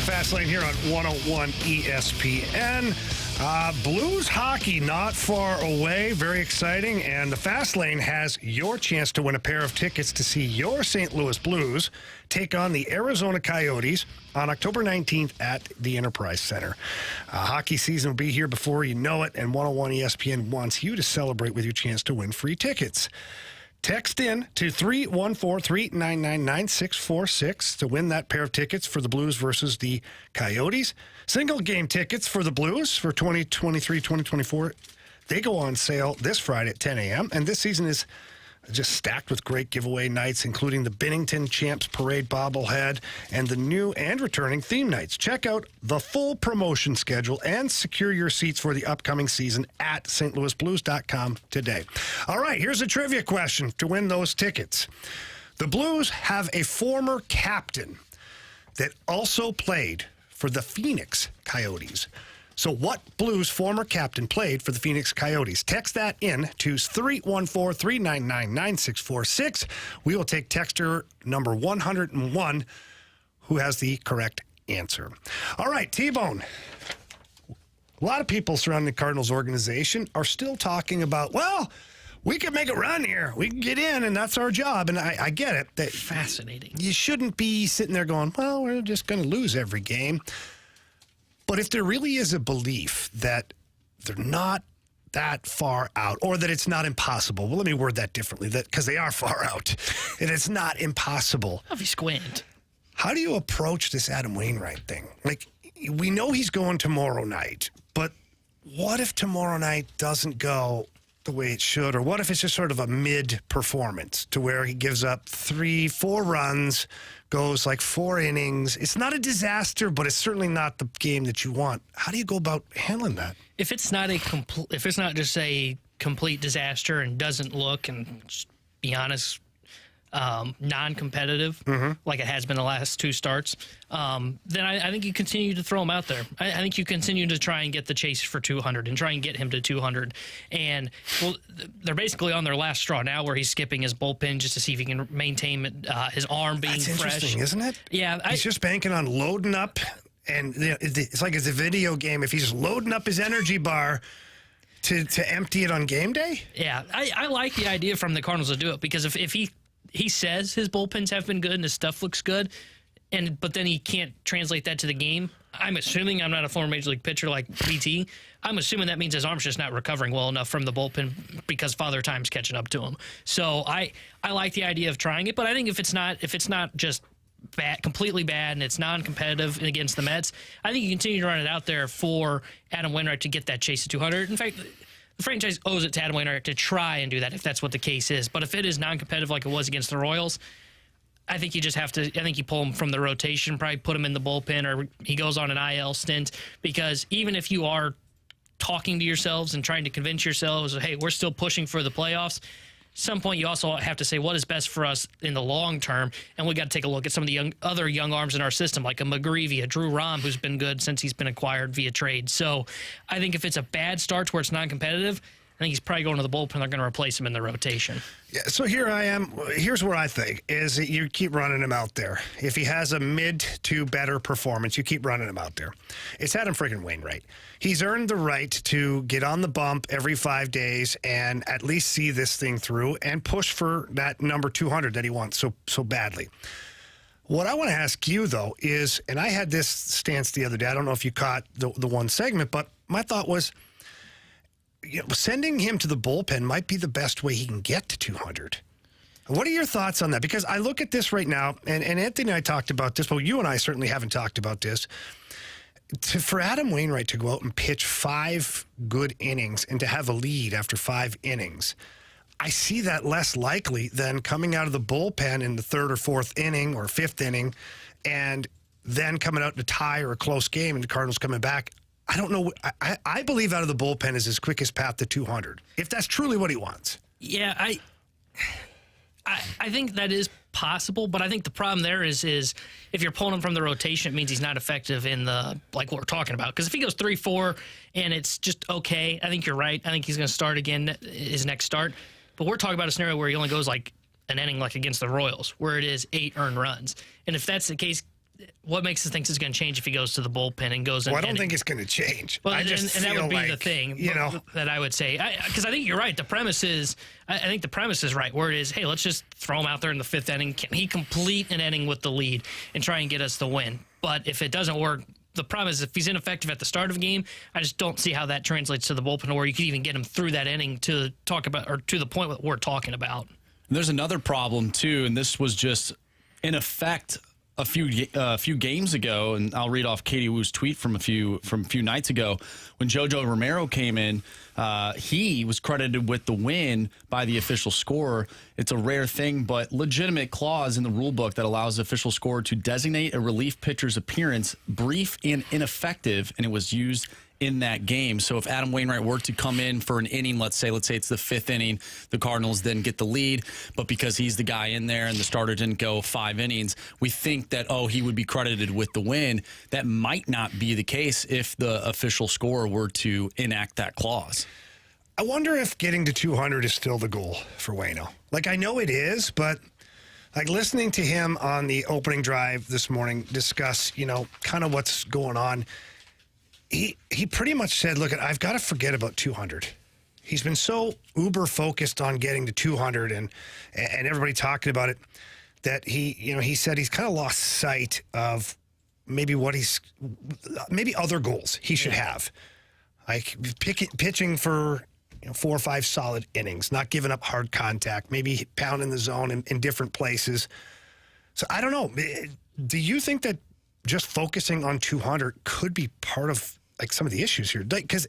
the Fast Lane here on 101 ESPN. Blues hockey not far away, very exciting, and the Fast Lane has your chance to win a pair of tickets to see your St. Louis Blues take on the Arizona Coyotes on October 19th at the Enterprise Center. Hockey season will be here before you know it, and 101 ESPN wants you to celebrate with your chance to win free tickets. Text in to 314-399-9646 to win that pair of tickets for the Blues versus the Coyotes. Single game tickets for the Blues for 2023-2024. They go on sale this Friday at 10 a.m. And this season is just stacked with great giveaway nights, including the Bennington Champs Parade bobblehead and the new and returning theme nights. Check out the full promotion schedule and secure your seats for the upcoming season at stlouisblues.com today. All right, here's a trivia question to win those tickets. The Blues have a former captain that also played for the Phoenix Coyotes. So what Blues former captain played for the Phoenix Coyotes? Text that in to 314-399-9646. We will take texter number 101 who has the correct answer. All right, T-Bone. A lot of people surrounding the Cardinals organization are still talking about, well, we can make a run here. We can get in, and that's our job. And I get it. That fascinating. You shouldn't be sitting there going, well, we're just going to lose every game. But if there really is a belief that they're not that far out, or that it's not impossible, well, let me word that differently, that because they are far out, and it's not impossible. If you squint. How do you approach this Adam Wainwright thing? Like, we know he's going tomorrow night, but what if tomorrow night doesn't go the way it should? Or what if it's just sort of a mid-performance to where he gives up 3-4 runs, goes like 4 innings? It's not a disaster, but it's certainly not the game that you want. How do you go about handling that? If it's not just a complete disaster and doesn't look, and just be honest, non-competitive, like it has been the last 2 starts, then I think you continue to throw him out there. I think you continue to try and get the chase for 200 and try and get him to 200. And, well, they're basically on their last straw now where he's skipping his bullpen just to see if he can maintain his arm being That's fresh. Interesting, isn't it? Yeah. He's just banking on loading up, and it's like it's a video game. If he's just loading up his energy bar to empty it on game day? Yeah, I like the idea from the Cardinals to do it, because if he says his bullpens have been good and his stuff looks good, but then he can't translate that to the game. I'm assuming, I'm not a former major league pitcher like BT, I'm assuming that means his arm's just not recovering well enough from the bullpen because Father Time's catching up to him. So I like the idea of trying it, but I think if it's not just bad, completely bad, and it's non-competitive against the Mets, I think you continue to run it out there for Adam Wainwright to get that chase to 200. In fact, the franchise owes it to Adam Wainwright to try and do that if that's what the case is. But if it is non-competitive like it was against the Royals, I think you just have to, I think you pull him from the rotation, probably put him in the bullpen, or he goes on an IL stint, because even if you are talking to yourselves and trying to convince yourselves, hey, we're still pushing for the playoffs, at some point you also have to say what is best for us in the long term, and we got to take a look at some of the other young arms in our system, like a McGreevy, a Drew Rom, who's been good since he's been acquired via trade. So I think if it's a bad start to where it's non-competitive, I think he's probably going to the bullpen. They're going to replace him in the rotation. Yeah, so here I am. Here's where I think is that you keep running him out there. If he has a mid to better performance, you keep running him out there. It's Adam friggin' Wainwright. He's earned the right to get on the bump every 5 days and at least see this thing through and push for that number 200 that he wants so badly. What I want to ask you, though, is, and I had this stance the other day, I don't know if you caught the one segment, but my thought was, sending him to the bullpen might be the best way he can get to 200. What are your thoughts on that? Because I look at this right now, and Anthony and I talked about this, but you and I certainly haven't talked about this. For Adam Wainwright to go out and pitch 5 good innings and to have a lead after 5 innings, I see that less likely than coming out of the bullpen in the 3rd or 4th inning or 5th inning and then coming out in a tie or a close game and the Cardinals coming back. I don't know. I believe out of the bullpen is his quickest path to 200, if that's truly what he wants. Yeah, I think that is possible, but I think the problem there is if you're pulling him from the rotation, it means he's not effective in the, like what we're talking about. Because if he goes 3-4 and it's just okay, I think you're right. I think he's going to start again his next start. But we're talking about a scenario where he only goes like an inning, like against the Royals, where it is 8 earned runs. And if that's the case, what makes us think it's going to change if he goes to the bullpen and goes? Well, I don't think it's going to change. Well, I just and that feel would be like, the thing, you that I would say, because I think you're right. The premise is, I think the premise is right. Where it is, hey, let's just throw him out there in the 5th inning. Can he complete an inning with the lead and try and get us the win? But if it doesn't work, the problem is if he's ineffective at the start of a game, I just don't see how that translates to the bullpen, where you could even get him through that inning to talk about, or to the point that we're talking about. There's another problem too, and this was just in effect a few games ago, and I'll read off Katie Wu's tweet from a few nights ago. When Jojo Romero came in, he was credited with the win by the official scorer. It's a rare thing, but legitimate clause in the rule book that allows the official scorer to designate a relief pitcher's appearance brief and ineffective, and it was used in that game. So if Adam Wainwright were to come in for an inning, let's say it's the 5th inning, the Cardinals then get the lead, but because he's the guy in there and the starter didn't go 5 innings, we think that, he would be credited with the win. That might not be the case if the official scorer were to enact that clause. I wonder if getting to 200 is still the goal for Waino. Like, I know it is, but like listening to him on the opening drive this morning discuss, kind of what's going on, He pretty much said, look, I've got to forget about 200. He's been so uber focused on getting to 200 and everybody talking about it that he said he's kind of lost sight of maybe maybe other goals he should have. Like pitching for 4 or 5 solid innings, not giving up hard contact, maybe pounding the zone in different places. So I don't know. Do you think that just focusing on 200 could be part of like some of the issues here? Because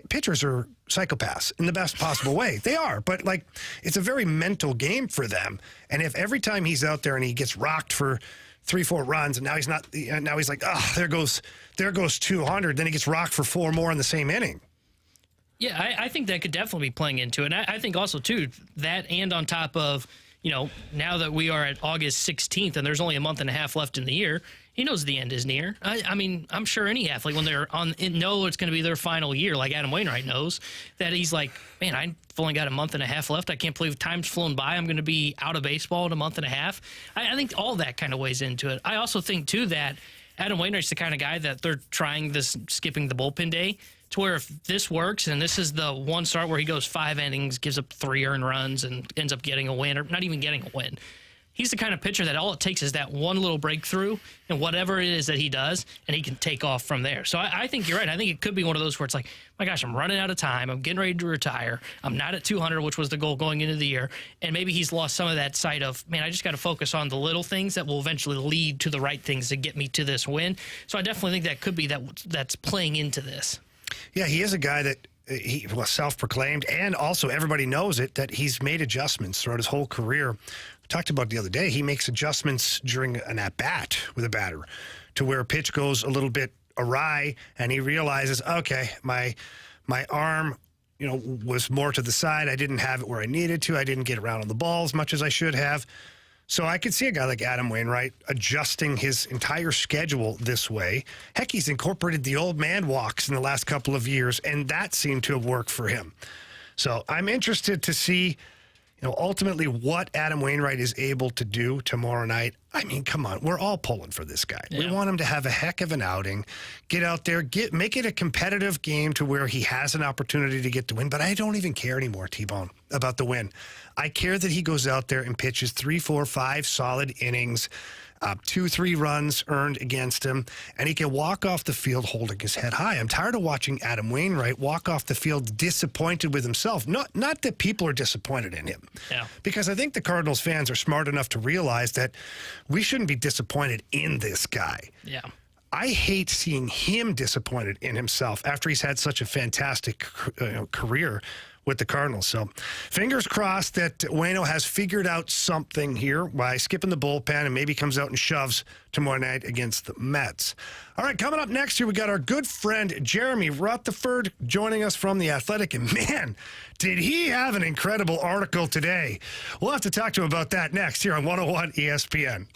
pitchers are psychopaths in the best possible way. They are, but like it's a very mental game for them. And if every time he's out there and he gets rocked for 3-4 runs, and now he's not, now he's like, there goes 200. Then he gets rocked for 4 more in the same inning. Yeah, I think that could definitely be playing into it. And I think also, too, that and on top of, now that we are at August 16th and there's only a month and a half left in the year, he knows the end is near. I mean, I'm sure any athlete, when they're know it's going to be their final year, like Adam Wainwright knows, that he's like, man, I've only got a month and a half left. I can't believe time's flown by. I'm going to be out of baseball in a month and a half. I think all that kind of weighs into it. I also think, too, that Adam Wainwright's the kind of guy that they're trying this skipping the bullpen day, to where if this works and this is the one start where he goes 5 innings, gives up 3 earned runs, and ends up getting a win, or not even getting a win, he's the kind of pitcher that all it takes is that one little breakthrough and whatever it is that he does, and he can take off from there. So I think you're right. I think it could be one of those where it's like, my gosh, I'm running out of time. I'm getting ready to retire. I'm not at 200, which was the goal going into the year. And maybe he's lost some of that sight of, man, I just got to focus on the little things that will eventually lead to the right things to get me to this win. So I definitely think that could be that's playing into this. Yeah, he is a guy that he was self-proclaimed, and also everybody knows it, that he's made adjustments throughout his whole career. We talked about the other day, he makes adjustments during an at-bat with a batter to where a pitch goes a little bit awry, and he realizes, okay, my arm, was more to the side. I didn't have it where I needed to. I didn't get around on the ball as much as I should have. So I could see a guy like Adam Wainwright adjusting his entire schedule this way. Heck, he's incorporated the old man walks in the last couple of years, and that seemed to have worked for him. So I'm interested to see, ultimately what Adam Wainwright is able to do tomorrow night. I mean, come on, we're all pulling for this guy. Yeah. We want him to have a heck of an outing, get out there, make it a competitive game to where he has an opportunity to get the win. But I don't even care anymore, T-Bone, about the win. I care that he goes out there and pitches 3, 4, 5 solid innings, 2, 3 runs earned against him, and he can walk off the field holding his head high. I'm tired of watching Adam Wainwright walk off the field disappointed with himself. Not that people are disappointed in him. Yeah. Because I think the Cardinals fans are smart enough to realize that we shouldn't be disappointed in this guy. Yeah. I hate seeing him disappointed in himself after he's had such a fantastic career with the Cardinals. So fingers crossed that Waino has figured out something here by skipping the bullpen and maybe comes out and shoves tomorrow night against the Mets. All right, coming up next here, we got our good friend Jeremy Rutherford joining us from The Athletic. And man, did he have an incredible article today. We'll have to talk to him about that next here on 101 ESPN.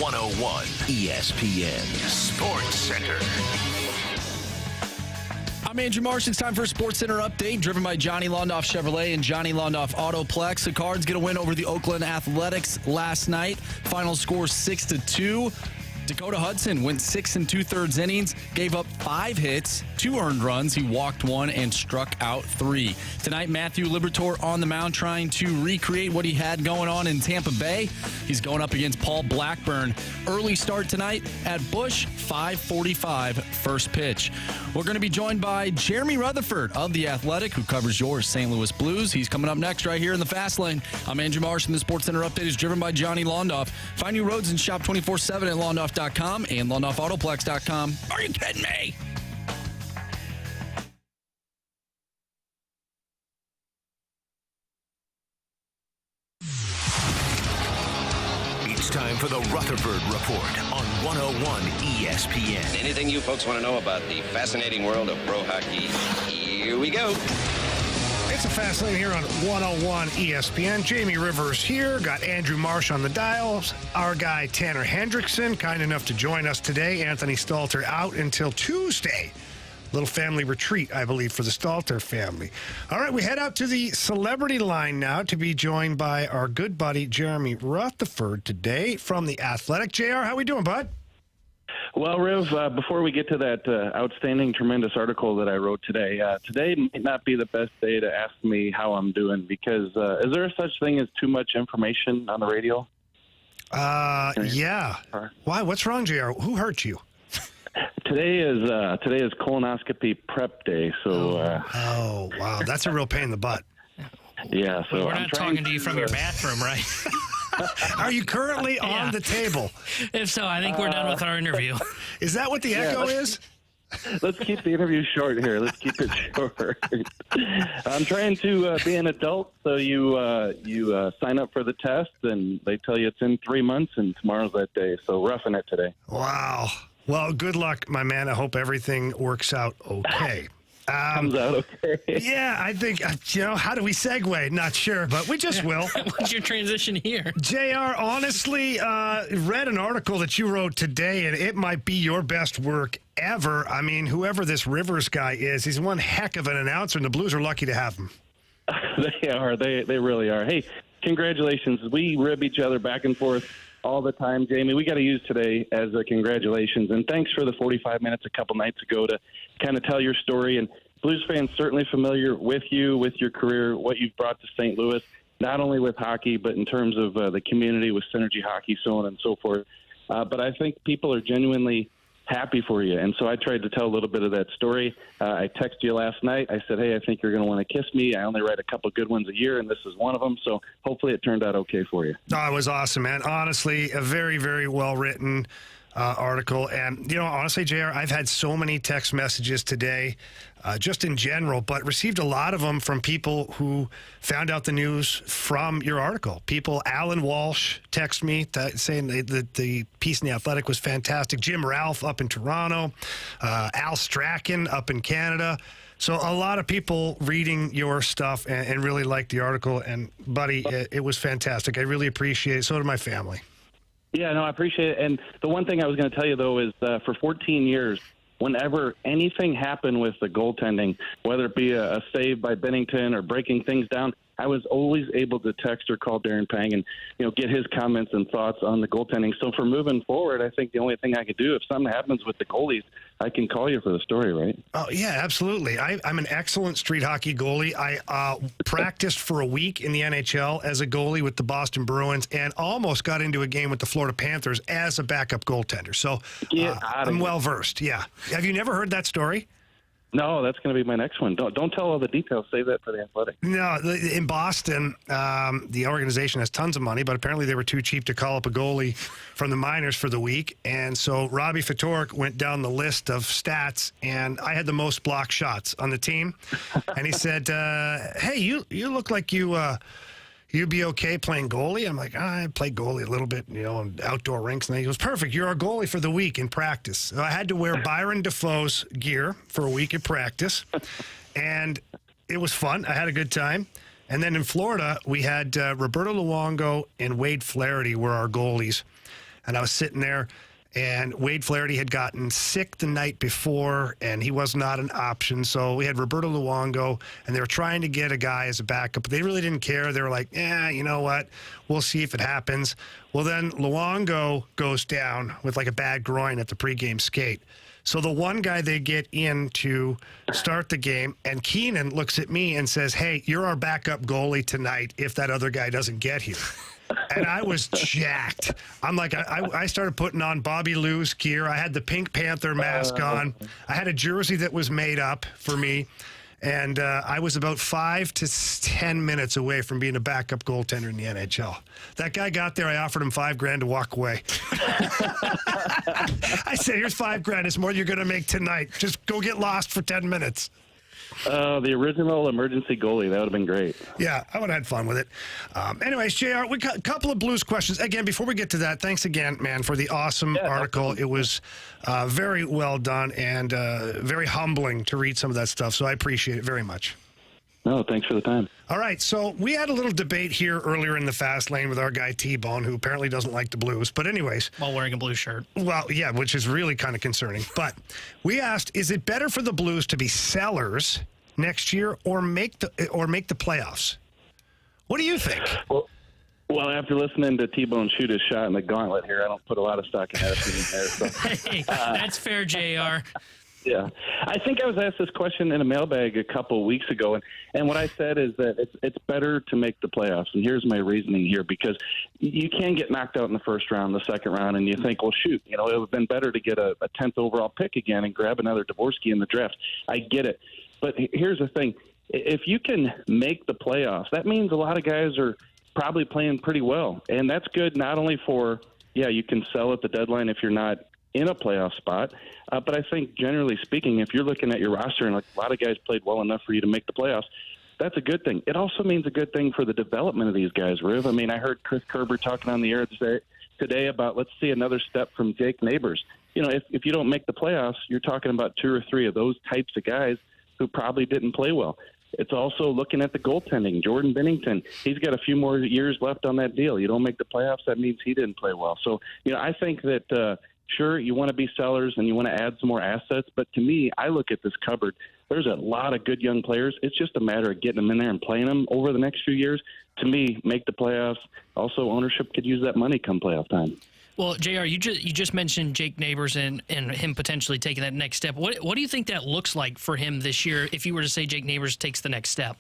101 ESPN Sports Center. I'm Andrew Marsh. It's time for a Sports Center update, driven by Johnny Londoff Chevrolet and Johnny Londoff Autoplex. The Cards get a win over the Oakland Athletics last night. Final score 6-2. Dakota Hudson went 6 2/3 innings, gave up 5 hits, 2 earned runs. He walked 1 and struck out 3. Tonight, Matthew Liberatore on the mound trying to recreate what he had going on in Tampa Bay. He's going up against Paul Blackburn. Early start tonight at Busch, 5:45 first pitch. We're going to be joined by Jeremy Rutherford of The Athletic, who covers your St. Louis Blues. He's coming up next right here in the Fast Lane. I'm Andrew Marsh, and the Sports Center update is driven by Johnny Londoff. Find new roads and shop 24/7 at Londoff.com and LondoffAutoplex.com. Are you kidding me? It's time for the Rutherford Report on 101 ESPN. Anything you folks want to know about the fascinating world of pro hockey, here we go. It's a Fast Lane here on 101 ESPN. Jamie Rivers here. Got Andrew Marsh on the dials. Our guy Tanner Hendrickson, kind enough to join us today. Anthony Stalter out until Tuesday. Little family retreat, I believe, for the Stalter family. All right, we head out to the celebrity line now to be joined by our good buddy Jeremy Rutherford today from The Athletic. JR, how we doing, bud? Well, Riv, before we get to that outstanding, tremendous article that I wrote today, today might not be the best day to ask me how I'm doing because is there such thing as too much information on the radio? Yeah. Why? What's wrong, JR? Who hurt you? Today is colonoscopy prep day, so. Oh, wow. That's a real pain in the butt. Yeah, so we're not talking to you from your bathroom, right? Are you currently on the table? If so, I think we're done with our interview. Is that what the echo is? Let's keep the interview short here. Let's keep it short. I'm trying to be an adult, so you sign up for the test, and they tell you it's in 3 months, and tomorrow's that day. So roughing it today. Wow. Well, good luck, my man. I hope everything works out okay. Comes out okay. Yeah, I think, how do we segue? Not sure, but we just will. What's your transition here? JR, honestly, read an article that you wrote today, and it might be your best work ever. I mean, whoever this Rivers guy is, he's one heck of an announcer, and the Blues are lucky to have him. They are. They really are. Hey, congratulations. We rib each other back and forth all the time, Jamie. We got to use today as a congratulations, and thanks for the 45 minutes a couple nights ago to kind of tell your story. And Blues fans certainly familiar with you, with your career, what you've brought to St. Louis, not only with hockey, but in terms of the community with Synergy Hockey, so on and so forth. But I think people are genuinely happy for you. And so I tried to tell a little bit of that story. I texted you last night. I said, hey, I think you're going to want to kiss me. I only write a couple good ones a year, and this is one of them. So hopefully it turned out okay for you. Oh, it was awesome, man. Honestly, a very, very well-written article. And, honestly, JR, I've had so many text messages today, just in general, but received a lot of them from people who found out the news from your article. People, Alan Walsh texted me saying that the piece in The Athletic was fantastic. Jim Ralph up in Toronto, Al Strachan up in Canada. So a lot of people reading your stuff and really liked the article. And, buddy, it was fantastic. I really appreciate it. So did my family. Yeah, no, I appreciate it. And the one thing I was going to tell you, though, is for 14 years, whenever anything happened with the goaltending, whether it be a save by Bennington or breaking things down, I was always able to text or call Darren Pang and, get his comments and thoughts on the goaltending. So for moving forward, I think the only thing I could do, if something happens with the goalies, I can call you for the story, right? Oh, yeah, absolutely. I'm an excellent street hockey goalie. I practiced for a week in the NHL as a goalie with the Boston Bruins and almost got into a game with the Florida Panthers as a backup goaltender. So I'm well-versed, yeah. Have you never heard that story? No, that's going to be my next one. Don't tell all the details. Save that for The Athletic. No, in Boston, the organization has tons of money, but apparently they were too cheap to call up a goalie from the minors for the week. And so Robbie Ftorek went down the list of stats, and I had the most blocked shots on the team. And he said, hey, you look like you'd be okay playing goalie? I'm like, I played goalie a little bit, on outdoor rinks. And he goes, perfect. You're our goalie for the week in practice. So I had to wear Byron Defoe's gear for a week at practice. And it was fun. I had a good time. And then in Florida, we had Roberto Luongo and Wade Flaherty were our goalies. and I was sitting there, and Wade Flaherty had gotten sick the night before, and he was not an option. So we had Roberto Luongo, and they were trying to get a guy as a backup, but they really didn't care. They were like, you know what? We'll see if it happens. Well, then Luongo goes down with like a bad groin at the pregame skate. So the one guy they get in to start the game, and Keenan looks at me and says, hey, you're our backup goalie tonight if that other guy doesn't get here. And I was jacked. I'm like, I started putting on Bobby Lou's gear. I had the Pink Panther mask on. I had a jersey that was made up for me. And I was about 5 to 10 minutes away from being a backup goaltender in the NHL. That guy got there. I offered him $5,000 to walk away. I said, here's $5,000. It's more you're going to make tonight. Just go get lost for 10 minutes. The original emergency goalie. That would have been great. Yeah, I would have had fun with it. Anyways, JR, we got a couple of Blues questions. Again, before we get to that, thanks again, man, for the awesome article. It was very well done and very humbling to read some of that stuff, so I appreciate it very much. No, thanks for the time. All right, so we had a little debate here earlier in the fast lane with our guy T-Bone, who apparently doesn't like the Blues. But anyways. While wearing a blue shirt. Well, yeah, which is really kind of concerning. But we asked, is it better for the Blues to be sellers next year or make the playoffs? What do you think? Well, after listening to T-Bone shoot his shot in the Gauntlet here, I don't put a lot of stock in that there. So. Hey, that's fair, JR. Yeah. I think I was asked this question in a mailbag a couple of weeks ago, and what I said is that it's better to make the playoffs. And here's my reasoning here, because you can get knocked out in the first round, the second round, and you think, well, shoot, it would have been better to get a 10th overall pick again and grab another Dvorsky in the draft. I get it. But here's the thing. If you can make the playoffs, that means a lot of guys are probably playing pretty well. And that's good not only for, you can sell at the deadline if you're not in a playoff spot. But I think generally speaking, if you're looking at your roster and like a lot of guys played well enough for you to make the playoffs, that's a good thing. It also means a good thing for the development of these guys, Riv. I mean, I heard Chris Kerber talking on the air today about let's see another step from Jake Neighbors. If you don't make the playoffs, you're talking about 2 or 3 of those types of guys who probably didn't play well. It's also looking at the goaltending. Jordan Binnington, he's got a few more years left on that deal. You don't make the playoffs, that means he didn't play well. So, I think that, sure, you want to be sellers and you want to add some more assets. But to me, I look at this cupboard. There's a lot of good young players. It's just a matter of getting them in there and playing them over the next few years. To me, make the playoffs. Also, ownership could use that money come playoff time. Well, JR, you just mentioned Jake Neighbors and him potentially taking that next step. What do you think that looks like for him this year if you were to say Jake Neighbors takes the next step?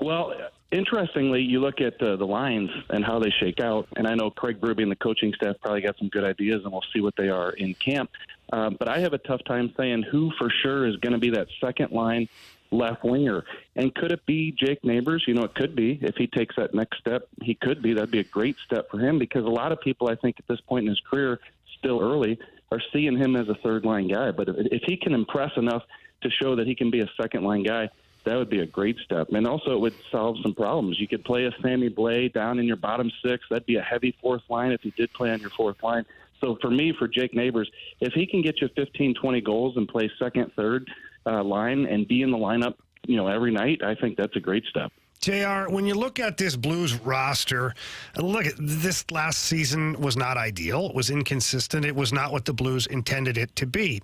Well, interestingly, you look at the lines and how they shake out, and I know Craig Berube and the coaching staff probably got some good ideas, and we'll see what they are in camp. But I have a tough time saying who for sure is going to be that second line left winger. And could it be Jake Neighbors? It could be. If he takes that next step, he could be. That'd be a great step for him because a lot of people, I think, at this point in his career, still early, are seeing him as a third-line guy. But if he can impress enough to show that he can be a second-line guy, that would be a great step. And also it would solve some problems. You could play a Sammy Blais down in your bottom 6. That'd be a heavy fourth line if he did play on your fourth line. So for me, for Jake Neighbors, if he can get you 15, 20 goals and play second, third line and be in the lineup, every night, I think that's a great step. JR, when you look at this Blues roster, look, this last season was not ideal. It was inconsistent. It was not what the Blues intended it to be.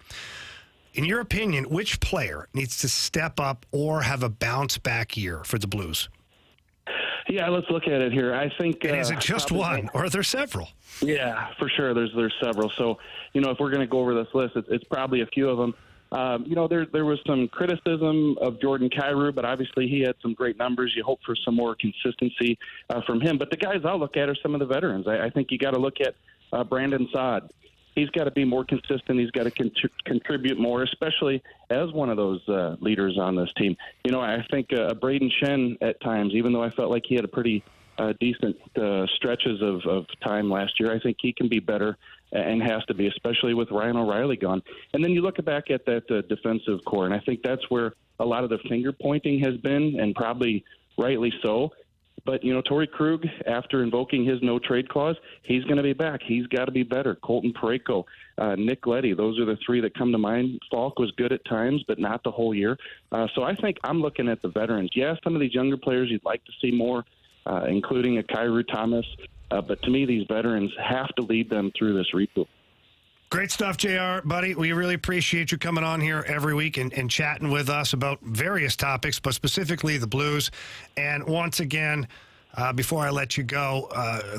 In your opinion, which player needs to step up or have a bounce-back year for the Blues? Yeah, let's look at it here. I think. And is it just one, or are there several? Yeah, for sure. There's several. So, if we're going to go over this list, it's probably a few of them. There was some criticism of Jordan Kyrou, but obviously he had some great numbers. You hope for some more consistency from him. But the guys I'll look at are some of the veterans. I think you got to look at Brandon Saad. He's got to be more consistent. He's got to contribute more, especially as one of those leaders on this team. I think Braden Shen at times, even though I felt like he had a pretty decent stretches of time last year, I think he can be better and has to be, especially with Ryan O'Reilly gone. And then you look back at that defensive core, and I think that's where a lot of the finger pointing has been, and probably rightly so. But, Torrey Krug, after invoking his no-trade clause, he's going to be back. He's got to be better. Colton Parayko, Nick Leddy, those are the 3 that come to mind. Falk was good at times, but not the whole year. So I think I'm looking at the veterans. Yeah, some of these younger players you'd like to see more, including a Kyrou Thomas. But to me, these veterans have to lead them through this retool. Great stuff, JR, buddy. We really appreciate you coming on here every week and chatting with us about various topics, but specifically the Blues. And once again, before I let you go,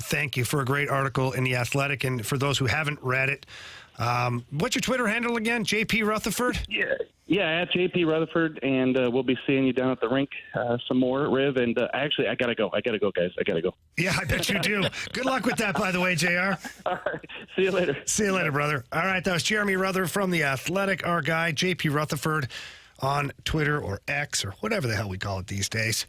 thank you for a great article in The Athletic. And for those who haven't read it, what's your Twitter handle again? JP Rutherford? Yeah, at JP Rutherford, and we'll be seeing you down at the rink some more, Riv. And actually, I got to go, guys. I got to go. Yeah, I bet you do. Good luck with that, by the way, JR. All right. See you later. See you later, brother. All right, that was Jeremy Rutherford from The Athletic, our guy, JP Rutherford, on Twitter or X or whatever the hell we call it these days.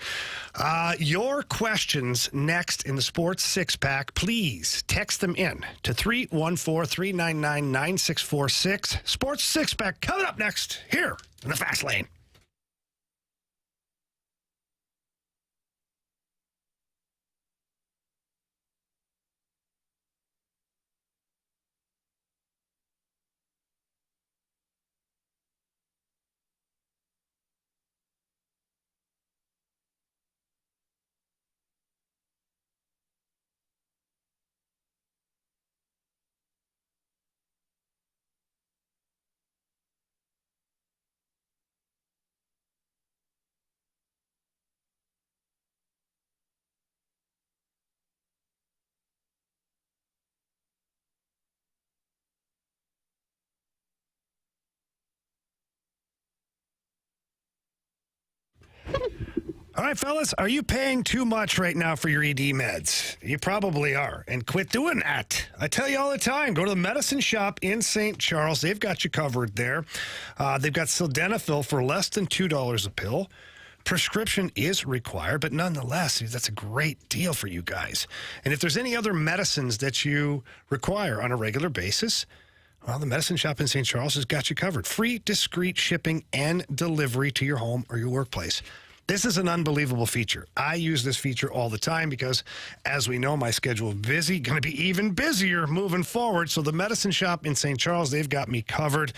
Your questions next in the Sports Six-Pack. Please text them in to 314-399-9646. Sports Six-Pack coming up next here in the Fast Lane. All right, fellas, are you paying too much right now for your ED meds? You probably are, and quit doing that. I tell you all the time, go to the medicine shop in St. Charles. They've got you covered there. They've got sildenafil for less than $2 a pill. Prescription is required, but nonetheless, that's a great deal for you guys. And if there's any other medicines that you require on a regular basis, well, the medicine shop in St. Charles has got you covered. Free, discreet shipping and delivery to your home or your workplace. This is an unbelievable feature. I use this feature all the time because, as we know, my schedule is busy, going to be even busier moving forward. So the medicine shop in St. Charles, they've got me covered.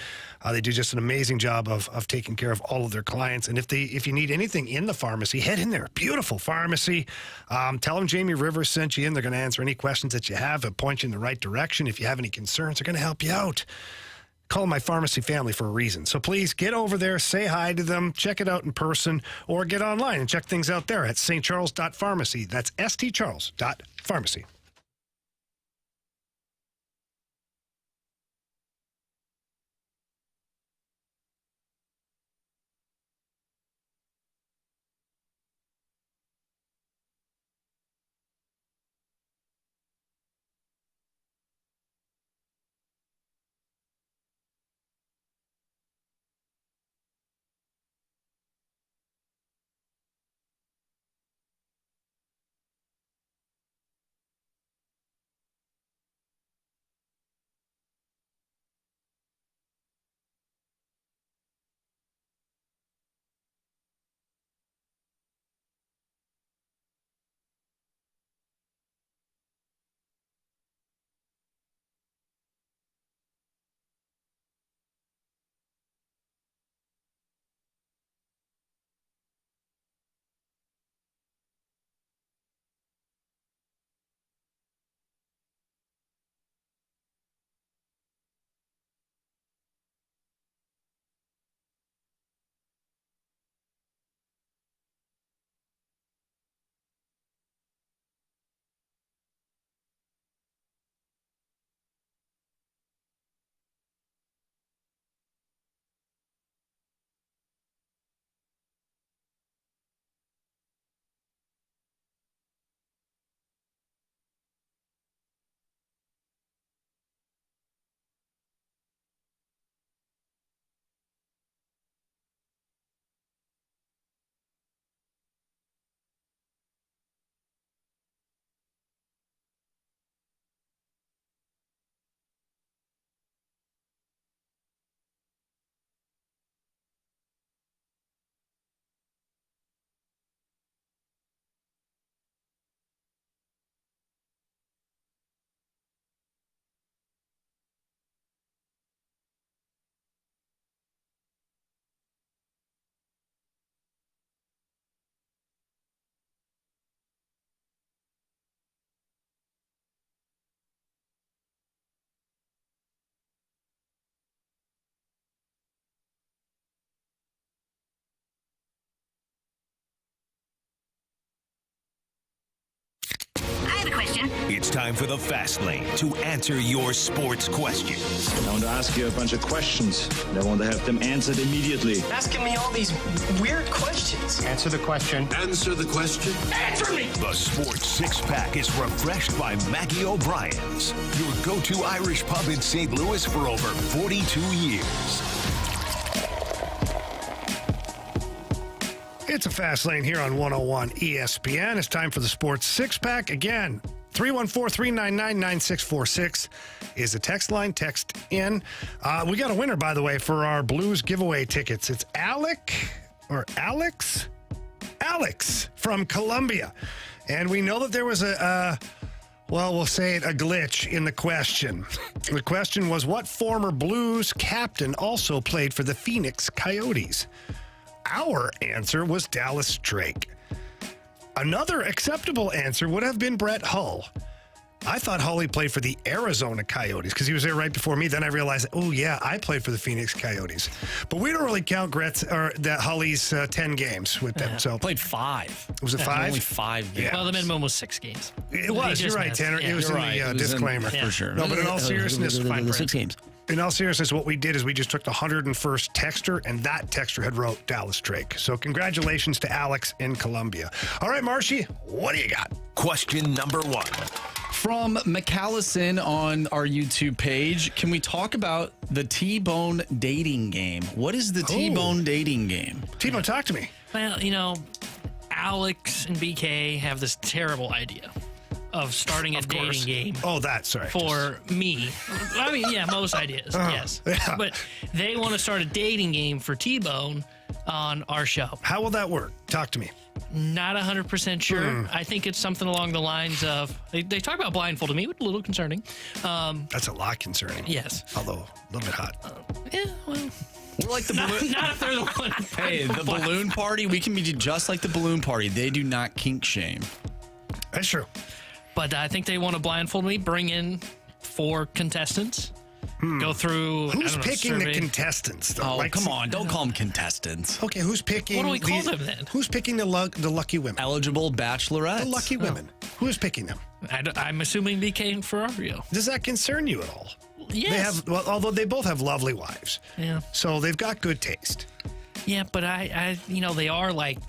They do just an amazing job of taking care of all of their clients. And if you need anything in the pharmacy, head in there. Beautiful pharmacy. Tell them Jamie Rivers sent you in. They're going to answer any questions that you have and point you in the right direction. If you have any concerns, they're going to help you out. Call my pharmacy family for a reason. So please get over there, say hi to them, check it out in person, or get online and check things out there at stcharles.pharmacy. That's stcharles.pharmacy. It's time for the Fast Lane to answer your sports questions. I want to ask you a bunch of questions, and I want to have them answered immediately. Asking me all these weird questions. Answer the question. Answer the question. Answer me! The Sports Six-Pack is refreshed by Maggie O'Brien's, your go-to Irish pub in St. Louis for over 42 years. It's a Fast Lane here on 101 ESPN. It's time for the Sports Six-Pack. Again, 314-399-9646 is the text line. Text in. We got a winner, by the way, for our Blues giveaway tickets. It's Alex from Columbia. And we know that there was we'll say it, a glitch in the question. The question was, what former Blues captain also played for the Phoenix Coyotes? Our answer was Dallas Drake. Another acceptable answer would have been Brett Hull. I thought Hully played for the Arizona Coyotes because he was there right before me. Then I realized, oh yeah, I played for the Phoenix Coyotes. But we don't really count Hully's 10 games with them. So played 5. Was it 5? Only 5 games. Yeah. Well, the minimum was 6 games. It was. You're right, Tanner. Yeah. It was in the disclaimer. For sure. No, but in all seriousness, 6 games. In all seriousness, what we did is we just took the 101st texter, and that texter had wrote Dallas Drake. So congratulations to Alex in Columbia. All right, Marshy, what do you got? Question number 1. From McAllison on our YouTube page, can we talk about the T-Bone dating game? What is the T-Bone dating game? T-Bone, talk to me. Well, Alex and BK have this terrible idea of starting a dating game. Oh, sorry. For me. I mean, yeah, most ideas, yes. Yeah. But they want to start a dating game for T-Bone on our show. How will that work? Talk to me. Not 100% sure. I think it's something along the lines of, they talk about blindfolding me, a little concerning. That's a lot concerning. Yes. Although, a little bit hot. Yeah, well. We're like the balloon. Not if they're the one. Hey, the balloon party, we can be just like the balloon party. They do not kink shame. That's true. But I think they want to blindfold me, bring in 4 contestants, go through. Who's picking the contestants, though? Oh, come on. Don't call them contestants. Okay, who's picking? What do we call them then? Who's picking the lucky women? Eligible bachelorettes. The lucky women. Who's picking them? I'm assuming BK and Ferrario. Does that concern you at all? Yes. They have, although they both have lovely wives. Yeah. So they've got good taste. Yeah, but they are like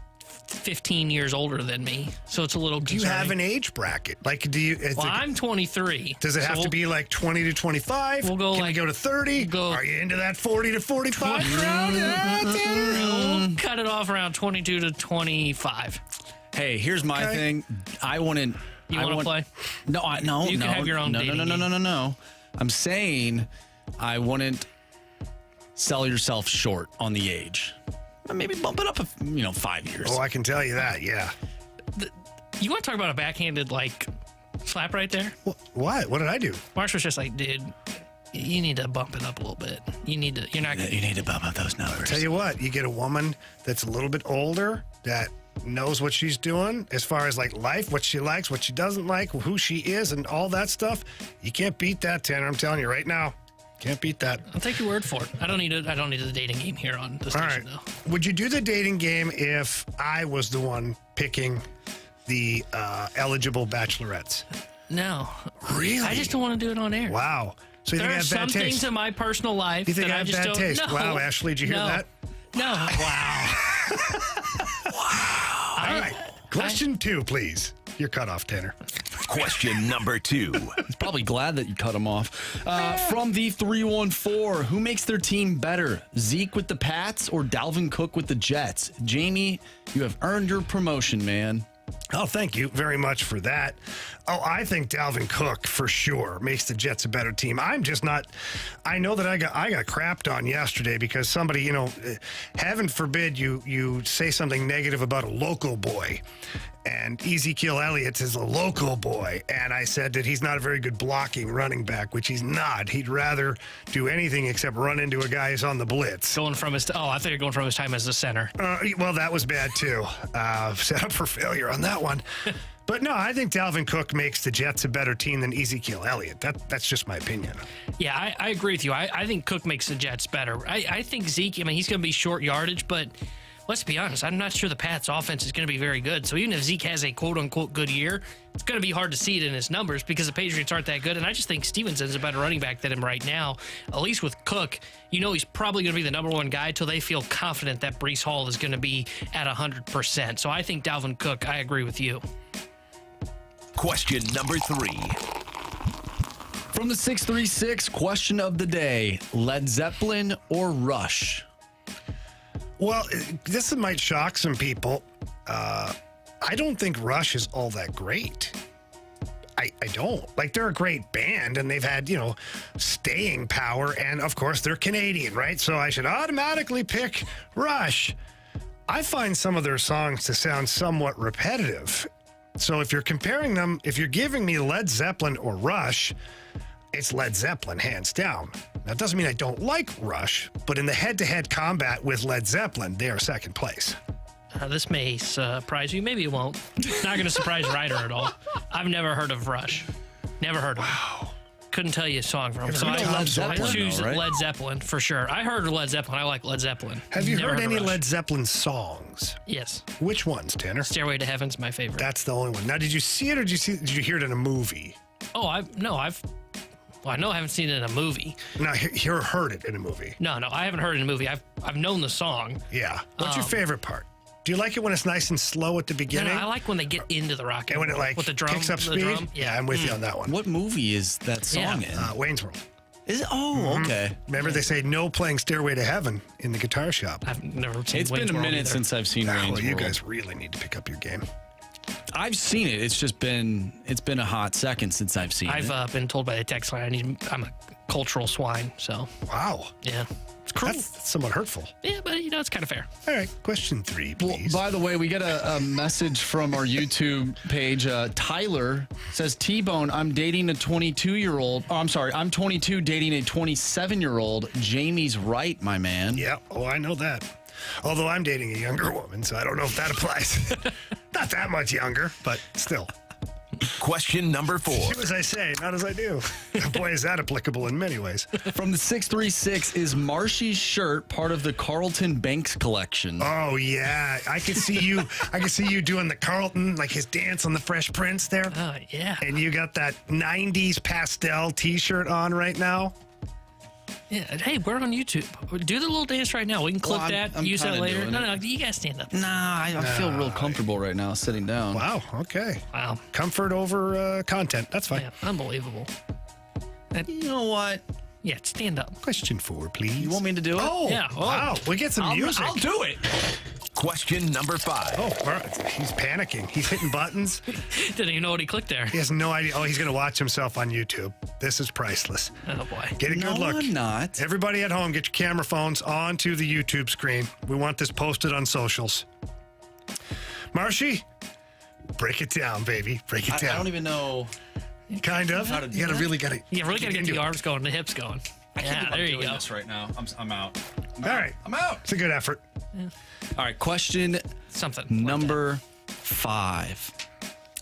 15 years older than me, so it's a little concerning. Do you have an age bracket? Like, do you? I'm 23. Does it have to be like 20 to 25? We'll go. Can we go to 30? Are you into that 40 to 45 crowd? We'll cut it off around 22 to 25. Hey, here's my thing. I wouldn't. You want to play? No, no. You can have your own. No. I'm saying I wouldn't sell yourself short on the age. Maybe bump it up, 5 years. Oh, I can tell you that, yeah. You want to talk about a backhanded, slap right there? What? What did I do? Marsh was just like, dude, you need to bump it up a little bit. You need to bump up those numbers. Tell you what, you get a woman that's a little bit older that knows what she's doing as far as life, what she likes, what she doesn't like, who she is, and all that stuff. You can't beat that, Tanner. I'm telling you right now. Can't beat that. I'll take your word for it. I don't need the dating game here on the station, though. Would you do the dating game if I was the one picking the eligible bachelorettes? No. Really? I just don't want to do it on air. Wow. So you think I have bad taste? There's something to my personal life. You think that I have just bad taste? No. Wow, Ashley, did you hear that? No. Wow. Wow. All right. Question 2, please. You're cut off, Tanner. Question number 2. He's probably glad that you cut him off. From the 314, who makes their team better? Zeke with the Pats or Dalvin Cook with the Jets? Jamie, you have earned your promotion, man. Oh, thank you very much for that. Oh, I think Dalvin Cook for sure makes the Jets a better team. I'm just not. I know that I got crapped on yesterday because somebody, heaven forbid you say something negative about a local boy. And Ezekiel Elliott is a local boy. And I said that he's not a very good blocking running back, which he's not. He'd rather do anything except run into a guy who's on the blitz. I thought you were going from his time as a center. Well, that was bad too. Set up for failure on that one. But no, I think Dalvin Cook makes the Jets a better team than Ezekiel Elliott. That's just my opinion. Yeah, I agree with you. I think Cook makes the Jets better. I think Zeke, he's going to be short yardage, but let's be honest, I'm not sure the Pats' offense is going to be very good. So even if Zeke has a quote-unquote good year, it's going to be hard to see it in his numbers because the Patriots aren't that good. And I just think Stevenson's a better running back than him right now. At least with Cook, he's probably going to be the number one guy until they feel confident that Breece Hall is going to be at 100%. So I think Dalvin Cook, I agree with you. Question number 3. From the 636, question of the day, Led Zeppelin or Rush? Well, this might shock some people. I don't think Rush is all that great. I don't. Like, they're a great band, and they've had, staying power, and, of course, they're Canadian, right? So I should automatically pick Rush. I find some of their songs to sound somewhat repetitive. So if you're comparing them, if you're giving me Led Zeppelin or Rush, it's Led Zeppelin, hands down. That doesn't mean I don't like Rush, but in the head-to-head combat with Led Zeppelin, they are second place. This may surprise you. Maybe it won't. Not going to surprise Ryder at all. I've never heard of Rush. Never heard of him. Couldn't tell you a song from him. So I choose Led Zeppelin for sure. I heard Led Zeppelin. I like Led Zeppelin. Have you heard any Led Zeppelin songs? Yes. Which ones, Tanner? Stairway to Heaven's my favorite. That's the only one. Now, did you see it or did you hear it in a movie? Oh, I know I haven't seen it in a movie. No, you heard it in a movie. No, I haven't heard it in a movie. I've known the song. Yeah. What's your favorite part? Do you like it when it's nice and slow at the beginning? No, I like when they get into the rock and when it with the drum, picks up speed. Drum. Yeah, I'm with you on that one. What movie is that song in? Wayne's World. Is it? Oh, okay. Remember they say no playing Stairway to Heaven in the guitar shop. I've never seen It's Wayne's been a World minute either. since I've seen Wayne's World. You guys really need to pick up your game. I've seen it. It's just been a hot second since I've seen it. I've been told by the text line I'm a cultural swine. So wow, yeah, it's cruel. That's somewhat hurtful. Yeah, but it's kind of fair. All right, question 3, please. Well, by the way, we get a message from our YouTube page. Tyler says, T-Bone, I'm dating a 22-year-old. Oh, I'm sorry, I'm 22 dating a 27-year-old. Jamie's right, my man. Yeah, I know that. Although I'm dating a younger woman, so I don't know if that applies. Not that much younger, but still. Question number 4. Do as I say, not as I do. Boy, is that applicable in many ways. From the 636, is Marshy's shirt part of the Carlton Banks collection? Oh yeah, I can see you doing the Carlton, like his dance on the Fresh Prince there. Oh yeah. And you got that 90s pastel T-shirt on right now. Yeah. Hey, we're on YouTube. Do the little dance right now. We can clip that. Use that later. No, you guys stand up. Nah, I feel real comfortable right now sitting down. Wow. Okay. Wow. Comfort over content. That's fine. Yeah, unbelievable. You know what? Yeah, stand up. Question 4, please. You want me to do it? Oh, yeah. Wow. We get some music. I'll do it. Question number 5. Oh, all right. He's panicking. He's hitting buttons. Didn't even know what he clicked there. He has no idea. Oh, he's going to watch himself on YouTube. This is priceless. Oh, boy. Get a good look. I'm not. Everybody at home, get your camera phones onto the YouTube screen. We want this posted on socials. Marshy, break it down, baby. Break it down. I don't even know. Kind of. You really got to. You really got to get the arms going, the hips going. Yeah, there you go. This right now. I'm out. All right. I'm out. It's a good effort. Yeah. All right. Question number 5.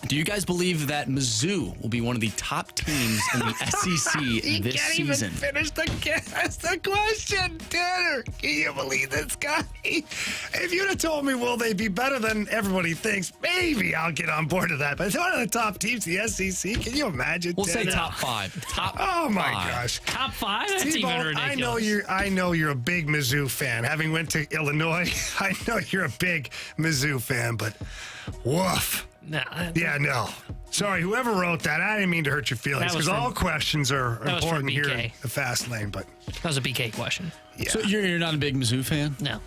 Do you guys believe that Mizzou will be one of the top teams in the SEC this season? Even finish the question, Tanner. Can you believe this guy? If you'd have told me, will they be better than everybody thinks, maybe I'll get on board with that. But it's one of the top teams in the SEC. Can you imagine? We'll Tanner? say top 5. Oh my 5. gosh. Top 5? That's T-Bone, even ridiculous. I know you're a big Mizzou fan. Having went to Illinois, I know you're a big Mizzou fan, but woof. No. Yeah, no. Sorry, whoever wrote that, I didn't mean to hurt your feelings because all questions are important here in the fast lane. But that was a BK question. Yeah. So you're not a big Mizzou fan? No.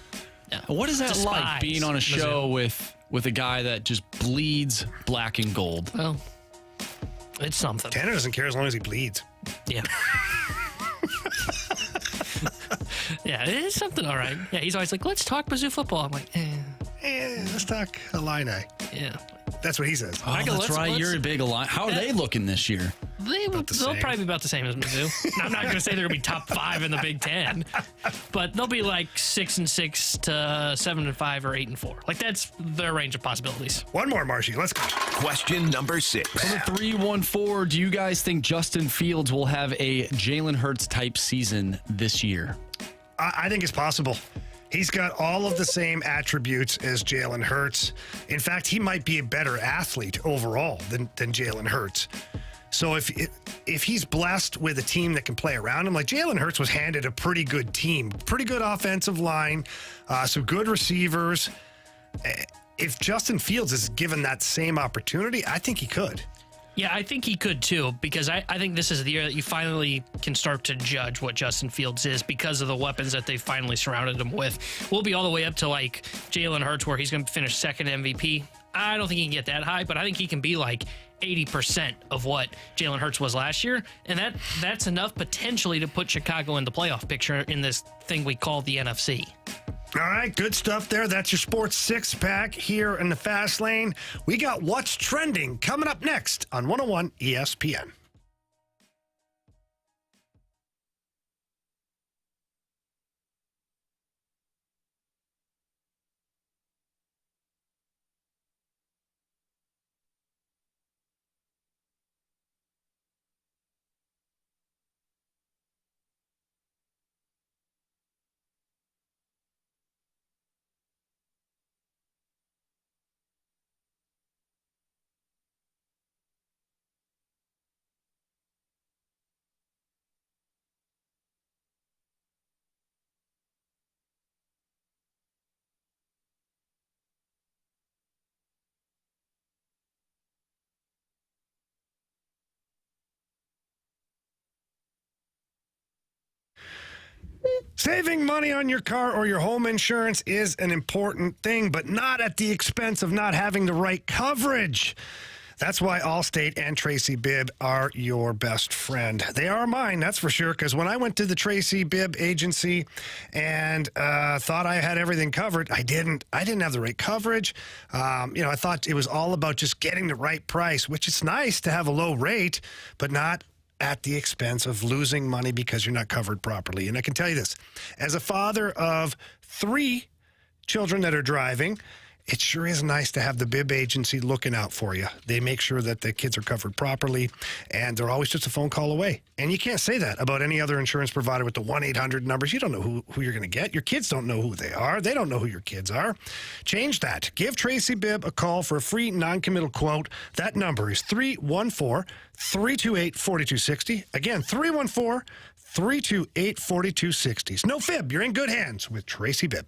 What is that like being on a show with a guy that just bleeds black and gold? Well, it's something. Tanner doesn't care as long as he bleeds. Yeah. Yeah, it is something, all right. Yeah, he's always like, let's talk Mizzou football. I'm like, let's talk Illini. Yeah. That's what he says. Oh, that's right. You're a big Illini. How are they looking this year? They'll probably be about the same as Mizzou. I'm not going to say they're going to be top 5 in the Big Ten, but they'll be like 6-6 to 7-5 or 8-4. Like that's their range of possibilities. One more, Marshy. Let's go. Question number 6. From the 314, do you guys think Justin Fields will have a Jalen Hurts type season this year? I think it's possible. He's got all of the same attributes as Jalen Hurts. In fact, he might be a better athlete overall than Jalen Hurts. So if he's blessed with a team that can play around him, like Jalen Hurts was handed a pretty good team, pretty good offensive line, some good receivers. If Justin Fields is given that same opportunity, I think he could. Yeah, I think he could too, because I think this is the year that you finally can start to judge what Justin Fields is because of the weapons that they finally surrounded him with. We'll be all the way up to like Jalen Hurts, where he's going to finish second MVP. I don't think he can get that high, but I think he can be like 80% of what Jalen Hurts was last year. And that's enough potentially to put Chicago in the playoff picture in this thing we call the NFC. All right, good stuff there. That's your Sports Six-Pack here in the Fast Lane. We got What's Trending coming up next on 101 ESPN. Saving money on your car or your home insurance is an important thing, but not at the expense of not having the right coverage. That's why Allstate and Tracy Bibb are your best friend. They are mine, that's for sure, because when I went to the Tracy Bibb agency and thought I had everything covered, I didn't have the right coverage. I thought it was all about just getting the right price, which is nice to have a low rate, but not at the expense of losing money because you're not covered properly. And I can tell you this, as a father of 3 children that are driving, it sure is nice to have the Bibb agency looking out for you. They make sure that the kids are covered properly, and they're always just a phone call away. And you can't say that about any other insurance provider with the 1-800 numbers. You don't know who you're going to get. Your kids don't know who they are. They don't know who your kids are. Change that. Give Tracy Bibb a call for a free non-committal quote. That number is 314-328-4260. Again, 314-328-4260. No fib. You're in good hands with Tracy Bibb.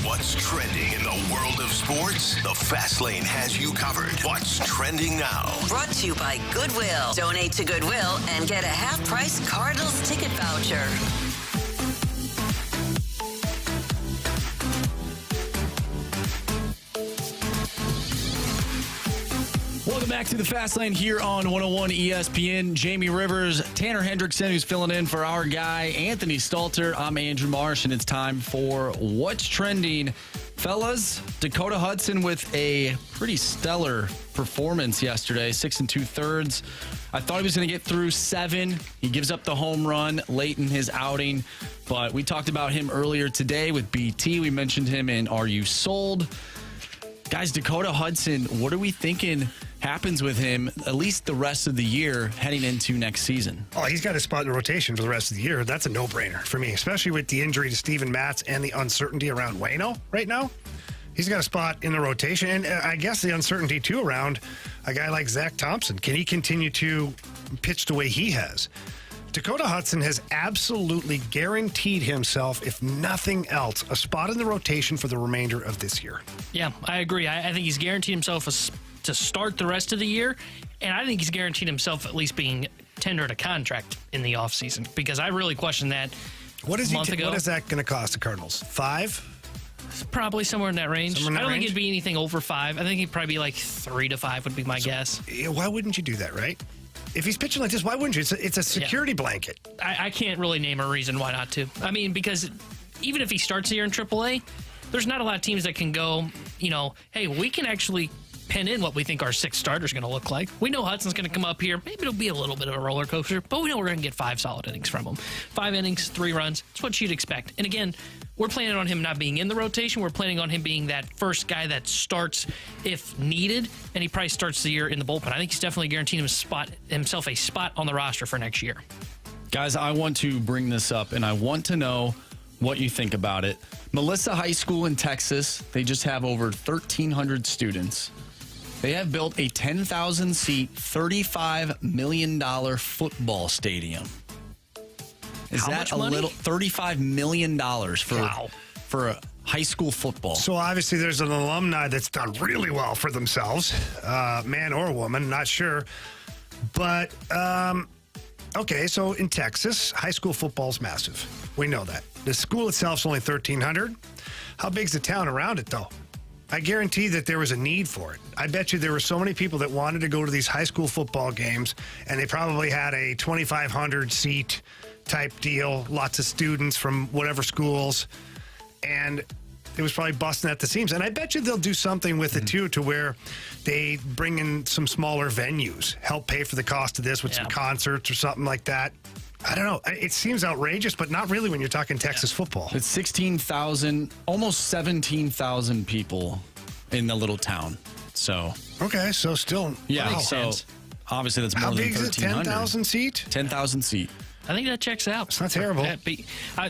What's trending in the world of sports? The Fast Lane has you covered. What's trending now? Brought to you by Goodwill. Donate to Goodwill and get a half-price Cardinals ticket voucher. Welcome back to the Fast Lane here on 101 ESPN. Jamie Rivers, Tanner Hendrickson, who's filling in for our guy, Anthony Stalter. I'm Andrew Marsh, and it's time for What's Trending. Fellas, Dakota Hudson with a pretty stellar performance yesterday, 6 2/3. I thought he was going to get through 7. He gives up the home run late in his outing, but we talked about him earlier today with BT. We mentioned him in Are You Sold? Guys, Dakota Hudson, what are we thinking happens with him at least the rest of the year heading into next season? Oh, he's got a spot in the rotation for the rest of the year. That's a no-brainer for me, especially with the injury to Steven Matz and the uncertainty around Waino right now. He's got a spot in the rotation, and I guess the uncertainty, too, around a guy like Zach Thompson. Can he continue to pitch the way he has? Dakota Hudson has absolutely guaranteed himself, if nothing else, a spot in the rotation for the remainder of this year. Yeah, I agree. I think he's guaranteed himself to start the rest of the year, and I think he's guaranteed himself at least being tendered a contract in the offseason, because I really questioned that What is a month ago. What is that going to cost the Cardinals? 5? It's probably somewhere in that range. I don't think it'd be anything over 5. I think he'd probably be like 3 to 5 would be my guess. Why wouldn't you do that, right? If he's pitching like this, why wouldn't you? It's a security blanket. I can't really name a reason why not to. I mean, because even if he starts the year in AAA, there's not a lot of teams that can go, hey, we can actually pin in what we think our 6th starter is going to look like. We know Hudson's going to come up here. Maybe it'll be a little bit of a roller coaster, but we know we're going to get 5 solid innings from him. 5 innings, 3 runs. That's what you'd expect. And again, we're planning on him not being in the rotation. We're planning on him being that first guy that starts if needed, and he probably starts the year in the bullpen. I think he's definitely guaranteed himself a spot on the roster for next year. Guys, I want to bring this up, and I want to know what you think about it. Melissa High School in Texas, they just have over 1,300 students. They have built a 10,000-seat, $35 million football stadium. Is that a little? $35 million for a high school football. So obviously there's an alumni that's done really well for themselves, man or woman, not sure. But, okay, so in Texas, high school football's massive. We know that. The school itself's only 1,300. How big's the town around it, though? I guarantee that there was a need for it. I bet you there were so many people that wanted to go to these high school football games, and they probably had a 2,500-seat type deal, lots of students from whatever schools, and it was probably busting at the seams. And I bet you they'll do something with it, too, to where they bring in some smaller venues, help pay for the cost of this with some concerts or something like that. I don't know. It seems outrageous, but not really when you're talking Texas football. It's 16,000, almost 17,000 people in the little town. So okay, so still, yeah. So obviously that's more than 1,300. How big is it? 10,000 seat? 10,000 seat. I think that checks out. It's not terrible.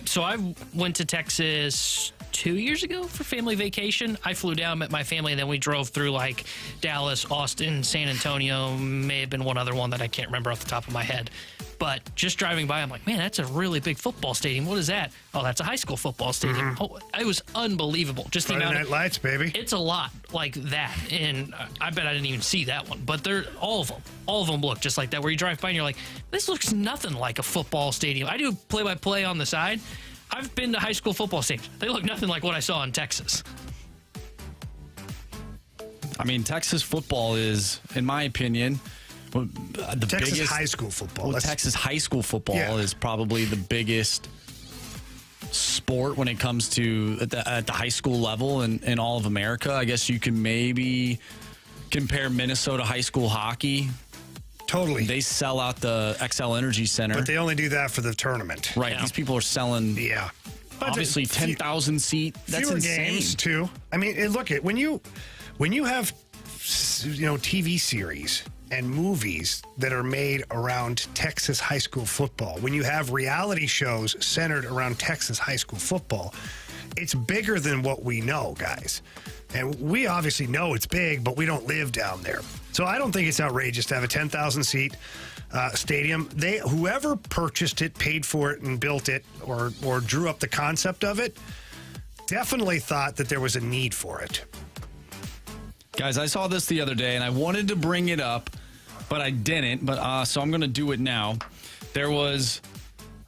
So I went to Texas 2 years ago for family vacation. I flew down, met my family, and then we drove through like Dallas, Austin, San Antonio. May have been one other one that I can't remember off the top of my head. But just driving by, I'm like, man, that's a really big football stadium. What is that? Oh, that's a high school football stadium. Oh, it was unbelievable. Just the amount of lights, baby. It's a lot like that, and I bet I didn't even see that one. But they're all of them look just like that. Where you drive by and you're like, this looks nothing like a football stadium. I do play-by-play on the side. I've been to high school football stadiums. They look nothing like what I saw in Texas. I mean, Texas football is, in my opinion, the Texas biggest high school football. Well, Texas high school football is probably the biggest sport when it comes to at the high school level in all of America. I guess you can maybe compare Minnesota high school hockey. Totally. They sell out the XL Energy Center. But they only do that for the tournament. Right. Yeah. These people are selling obviously 10,000 seat. That's fewer insane. Games too. I mean, look at when you have TV series and movies that are made around Texas high school football, when you have reality shows centered around Texas high school football, it's bigger than what we know, guys. And we obviously know it's big, but we don't live down there. So I don't think it's outrageous to have a 10,000-seat stadium. Whoever purchased it, paid for it, and built it, or drew up the concept of it, definitely thought that there was a need for it. Guys, I saw this the other day, and I wanted to bring it up, but I didn't. But so I'm going to do it now. There was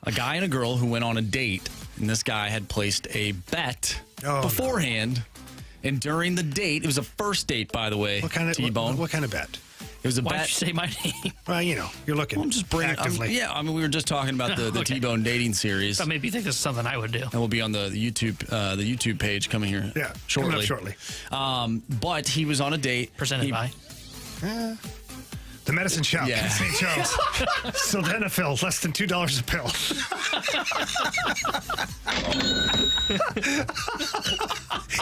a guy and a girl who went on a date, and this guy had placed a bet beforehand. No. And during the date, it was a first date, by the way, T-Bone. What kind of bet? It was a Why'd bet. you say my name? Well, you're looking I'm just bringing. actively. We were just talking about the Okay. T-Bone dating series. So maybe you think this is something I would do. And we'll be on the YouTube page coming here coming shortly. up shortly. But he was on a date. Presented by? The medicine shop Yeah. in St. Joe's. Sildenafil, less than $2 a pill.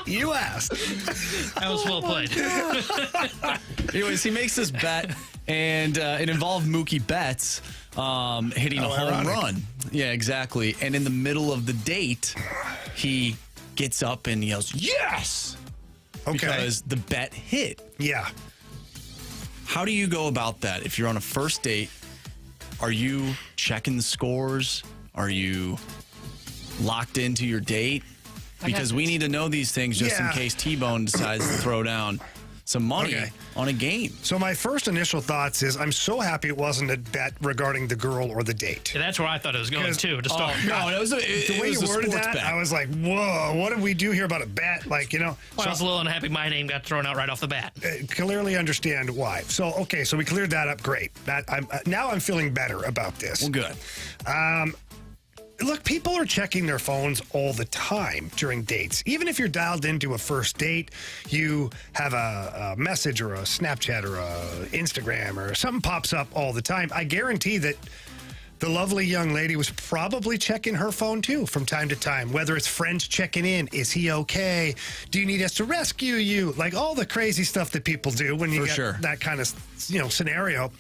You asked. That was well played. Anyways, he makes this bet, and it involved Mookie Betts hitting a home ironic. run. Yeah, exactly. And in the middle of the date, he gets up and yells, "Yes!" Okay. Because the bet hit. Yeah. How do you go about that? If you're on a first date, are you checking the scores? Are you locked into your date? Because we need to know these things just in case T-Bone decides to throw down some money on a game. So my first initial thoughts is I'm so happy it wasn't a bet regarding the girl or the date. Yeah, that's where I thought it was going to start. No, the way you worded that, I was like, whoa, what did we do here about a bet? Like, Well, I was a little unhappy my name got thrown out right off the bat. Clearly understand why. So, okay, so we cleared that up. Great. Now I'm feeling better about this. Well, good. Look, people are checking their phones all the time during dates. Even if you're dialed into a first date, you have a message or a Snapchat or a Instagram or something pops up all the time. I guarantee that the lovely young lady was probably checking her phone too from time to time, whether it's friends checking in. Is he okay? Do you need us to rescue you? Like all the crazy stuff that people do when you get that kind of scenario.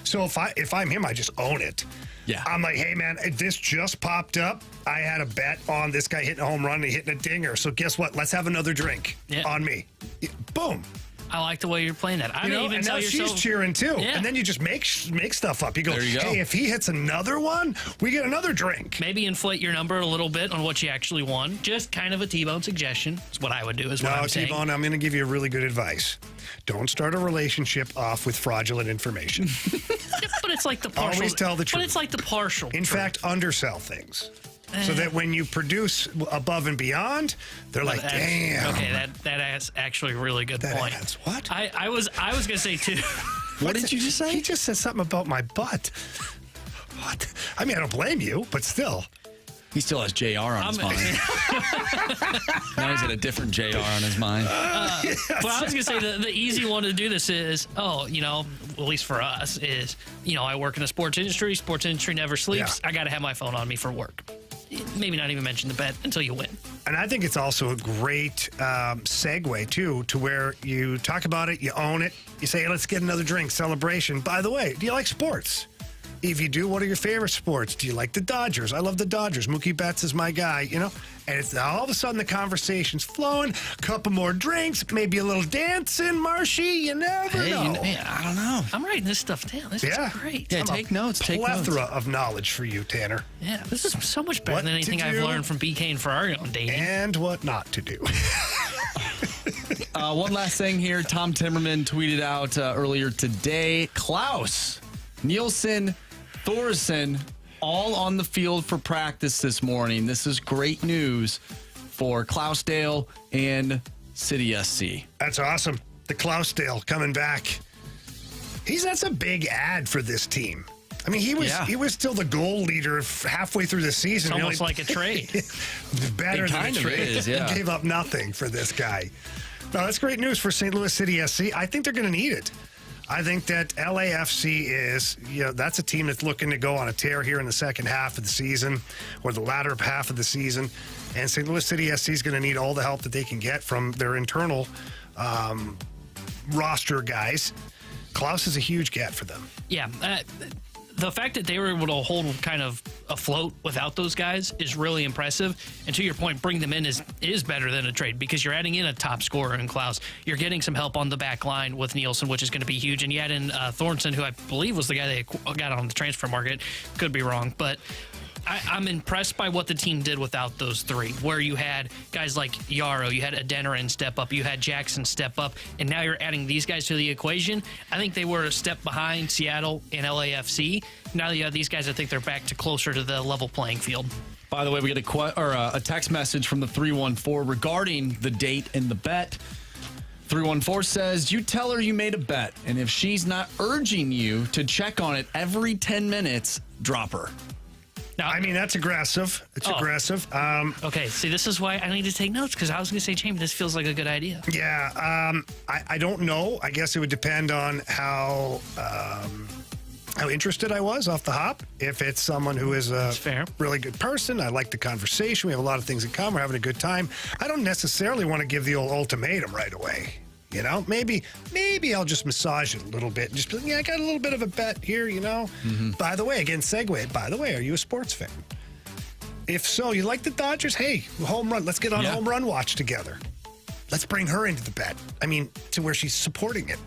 So if I'm him, I just own it. Yeah. I'm like, hey, man, this just popped up. I had a bet on this guy hitting a home run and hitting a dinger. So guess what? Let's have another drink on me. Boom. I like the way you're playing that. I didn't even and tell now yourself. she's cheering too. Yeah. And then you just make stuff up. You go, There you go. hey, if he hits another one, we get another drink. Maybe inflate your number a little bit on what you actually won. Just kind of a T-Bone suggestion. Is what I would do. Is what I'm saying. T-Bone, I'm going to give you really good advice. Don't start a relationship off with fraudulent information. But it's like the partial. Always tell the truth. But it's like the partial. In fact, undersell things. So that when you produce above and beyond, they're like, damn. Okay, that is actually a really good point. That's what? I was going to say too. What did you just say? He just said something about my butt. What? I mean, I don't blame you, but still. He still has JR on his mind. Now he's got a different JR on his mind. Well, I was going to say the easy one to do this is, at least for us, is, I work in the sports industry. Sports industry never sleeps. Yeah. I got to have my phone on me for work. Maybe not even mention the bet until you win. And I think it's also a great segue, too, to where you talk about it, you own it, you say, hey, let's get another drink, celebration. By the way, do you like sports? If you do, what are your favorite sports? Do you like the Dodgers? I love the Dodgers. Mookie Betts is my guy, And it's all of a sudden the conversation's flowing. Couple more drinks, maybe a little dancing, Marshy. You never know. I don't know. I'm writing this stuff down. This is great. Yeah, take notes. Take notes. Plethora of knowledge for you, Tanner. Yeah, this is so much better than anything I've learned from BK and Ferrari on dating. And what not to do. One last thing here. Tom Timmerman tweeted out earlier today, Klaus, Nielsen, Thorson, all on the field for practice this morning. This is great news for Klausdale and City SC. That's awesome. The Klausdale coming back. That's a big ad for this team. I mean, he was still the goal leader halfway through the season. It's almost like a trade. Better than a trade. Is, yeah. He gave up nothing for this guy. No, that's great news for St. Louis City SC. I think they're going to need it. I think that LAFC is, that's a team that's looking to go on a tear here in the second half of the season or the latter half of the season. And St. Louis City SC is going to need all the help that they can get from their internal roster guys. Klaus is a huge get for them. Yeah. The fact that they were able to hold kind of afloat without those guys is really impressive. And to your point, bring them in is better than a trade because you're adding in a top scorer in Klaus. You're getting some help on the back line with Nielsen, which is going to be huge. And you add in Thornton, who I believe was the guy they got on the transfer market. Could be wrong, but I'm impressed by what the team did without those three, where you had guys like Yarrow, you had Adeniran step up, you had Jackson step up, and now you're adding these guys to the equation. I think they were a step behind Seattle and LAFC. Now that you have these guys, I think they're back to closer to the level playing field. By the way, we get a text message from the 314 regarding the date and the bet. 314 says, you tell her you made a bet, and if she's not urging you to check on it every 10 minutes, drop her. Now, I mean, that's aggressive. It's aggressive. Okay, see, this is why I need to take notes, because I was going to say, Jamie, this feels like a good idea. Yeah, I don't know. I guess it would depend on how interested I was off the hop. If it's someone who is a really good person, I like the conversation, we have a lot of things in common, we're having a good time, I don't necessarily want to give the old ultimatum right away. You know, maybe I'll just massage it a little bit and just be like, yeah, I got a little bit of a bet here, you know. By the way, again, segue. By the way, are you a sports fan? If so, you like the Dodgers? Hey, home run. Let's get on home run watch together. Let's bring her into the bet. I mean, to where she's supporting it.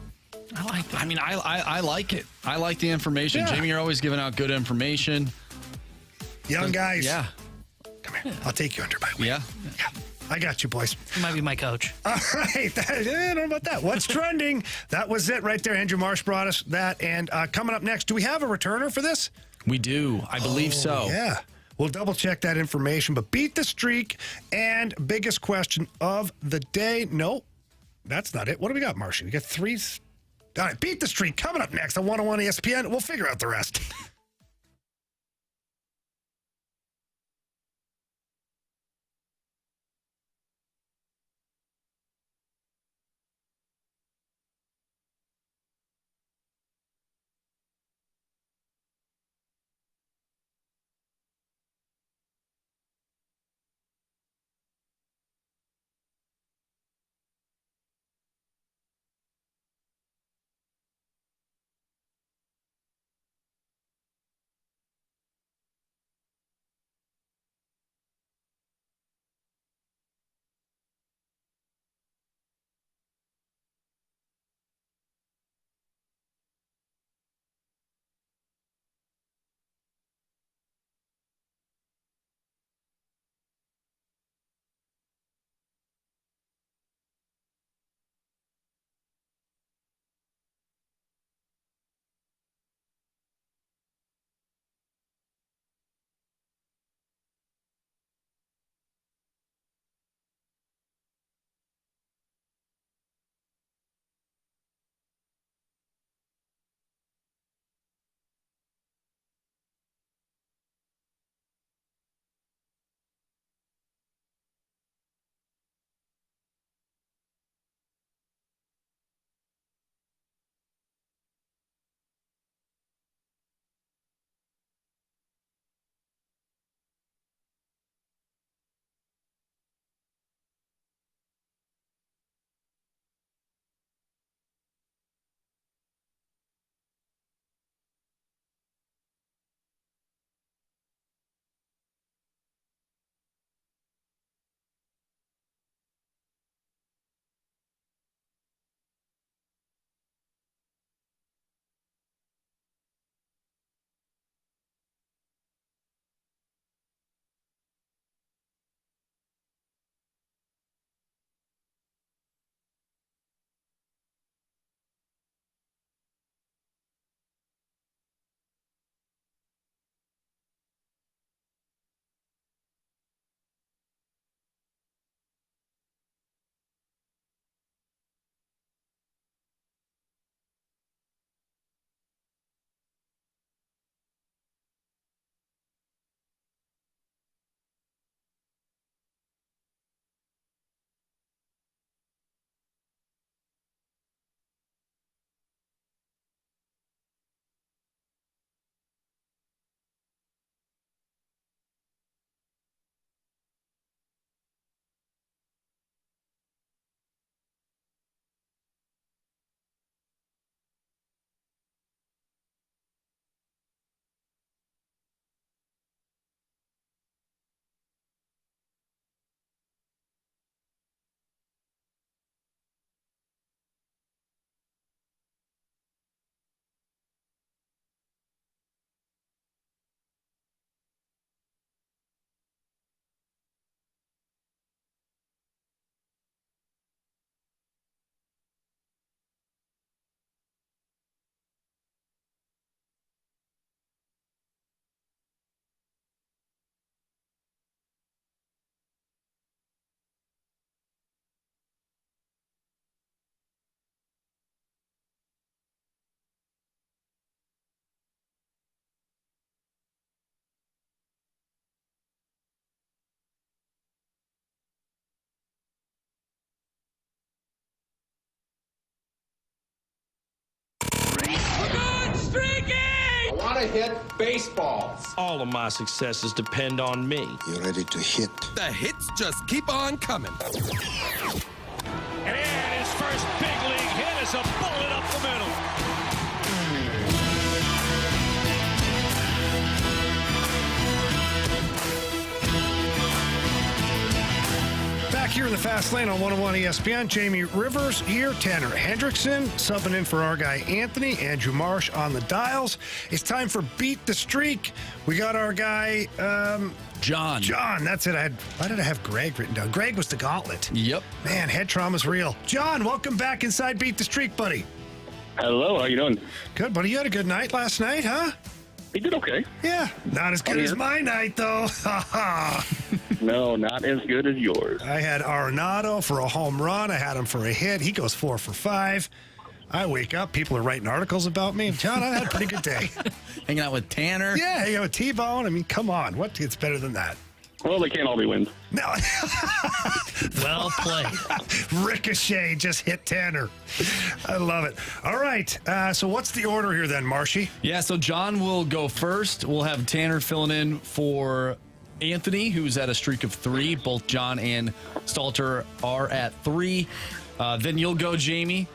I like that. I mean, I like it. I like the information. Yeah. Jamie, you're always giving out good information. Young guys. Yeah. Come here. I'll take you under my wing. Yeah. I got you, boys. You might be my coach. All right. I don't know about that. What's trending? That was it right there. Andrew Marsh brought us that. And coming up next, do we have a returner for this? We do. I believe so. Yeah. We'll double check that information. But beat the streak and biggest question of the day. No, that's not it. What do we got, Marshy? We got three. All right. Beat the streak coming up next on 101 ESPN. We'll figure out the rest. hit baseballs. All of my successes depend on me. You ready to hit? The hits just keep on coming. And his first big league hit is a bullet up the middle. Back here in the Fast Lane on 101 ESPN, Jamie Rivers here, Tanner Hendrickson subbing in for our guy Anthony, Andrew Marsh on the dials. It's time for Beat the Streak. We got our guy John. That's it. Why did I have Greg written down? Greg was the Gauntlet. Yep. Man, head trauma's real. John, welcome back inside Beat the Streak, buddy. Hello, how you doing? Good, buddy. You had a good night last night, huh? He did okay. Yeah, not as good as my night, though. No, not as good as yours. I had Arenado for a home run. I had him for a hit. He goes 4 for 5. I wake up, people are writing articles about me. John, I had a pretty good day. Hanging out with Tanner. Yeah, hanging out with T-Bone. I mean, come on. What gets better than that? Well, they can't all be wins. No. Well played. Ricochet just hit Tanner. I love it. All right. So what's the order here then, Marshy? Yeah, so John will go first. We'll have Tanner filling in for Anthony, who's at a streak of 3. Both John and Stalter are at 3. Then you'll go, Jamie.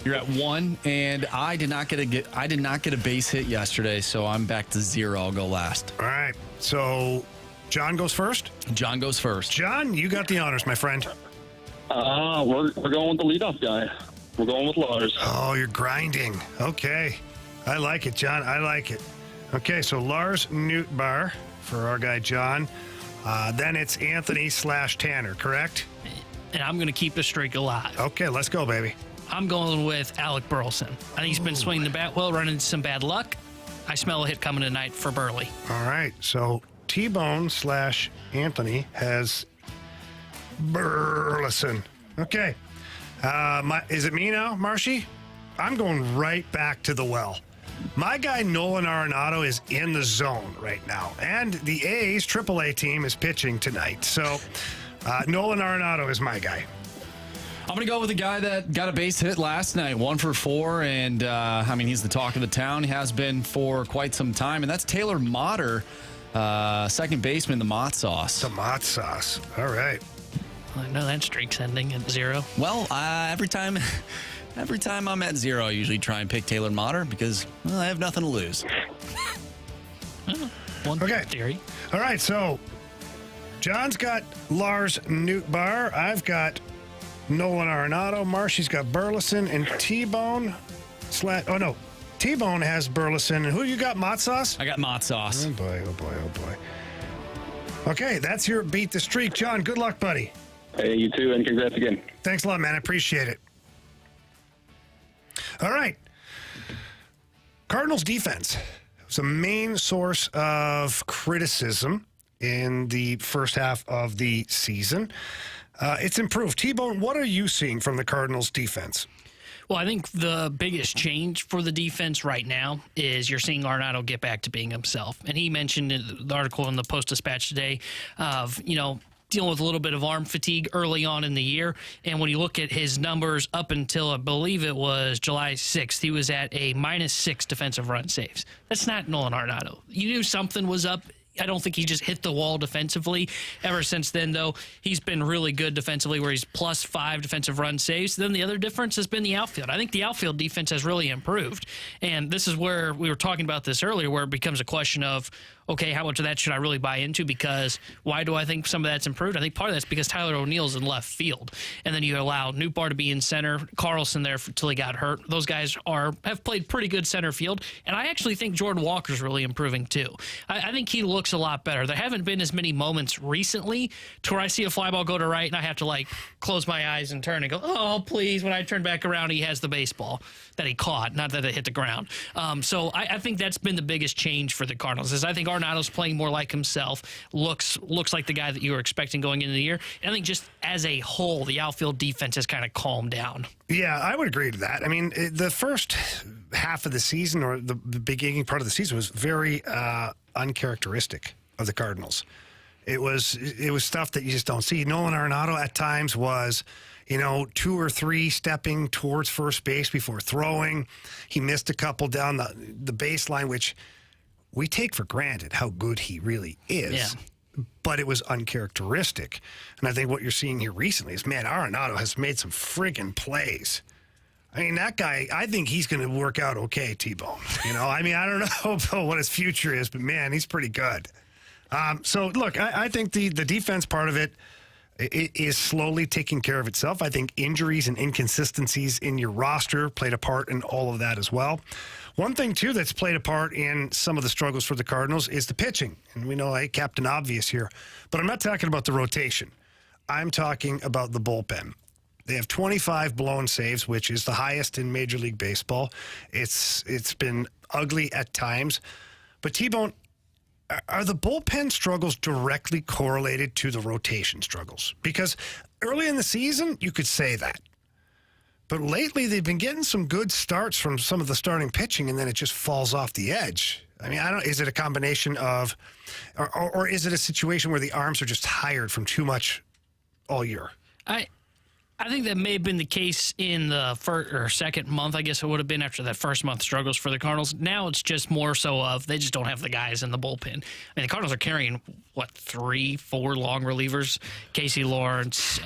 You're at 1, and I did not get a base hit yesterday, so I'm back to 0. I'll go last. All right. So John goes first? John goes first. John, you got the honors, my friend. We're going with the leadoff guy. We're going with Lars. Oh, you're grinding. Okay. I like it, John. I like it. Okay, so Lars Nootbaar for our guy John. Then it's Anthony/Tanner, correct? And I'm going to keep the streak alive. Okay, let's go, baby. I'm going with Alec Burleson. I think he's been swinging the bat well, running into some bad luck. I smell a hit coming tonight for Burley. All right, so T-Bone/Anthony has Burleson. Okay. Is it me now, Marshy? I'm going right back to the well. My guy Nolan Arenado is in the zone right now. And the A's AAA team is pitching tonight. So Nolan Arenado is my guy. I'm going to go with the guy that got a base hit last night, 1 for 4, and he's the talk of the town. He has been for quite some time, and that's Taylor Motter, second baseman, the Mott Sauce. The Mott Sauce. All right. I know that streak's ending at 0. Well, every time I'm at 0, I usually try and pick Taylor Motter because I have nothing to lose. One theory. All right, so John's got Lars Nootbaar. I've got Nolan Arenado. Marshy's got Burleson, and T-Bone. T-Bone has Burleson. And who you got, Mott Sauce? I got Mott Sauce. Oh, boy, oh, boy, oh, boy. Okay, that's your Beat the Streak. John, good luck, buddy. Hey, you too, and congrats again. Thanks a lot, man. I appreciate it. All right. Cardinals defense was a main source of criticism in the first half of the season. It's improved. T-Bone, what are you seeing from the Cardinals defense? Well, I think the biggest change for the defense right now is you're seeing Arenado get back to being himself. And he mentioned in the article in the Post-Dispatch today of, dealing with a little bit of arm fatigue early on in the year. And when you look at his numbers up until, I believe it was July 6th, he was at a -6 defensive run saves. That's not Nolan Arenado. You knew something was up. I don't think he just hit the wall defensively. Ever since then, though, he's been really good defensively where he's +5 defensive run saves. Then the other difference has been the outfield. I think the outfield defense has really improved. And this is where we were talking about this earlier, where it becomes a question of, okay, how much of that should I really buy into? Because why do I think some of that's improved? I think part of that's because Tyler O'Neill's in left field. And then you allow Nootbaar to be in center, Carlson there until he got hurt. Those guys have played pretty good center field. And I actually think Jordan Walker's really improving too. I think he looks a lot better. There haven't been as many moments recently to where I see a fly ball go to right and I have to close my eyes and turn and go, oh, please. When I turn back around, he has the baseball that he caught, not that it hit the ground. So I think that's been the biggest change for the Cardinals is I think Arenado's playing more like himself, looks like the guy that you were expecting going into the year. And I think just as a whole, the outfield defense has kind of calmed down. Yeah, I would agree to that. I mean, the first half of the season or the beginning part of the season was very uncharacteristic of the Cardinals. It was stuff that you just don't see. Nolan Arenado at times was, 2 or 3 stepping towards first base before throwing. He missed a couple down the baseline, which we take for granted how good he really is. Yeah. But it was uncharacteristic. And I think what you're seeing here recently is, man, Arenado has made some friggin' plays. I mean, that guy, I think he's going to work out okay, T-Bone. I mean, I don't know about what his future is, but, man, he's pretty good. So, look, I think the defense part of it is slowly taking care of itself. I think injuries and inconsistencies in your roster played a part in all of that as well. One thing, too, that's played a part in some of the struggles for the Cardinals is the pitching. And we know, Captain Obvious here. But I'm not talking about the rotation. I'm talking about the bullpen. They have 25 blown saves, which is the highest in Major League Baseball. It's been ugly at times. But, T-Bone, are the bullpen struggles directly correlated to the rotation struggles? Because early in the season, you could say that. But lately, they've been getting some good starts from some of the starting pitching, and then it just falls off the edge. I mean, is it a combination of, or is it a situation where the arms are just tired from too much all year? I think that may have been the case in the first or second month, I guess it would have been after that first month struggles for the Cardinals. Now it's just more so of they just don't have the guys in the bullpen. I mean, the Cardinals are carrying, 3-4 long relievers? Casey Lawrence,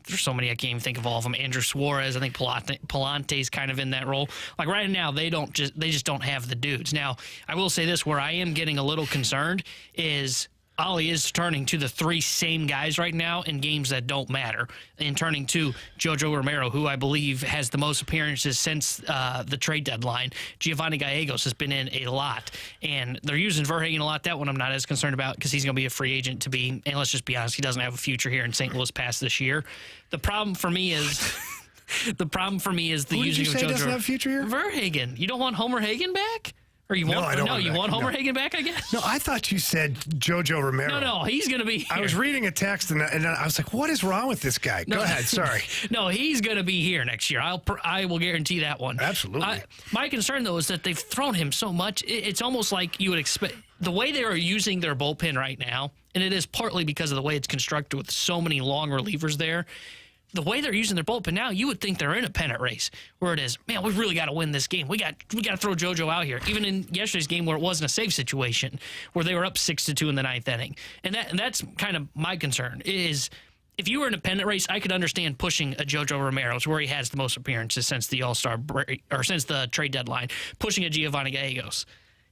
there's so many I can't even think of all of them. Andrew Suarez, I think Palante's kind of in that role. Like right now, they just don't have the dudes. Now, I will say this, where I am getting a little concerned is Ollie is turning to the three same guys right now in games that don't matter, and turning to Jojo Romero, who I believe has the most appearances since the trade deadline. Giovanni Gallegos has been in a lot, and they're using Verhagen a lot. That one I'm not as concerned about because he's going to be a free agent and let's just be honest, he doesn't have a future here in St. Louis past this year. The problem for me is the Who using did you of say Jojo doesn't have a future here? Verhagen. You don't want Homer Hagen back? Or you want Homer Hagen back, I guess? No, I thought you said Jojo Romero. No, he's going to be here. I was reading a text, and I was like, what is wrong with this guy? Go ahead, sorry. No, he's going to be here next year. I will guarantee that one. Absolutely. My concern, though, is that they've thrown him so much. It's almost like you would expect. The way they are using their bullpen right now, and it is partly because of the way it's constructed with so many long relievers there, the way they're using their bullpen now, you would think they're in a pennant race where it is, man, we really got to win this game. We got to throw JoJo out here. Even in yesterday's game where it wasn't a save situation, where they were up 6-2 in the ninth inning. And that's kind of my concern is if you were in a pennant race, I could understand pushing a JoJo Romero, where he has the most appearances since the All-Star break, or since the trade deadline, pushing a Giovanni Gallegos.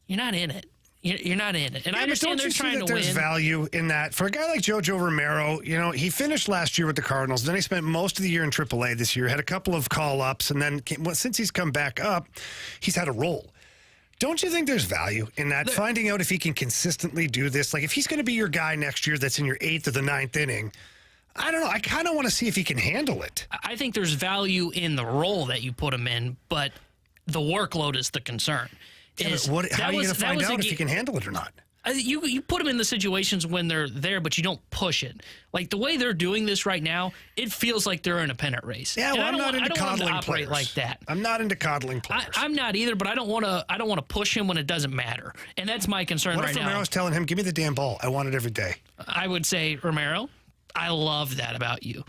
You're not in it. You're not in it. And I understand they're trying to win. There's value in that. For a guy like Jojo Romero, he finished last year with the Cardinals. Then he spent most of the year in AAA this year, had a couple of call-ups, and then since he's come back up, he's had a role. Don't you think there's value in that? Finding out if he can consistently do this. Like, if he's going to be your guy next year that's in your 8th or the 9th inning, I don't know. I kind of want to see if he can handle it. I think there's value in the role that you put him in, but the workload is the concern. How are you going to find out if he can handle it or not? You put them in the situations when they're there, but you don't push it. Like the way they're doing this right now, it feels like they're in a pennant race. Yeah, well, I'm not into coddling players like that. I'm not into coddling players. I'm not either, but I don't want to push him when it doesn't matter, and that's my concern right now. What if Romero's telling him, "Give me the damn ball. I want it every day"? I would say, Romero, I love that about you.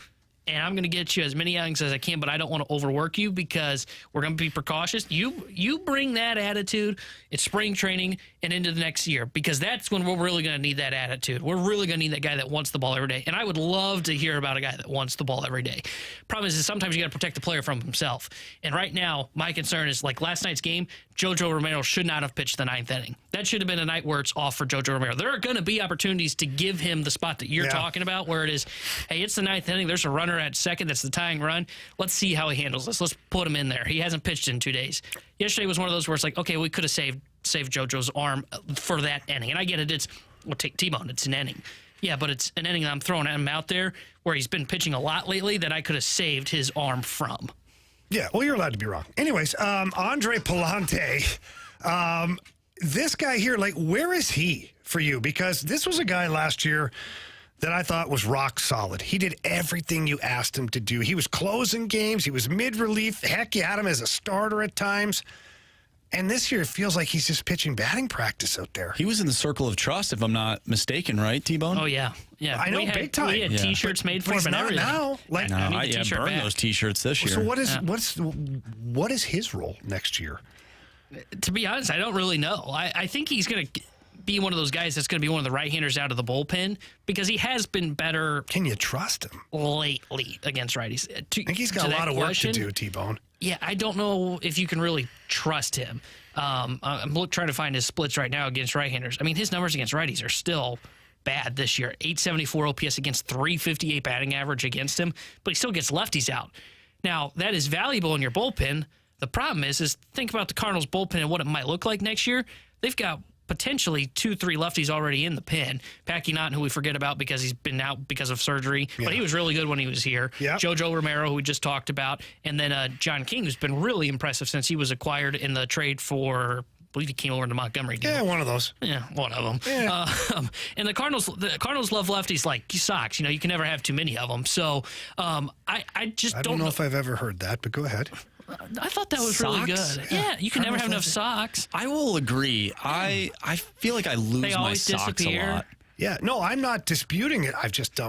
And I'm going to get you as many outings as I can, but I don't want to overwork you because we're going to be precautious. You bring that attitude in spring training and into the next year, because that's when we're really going to need that attitude. We're really going to need that guy that wants the ball every day. And I would love to hear about a guy that wants the ball every day. Problem is sometimes you got to protect the player from himself. And right now, my concern is like last night's game, Jojo Romero should not have pitched the 9th inning. That should have been a night where it's off for Jojo Romero. There are going to be opportunities to give him the spot that you're talking about, where it is, hey, it's the 9th inning. There's a runner at second. That's the tying run. Let's see how he handles this. Let's put him in there. He hasn't pitched in 2 days. Yesterday was one of those where it's like, okay, we could have saved Jojo's arm for that inning. And I get it. We'll take T-Bone. It's an inning. Yeah, but it's an inning that I'm throwing him out there where he's been pitching a lot lately that I could have saved his arm from. Yeah, well, you're allowed to be wrong. Anyways, Andre Palante, this guy here, like, where is he for you? Because this was a guy last year that I thought was rock solid. He did everything you asked him to do. He was closing games. He was mid-relief. Heck, you had him as a starter at times. And this year, it feels like he's just pitching batting practice out there. He was in the circle of trust, if I'm not mistaken, right, T-Bone? Oh, yeah. Yeah, I know, big time. We had T-shirts made for him and everything. Now. Like, I burned those T-shirts this year. So what is his role next year? To be honest, I don't really know. I think he's going to be one of those guys that's going to be one of the right-handers out of the bullpen because he has been better. Can you trust him? Lately against righties. I think he's got a lot of work to do, T-Bone. Yeah, I don't know if you can really trust him. I'm trying to find his splits right now against right-handers. I mean, his numbers against righties are still bad this year. 874 OPS against 358 batting average against him, but he still gets lefties out. Now, that is valuable in your bullpen. The problem is think about the Cardinals bullpen and what it might look like next year. They've got potentially 2-3 lefties already in the pen. Packy Naughton, who we forget about because he's been out because of surgery, but he was really good when he was here. Yep. Jojo Romero, who we just talked about, and then John King, who's been really impressive since he was acquired in the trade for, I believe he came over to Montgomery. Yeah, one of those. Yeah, one of them. Yeah. And the Cardinals love lefties like socks. You can never have too many of them. So I don't know if I've ever heard that, but go ahead. I thought that was really good. Yeah, you can never have enough socks. I will agree. I feel like I lose my socks a lot. Yeah, no, I'm not disputing it. I just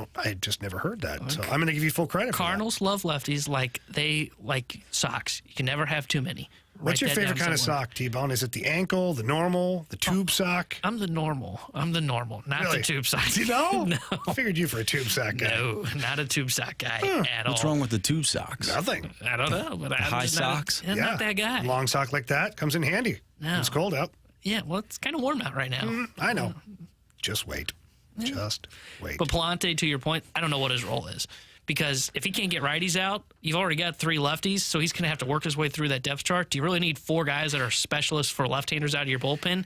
never heard that. Okay. So I'm going to give you full credit. Cardinals love lefties like they like socks. You can never have too many. What's your favorite kind of sock, T-Bone? Is it the ankle, the normal, the tube sock? I'm the normal, not the tube sock. You know? No. I figured you for a tube sock guy. No, not a tube sock guy at all. What's wrong with the tube socks? Nothing. I don't know. But high socks? I'm not that guy. Long sock like that comes in handy. No. It's cold out. Yeah, well, it's kind of warm out right now. I know. Just wait. Yeah. Just wait. But Palante, to your point, I don't know what his role is. Because if he can't get righties out, you've already got 3 lefties, so he's going to have to work his way through that depth chart. Do you really need 4 guys that are specialists for left-handers out of your bullpen?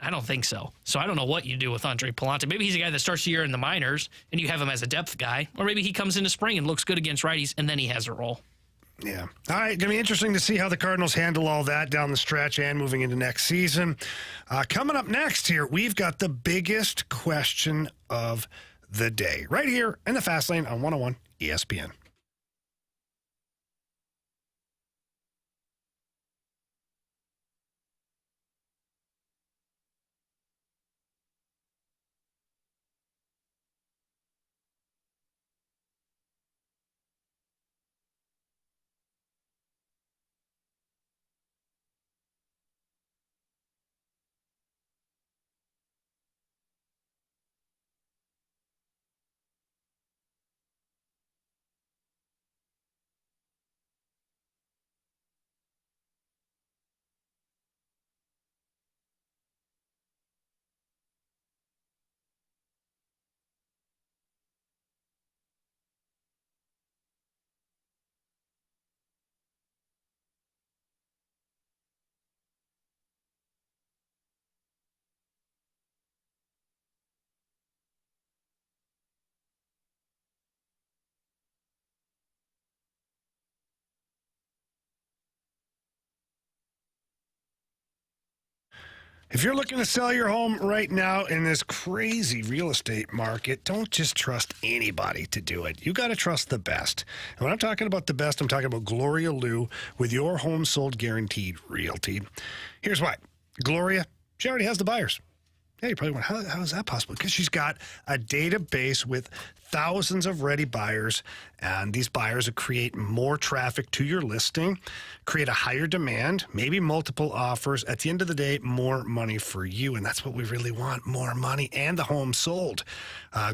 I don't think so. So I don't know what you do with Andre Palante. Maybe he's a guy that starts the year in the minors, and you have him as a depth guy. Or maybe he comes into spring and looks good against righties, and then he has a role. Yeah. All right. Going to be interesting to see how the Cardinals handle all that down the stretch and moving into next season. Coming up next here, we've got the biggest question of the day right here in the Fast Lane on 101 ESPN. If you're looking to sell your home right now in this crazy real estate market, don't just trust anybody to do it. You got to trust the best. And when I'm talking about the best, I'm talking about Gloria Liu with Your Home Sold Guaranteed Realty. Here's why. Gloria, she already has the buyers. Yeah, you probably wonder, how is that possible? Because she's got a database with thousands of ready buyers, and these buyers will create more traffic to your listing, create a higher demand, maybe multiple offers. At the end of the day, more money for you, and that's what we really want, more money and the home sold.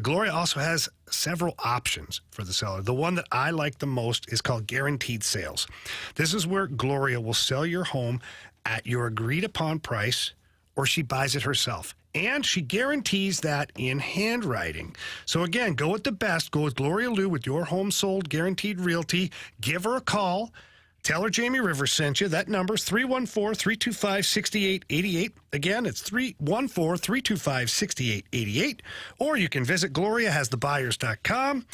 Gloria also has several options for the seller. The one that I like the most is called Guaranteed Sales. This is where Gloria will sell your home at your agreed-upon price, or she buys it herself. And she guarantees that in handwriting. So again, go with the best. Go with Gloria Liu with Your Home Sold Guaranteed Realty. Give her a call. Tell her Jamie Rivers sent you. That number is 314-325-6888. Again, it's 314-325-6888. Or you can visit GloriaHasTheBuyers.com.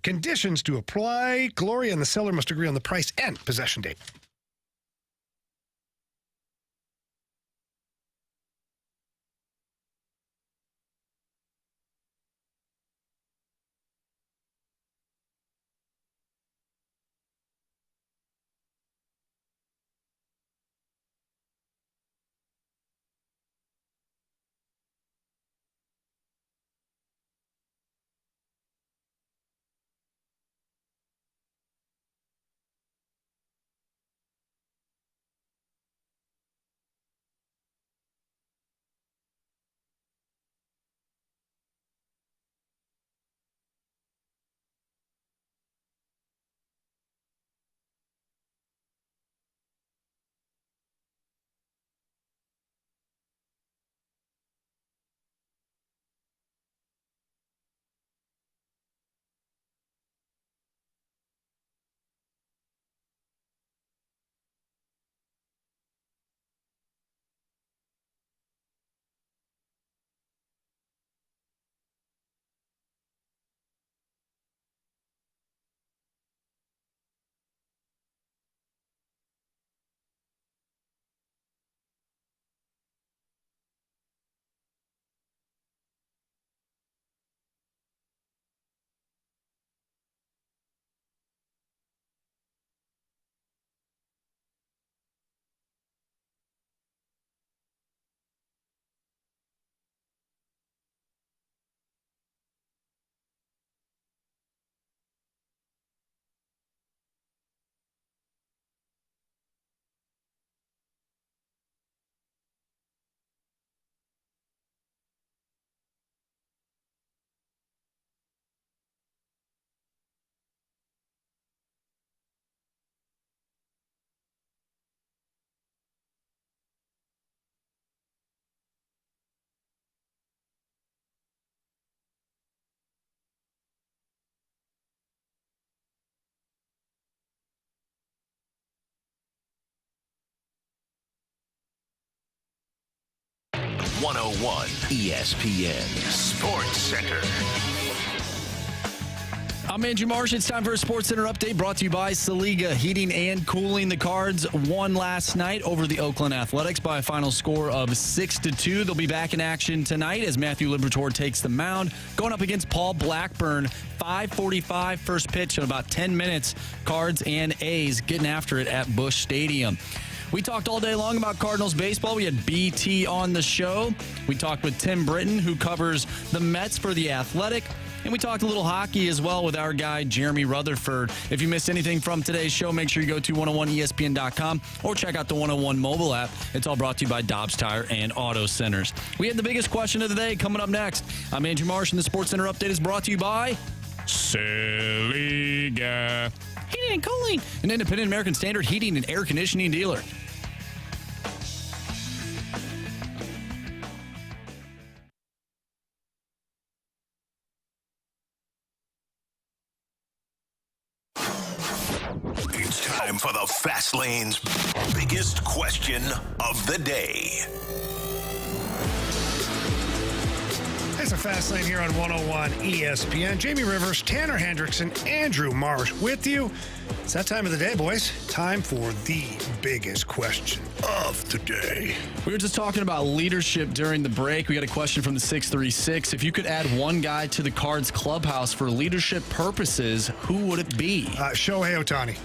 Conditions to apply. Gloria and the seller must agree on the price and possession date. 101 ESPN Sports Center. I'm Andrew Marsh. It's time for a Sports Center update brought to you by Saliga Heating and Cooling. The Cards won last night over the Oakland Athletics by a final score of 6-2. They'll be back in action tonight as Matthew Liberatore takes the mound, going up against Paul Blackburn. 5:45 first pitch in about 10 minutes. Cards and A's getting after it at Busch Stadium. We talked all day long about Cardinals baseball. We had BT on the show. We talked with Tim Britton, who covers the Mets for The Athletic. And we talked a little hockey as well with our guy, Jeremy Rutherford. If you missed anything from today's show, make sure you go to 101ESPN.com or check out the 101 mobile app. It's all brought to you by Dobbs Tire and Auto Centers. We have the biggest question of the day coming up next. I'm Andrew Marsh, and the Sports Center update is brought to you by Saliga Heating and Cooling, an independent American Standard heating and air conditioning dealer. It's time for the Fast Lane's biggest question of the day. It's a Fast Lane here on 101 ESPN. Jamie Rivers, Tanner Hendrickson, Andrew Marsh with you. It's that time of the day, boys. Time for the biggest question of the day. We were just talking about leadership during the break. We got a question from the 636. If you could add one guy to the Cards clubhouse for leadership purposes, who would it be? Shohei Ohtani.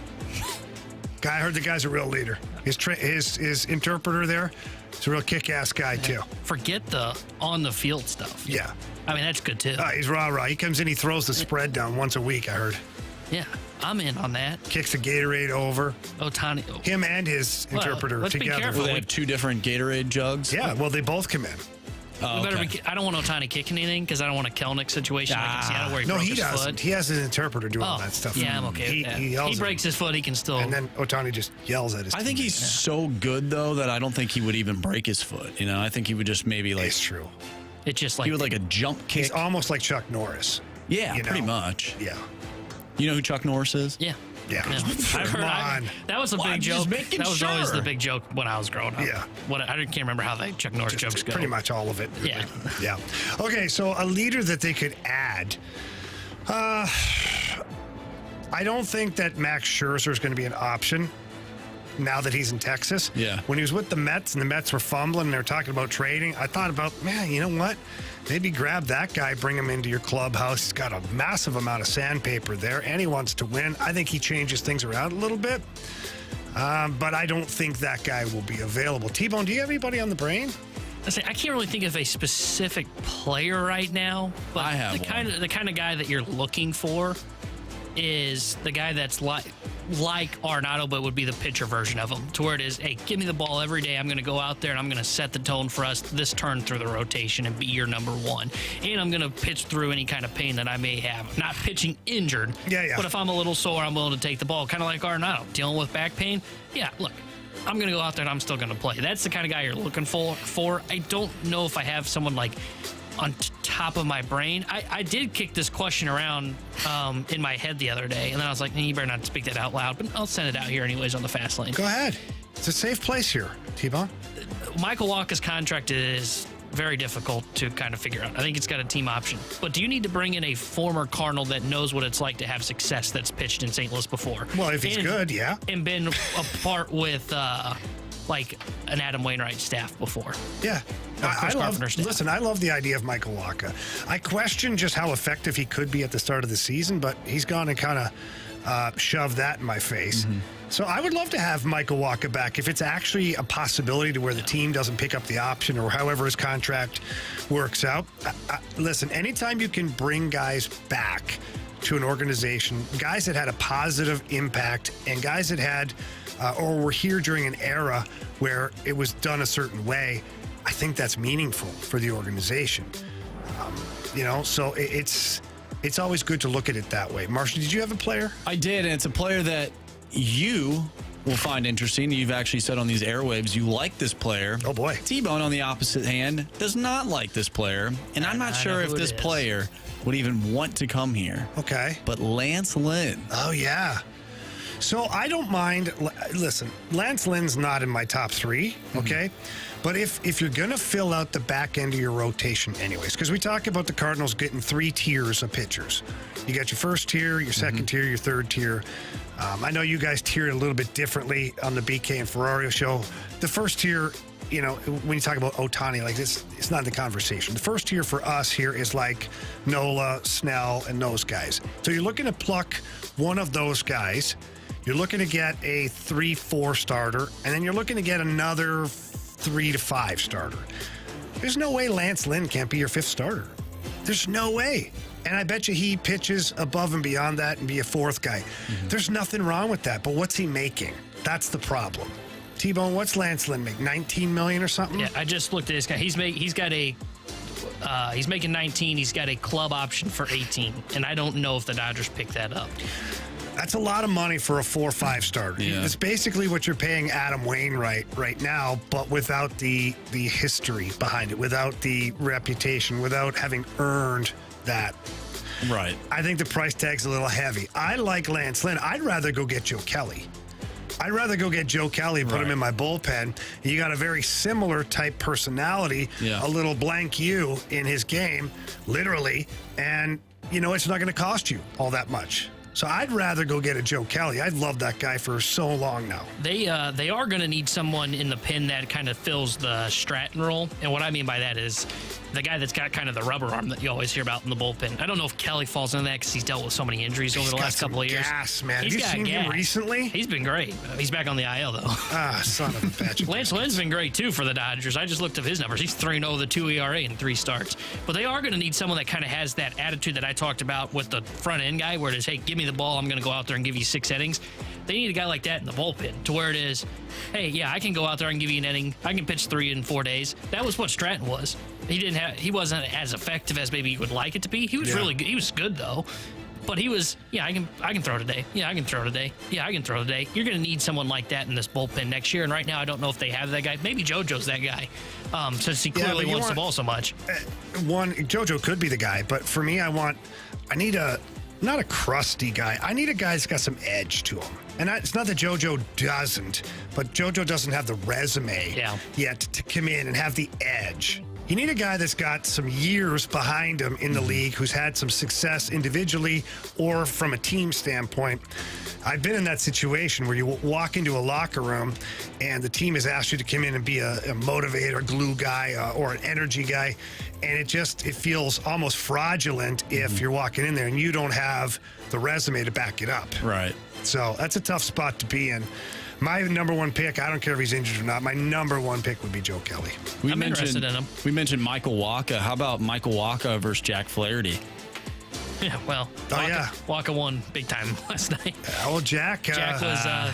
I heard the guy's a real leader. His interpreter there is a real kick-ass guy, too. Forget the on-the-field stuff. Yeah. I mean, that's good, too. He's rah-rah. He comes in, he throws the spread down once a week, I heard. Yeah, I'm in on that. Kicks the Gatorade over. Ohtani. Him and his interpreter let's together. Be careful. Will they have two different Gatorade jugs? Yeah, well, they both come in. Oh, okay. I don't want Ohtani kicking anything because I don't want a Kelnick situation like in Seattle where he broke his doesn't. Foot. He has an interpreter doing all that stuff. Yeah, I'm okay with that. He breaks his foot, he can still. And then Ohtani just yells at his I think he's so good, though, that I don't think he would even break his foot. You know, I think he would just maybe like. It's true. It's just like. He would like a jump kick. He's almost like Chuck Norris. Yeah, pretty much. Yeah. You know who Chuck Norris is? Yeah. Yeah. I've heard, that was a big joke. That was always the big joke when I was growing up. Yeah. I can't remember how the Chuck Norris jokes go. Pretty much all of it. Yeah. Yeah. Okay, so a leader that they could add. I don't think that Max Scherzer is going to be an option now that he's in Texas. Yeah. When he was with the Mets and the Mets were fumbling and they were talking about trading, I thought about, man, you know what? Maybe grab that guy, bring him into your clubhouse. He's got a massive amount of sandpaper there, and he wants to win. I think he changes things around a little bit, but I don't think that guy will be available. T-Bone, do you have anybody on the brain? I can't really think of a specific player right now, but I have the kind of guy that you're looking for is the guy that's like Arenado, but would be the pitcher version of him, to where it is, hey, give me the ball every day. I'm going to go out there and I'm going to set the tone for us this turn through the rotation and be your number one. And I'm going to pitch through any kind of pain that I may have. Not pitching injured, but if I'm a little sore, I'm willing to take the ball. Kind of like Arenado, dealing with back pain. Yeah, look, I'm going to go out there and I'm still going to play. That's the kind of guy you're looking for. I don't know if I have someone like on top of my brain. I did kick this question around in my head the other day, and then I was like, you better not speak that out loud, but I'll send it out here anyways on the Fast Lane. Go ahead. It's a safe place here, T-Bone. Michael Wacha's contract is very difficult to kind of figure out. I think it's got a team option. But do you need to bring in a former Cardinal that knows what it's like to have success that's pitched in St. Louis before? Well, if he's good, yeah. And been a part with like an Adam Wainwright staff before. Yeah. I love the idea of Michael Wacha. I question just how effective he could be at the start of the season, but he's gone and kind of shoved that in my face. Mm-hmm. So I would love to have Michael Wacha back if it's actually a possibility to where the team doesn't pick up the option or however his contract works out. Listen, anytime you can bring guys back to an organization, guys that had a positive impact and guys that had or were here during an era where it was done a certain way, I think that's meaningful for the organization. So it's always good to look at it that way. Marshall, did you have a player? I did, and it's a player that you will find interesting. You've actually said on these airwaves you like this player. Oh, boy. T-Bone, on the opposite hand, does not like this player, and I'm not sure if this player would even want to come here. Okay. But Lance Lynn. Oh, yeah. So I don't mind. Listen, Lance Lynn's not in my top 3, okay? But if you're going to fill out the back end of your rotation anyways, because we talk about the Cardinals getting 3 tiers of pitchers. You got your first tier, your second tier, your third tier. I know you guys tiered a little bit differently on the BK and Ferrario show. The first tier, you know, when you talk about Ohtani, like this, it's not in the conversation. The first tier for us here is like Nola, Snell, and those guys. So you're looking to pluck one of those guys. You're looking to get a 3-4 starter, and then you're looking to get another 3 to 5 starter. There's no way Lance Lynn can't be your 5th starter. There's no way. And I bet you he pitches above and beyond that and be a 4th guy. There's nothing wrong with that, but what's he making? That's the problem. T-Bone, what's Lance Lynn make? $19 million or something? Yeah, I just looked at this guy. He's making 19. He's got a club option for 18, and I don't know if the Dodgers pick that up. That's a lot of money for a 4-5 starter. Yeah. It's basically what you're paying Adam Wainwright right now, but without the history behind it, without the reputation, without having earned that. Right. I think the price tag's a little heavy. I like Lance Lynn. I'd rather go get Joe Kelly. I'd rather go get Joe Kelly and put him in my bullpen. You got a very similar type personality, a little blank you in his game, literally, and, you know, it's not going to cost you all that much. So I'd rather go get a Joe Kelly. I've loved that guy for so long now. They are going to need someone in the pen that kind of fills the Stratton role. And what I mean by that is the guy that's got kind of the rubber arm that you always hear about in the bullpen. I don't know if Kelly falls into that because he's dealt with so many injuries over the last couple of years. Gas, man. Have you seen him recently? He's been great. He's back on the IL, though. Ah, son of a bitch. Lance Lynn's been great, too, for the Dodgers. I just looked up his numbers. He's 3-0 with a 2 ERA in 3 starts. But they are going to need someone that kind of has that attitude that I talked about with the front-end guy, where it is, hey, give me the ball, I'm going to go out there and give you 6 innings. They need a guy like that in the bullpen, to where it is, hey, yeah, I can go out there and give you an inning. I can pitch 3 in 4 days. That was what Stratton was. He wasn't as effective as maybe you would like it to be. He was really good. He was good, though. But he was, I can throw today. Yeah, I can throw today. Yeah, I can throw today. You're going to need someone like that in this bullpen next year. And right now, I don't know if they have that guy. Maybe JoJo's that guy, since he clearly wants the ball so much. JoJo could be the guy, but for me, I need not a crusty guy. I need a guy that's got some edge to him. And it's not that JoJo doesn't, but JoJo doesn't have the resume yet to come in and have the edge. You need a guy that's got some years behind him in the league, who's had some success individually or from a team standpoint. I've been in that situation where you walk into a locker room and the team has asked you to come in and be a motivator, glue guy, or an energy guy. And it feels almost fraudulent if you're walking in there and you don't have the resume to back it up. Right. So that's a tough spot to be in. My number 1 pick, I don't care if he's injured or not, my number 1 pick would be Joe Kelly. I'm interested in him. We mentioned Michael Wacha. How about Michael Wacha versus Jack Flaherty? Yeah, well, Wacha won big time last night. Jack was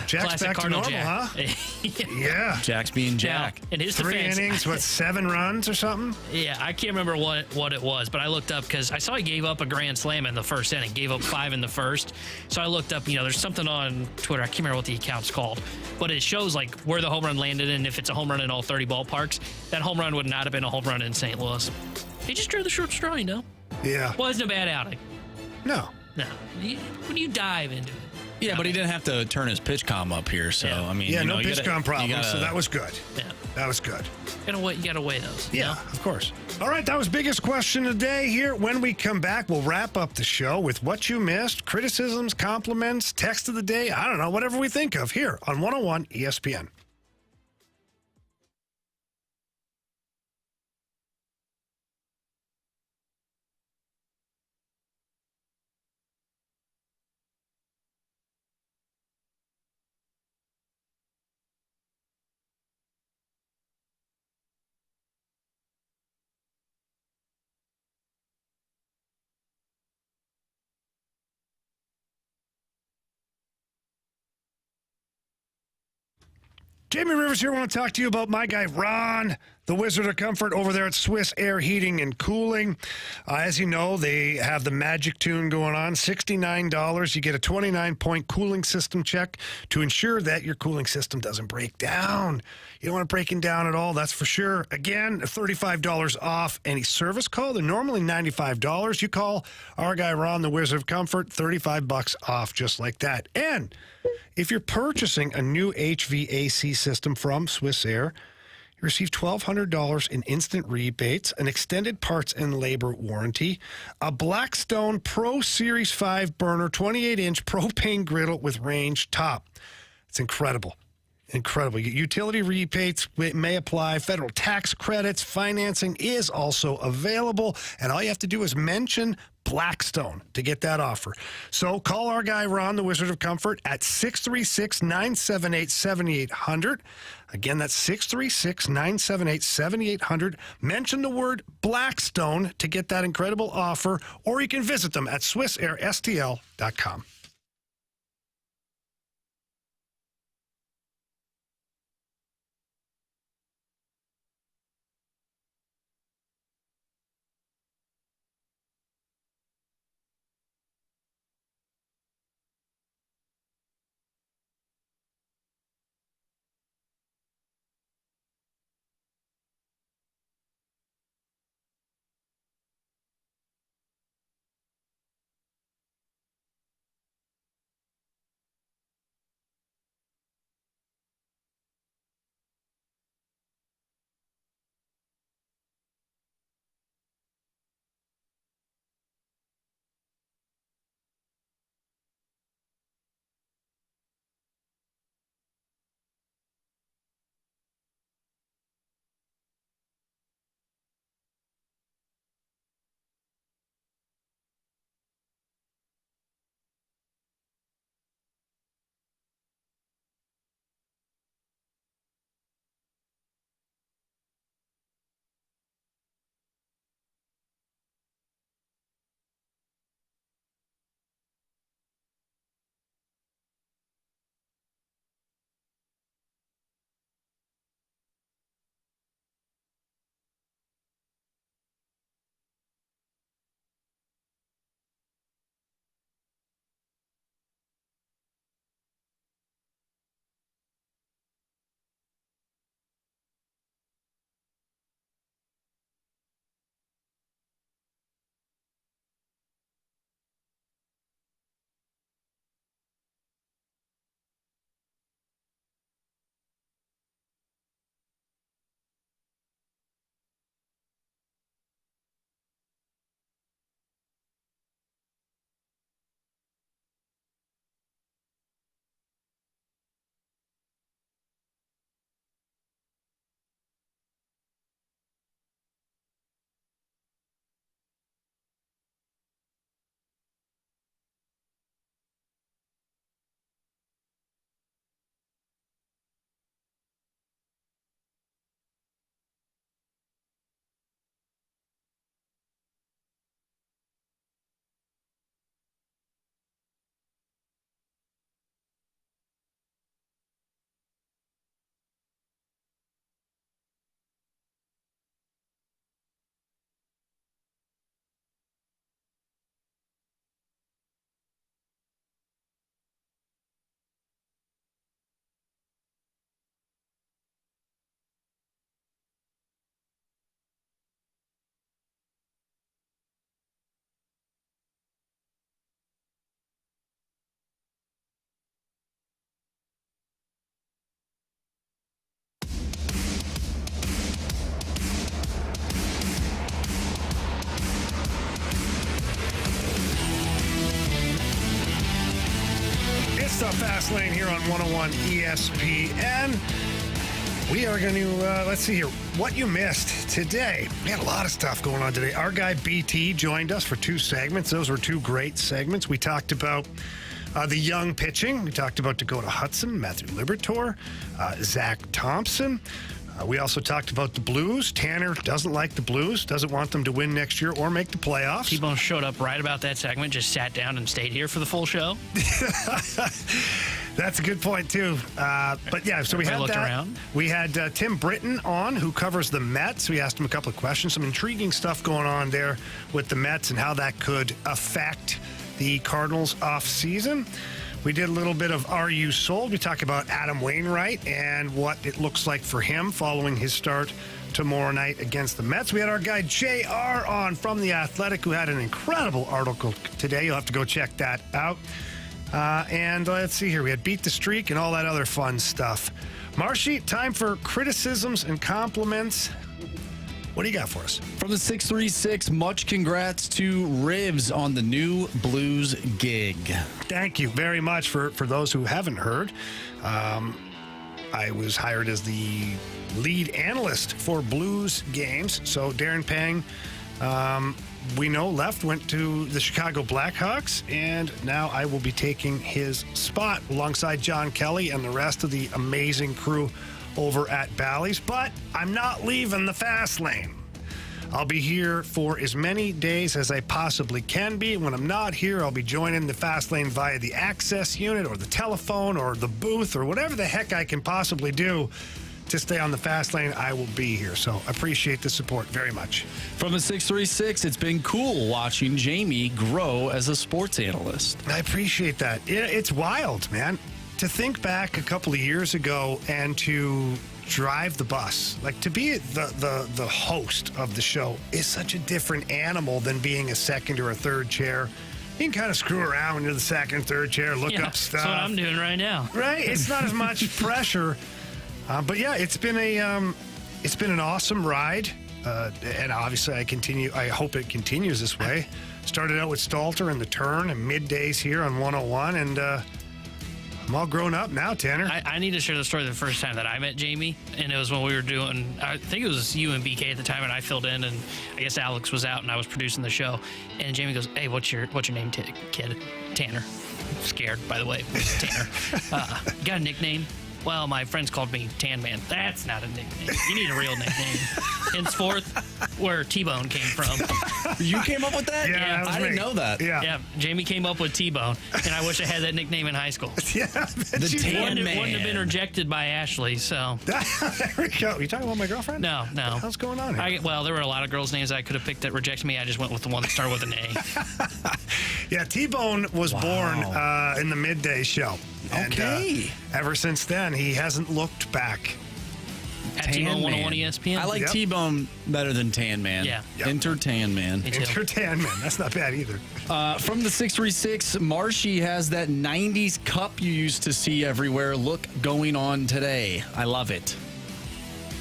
Jack's classic back Cardinal to normal, Jack. Huh? Yeah. Jack's being Jack. Now, in his 3 defense, innings, 7 runs or something? Yeah, I can't remember what it was, but I looked up because I saw he gave up a grand slam in the first inning, gave up 5 in the first. So I looked up, there's something on Twitter, I can't remember what the account's called, but it shows like where the home run landed, and if it's a home run in all 30 ballparks, that home run would not have been a home run in St. Louis. He just drew the short straw, Yeah. Wasn't a bad outing. No. When you dive into it. Yeah, but he didn't have to turn his pitch comm up here, so I mean, no pitch comm problems, so that was good. Yeah, that was good. You gotta weigh those. Yeah, of course. All right, that was biggest question of the day here. When we come back, we'll wrap up the show with what you missed, criticisms, compliments, text of the day. I don't know, whatever we think of here on 101 ESPN. Jamie Rivers here. I want to talk to you about my guy, Ron, the Wizard of Comfort over there at Swiss Air Heating and Cooling. As you know, they have the magic tune going on, $69. You get a 29-point cooling system check to ensure that your cooling system doesn't break down. You don't want it breaking down at all, that's for sure. Again, $35 off any service call. They're normally $95. You call our guy, Ron, the Wizard of Comfort, $35 off just like that. And If you're purchasing a new HVAC system from Swiss Air, you receive $1,200 in instant rebates, an extended parts and labor warranty, a Blackstone Pro Series 5 burner 28-inch propane griddle with range top. It's incredible. Incredible. Utility rebates may apply. Federal tax credits. Financing is also available. And all you have to do is mention Blackstone to get that offer. So call our guy Ron, the Wizard of Comfort, at 636-978-7800. Again, that's 636-978-7800. Mention the word Blackstone to get that incredible offer, or you can visit them at SwissAirSTL.com. It's the Fast Lane here on 101 ESPN. We are going to, let's see here, what you missed today. We had a lot of stuff going on today. Our guy BT joined us for 2 segments. Those were 2 great segments. We talked about the young pitching. We talked about Dakota Hudson, Matthew Liberatore, Zach Thompson. We also talked about the Blues. Tanner doesn't like the Blues, doesn't want them to win next year or make the playoffs. T-Bone showed up right about that segment, just sat down and stayed here for the full show. That's a good point, too. But yeah, so we had that. Around. We had Tim Britton on, who covers the Mets. We asked him a couple of questions. Some intriguing stuff going on there with the Mets and how that could affect the Cardinals off season. We did a little bit of Are You Sold? We talked about Adam Wainwright and what it looks like for him following his start tomorrow night against the Mets. We had our guy JR on from The Athletic, who had an incredible article today. You'll have to go check that out. And let's see here. We had Beat the Streak and all that other fun stuff. Marshy, time for criticisms and compliments. What do you got for us? From the 636, much congrats to Rivs on the new Blues gig. Thank you very much for those who haven't heard. I was hired as the lead analyst for Blues games. So Darren Pang, we know, went to the Chicago Blackhawks, and now I will be taking his spot alongside John Kelly and the rest of the amazing crew over at Bally's. But I'm not leaving the fast lane. I'll be here for as many days as I possibly can be. When I'm not here, I'll be joining the fast lane via the access unit or the telephone or the booth or whatever the heck I can possibly do to stay on the fast lane. I will be here. So appreciate the support very much. From the 636, it's been cool watching Jamie grow as a sports analyst. I appreciate that. It's wild, man. To think back a couple of years ago and to drive the bus, like to be the host of the show is such a different animal than being a second or a third chair. You can kind of screw around when you're the second, third chair, look up stuff. That's what I'm doing right now. Right? It's not as much pressure. But yeah, it's been an awesome ride. And obviously I hope it continues this way. Started out with Stalter in the turn and middays here on 101, and I'm all grown up now, Tanner. I need to share the story of the first time that I met Jamie, and it was when we were doing, I think it was you and BK at the time, and I filled in, and I guess Alex was out, and I was producing the show, and Jamie goes, "Hey, what's your name, kid?" Tanner. Scared, by the way. Tanner. You got a nickname? Well, my friends called me Tan Man. That's not a nickname. You need a real nickname. Henceforth, where T-Bone came from. You came up with that? Yeah, I didn't know that. Yeah, Jamie came up with T-Bone, and I wish I had that nickname in high school. Yeah, the Tan Man. It wouldn't have been rejected by Ashley, so. There we go. You talking about my girlfriend? No. What's going on here? Well, there were a lot of girls' names I could have picked that rejected me. I just went with the one that started with an A. Yeah, T-Bone was born in the midday show. And, okay. Ever since then, he hasn't looked back. At T-Bone 101 ESPN. I like T-Bone better than Tan Man. Yeah. Yep. Enter Tan Man. Enter Tan Man. That's not bad either. From the 636, Marshy has that 90s cup you used to see everywhere look going on today. I love it.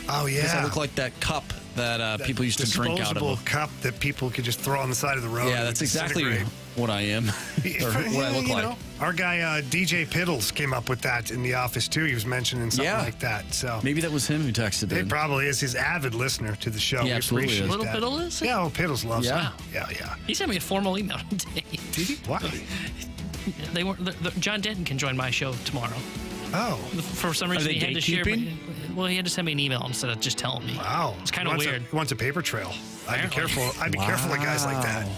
Oh, yeah. Does it look like that cup that people used to drink out of? Disposable cup that people could just throw on the side of the road. Yeah, that's exactly what I am. Or what I look like. Our guy, DJ Piddles, came up with that in the office, too. He was mentioning something like that. So maybe that was him who texted it. It probably is. His avid listener to the show. Yeah, absolutely. Little Piddle is? Yeah, Piddles loves it. Yeah. Yeah. He sent me a formal email today. Did he? Why? They weren't. John Denton can join my show tomorrow. Oh. For some reason, he had to share. Well, he had to send me an email instead of just telling me. Wow. It's kind of weird. He wants a paper trail. I'd be careful. I'd be careful with guys like that.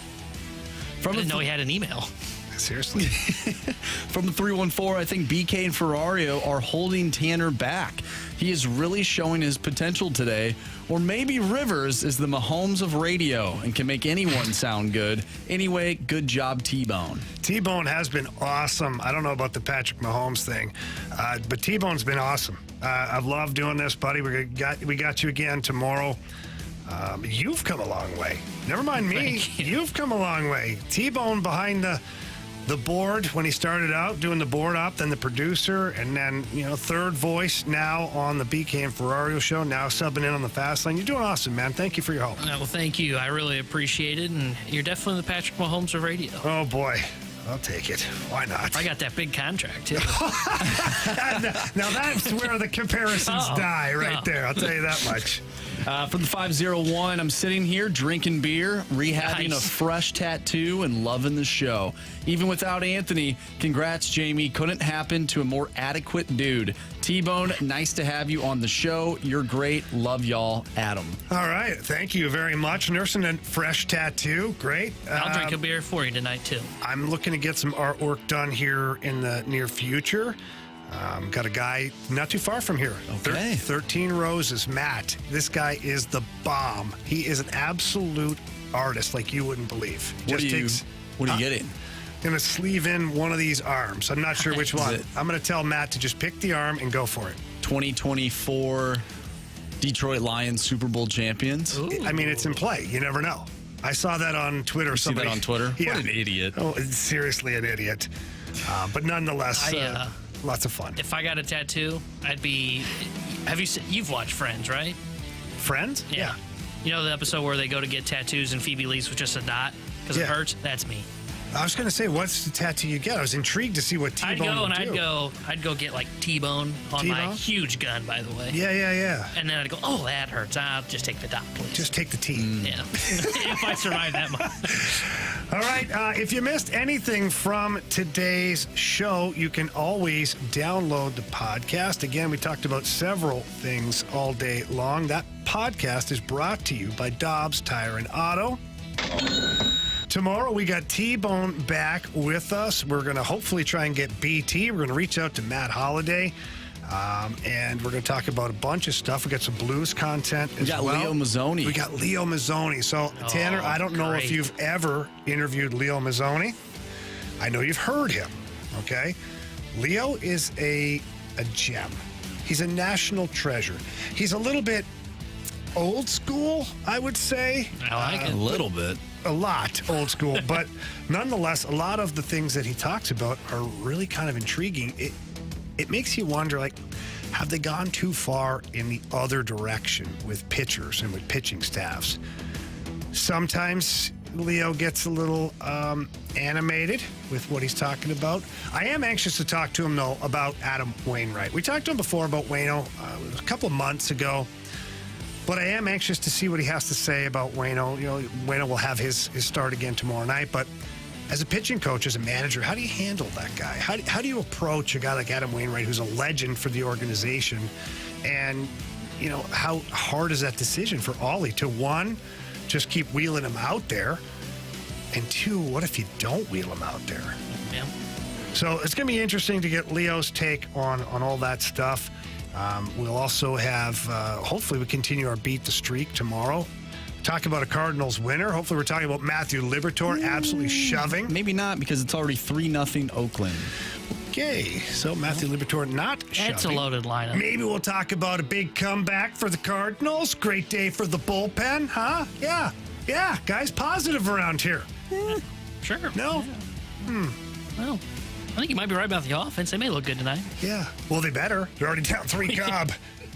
I didn't know he had an email. Seriously. From the 314, I think BK and Ferrario are holding Tanner back. He is really showing his potential today. Or maybe Rivers is the Mahomes of radio and can make anyone sound good. Anyway, good job, T-Bone. T-Bone has been awesome. I don't know about the Patrick Mahomes thing, but T-Bone's been awesome. I've loved doing this, buddy. We got you again tomorrow. You've come a long way. Never mind me. You've come a long way. T-Bone behind the board when he started out doing the board op, then the producer, and then third voice now on the BK and Ferrario show, now subbing in on the fast lane. You're doing awesome, man. Thank you for your help. Well, thank you. I really appreciate it, and you're definitely the Patrick Mahomes of radio. Oh boy, I'll take it. Why not? I got that big contract too. Now that's where the comparisons die right there. I'll tell you that much. From the 501, I'm sitting here drinking beer, rehabbing a fresh tattoo, and loving the show. Even without Anthony, congrats, Jamie. Couldn't happen to a more adequate dude. T-Bone, nice to have you on the show. You're great. Love y'all, Adam. All right. Thank you very much. Nursing a fresh tattoo. Great. I'll drink a beer for you tonight, too. I'm looking to get some artwork done here in the near future. Got a guy not too far from here. Okay. 13 Roses, Matt. This guy is the bomb. He is an absolute artist like you wouldn't believe. What are you getting? Going to sleeve in one of these arms. I'm not sure which one. I'm going to tell Matt to just pick the arm and go for it. 2024 Detroit Lions Super Bowl champions. Ooh. I mean, it's in play. You never know. I saw that on Twitter. You see that on Twitter? Yeah. What an idiot. Oh, seriously an idiot. But nonetheless, lots of fun. If I got a tattoo, I'd be... You've watched Friends, right? Friends? Yeah. You know the episode where they go to get tattoos and Phoebe leaves with just a dot because it hurts? That's me. I was going to say, what's the tattoo you get? I was intrigued to see what T-Bone would do. I'd go get like T-Bone on my huge gun, by the way. Yeah. And then I'd go, oh, that hurts. I'll just take the dot, please. Just take the T. Yeah. If I survive that much. All right. If you missed anything from today's show, you can always download the podcast. Again, we talked about several things all day long. That podcast is brought to you by Dobbs Tire and Auto. Tomorrow, we got T-Bone back with us. We're going to hopefully try and get BT. We're going to reach out to Matt Holliday, and we're going to talk about a bunch of stuff. We got some blues content as well. We got Leo Mazzoni. We got Leo Mazzoni. So, Tanner, I don't know if you've ever interviewed Leo Mazzoni. I know you've heard him, okay? Leo is a gem. He's a national treasure. He's a little bit old school, I would say. I like it. A little bit. A lot old school, but nonetheless, a lot of the things that he talks about are really kind of intriguing. It makes you wonder, like, have they gone too far in the other direction with pitchers and with pitching staffs? Sometimes Leo gets a little animated with what he's talking about. I am anxious to talk to him, though, about Adam Wainwright. We talked to him before about Waino a couple of months ago. But I am anxious to see what he has to say about Waino. You know, Waino will have his start again tomorrow night. But as a pitching coach, as a manager, how do you handle that guy? How do you approach a guy like Adam Wainwright, who's a legend for the organization? And, you know, how hard is that decision for Ollie to, one, just keep wheeling him out there? And two, what if you don't wheel him out there? Yeah. So it's going to be interesting to get Leo's take on all that stuff. We'll also have, hopefully we continue our Beat the Streak tomorrow. Talk about a Cardinals winner. Hopefully we're talking about Matthew Liberatore absolutely shoving. Maybe not, because it's already 3-0 Oakland. Okay, so Matthew Liberatore not shoving. That's a loaded lineup. Maybe we'll talk about a big comeback for the Cardinals. Great day for the bullpen, huh? Yeah, guys, positive around here. Sure. No? Yeah. Well, I think you might be right about the offense. They may look good tonight. Yeah. Well, they better. They're already down 3 Cobb.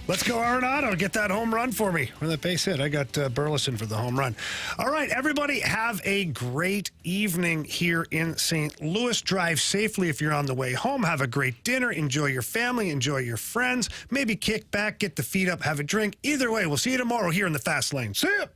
Let's go Arenado. Get that home run for me. Where that base hit. I got Burleson for the home run. All right, everybody, have a great evening here in St. Louis. Drive safely if you're on the way home. Have a great dinner. Enjoy your family. Enjoy your friends. Maybe kick back, get the feet up, have a drink. Either way, we'll see you tomorrow here in the Fast Lane. See ya.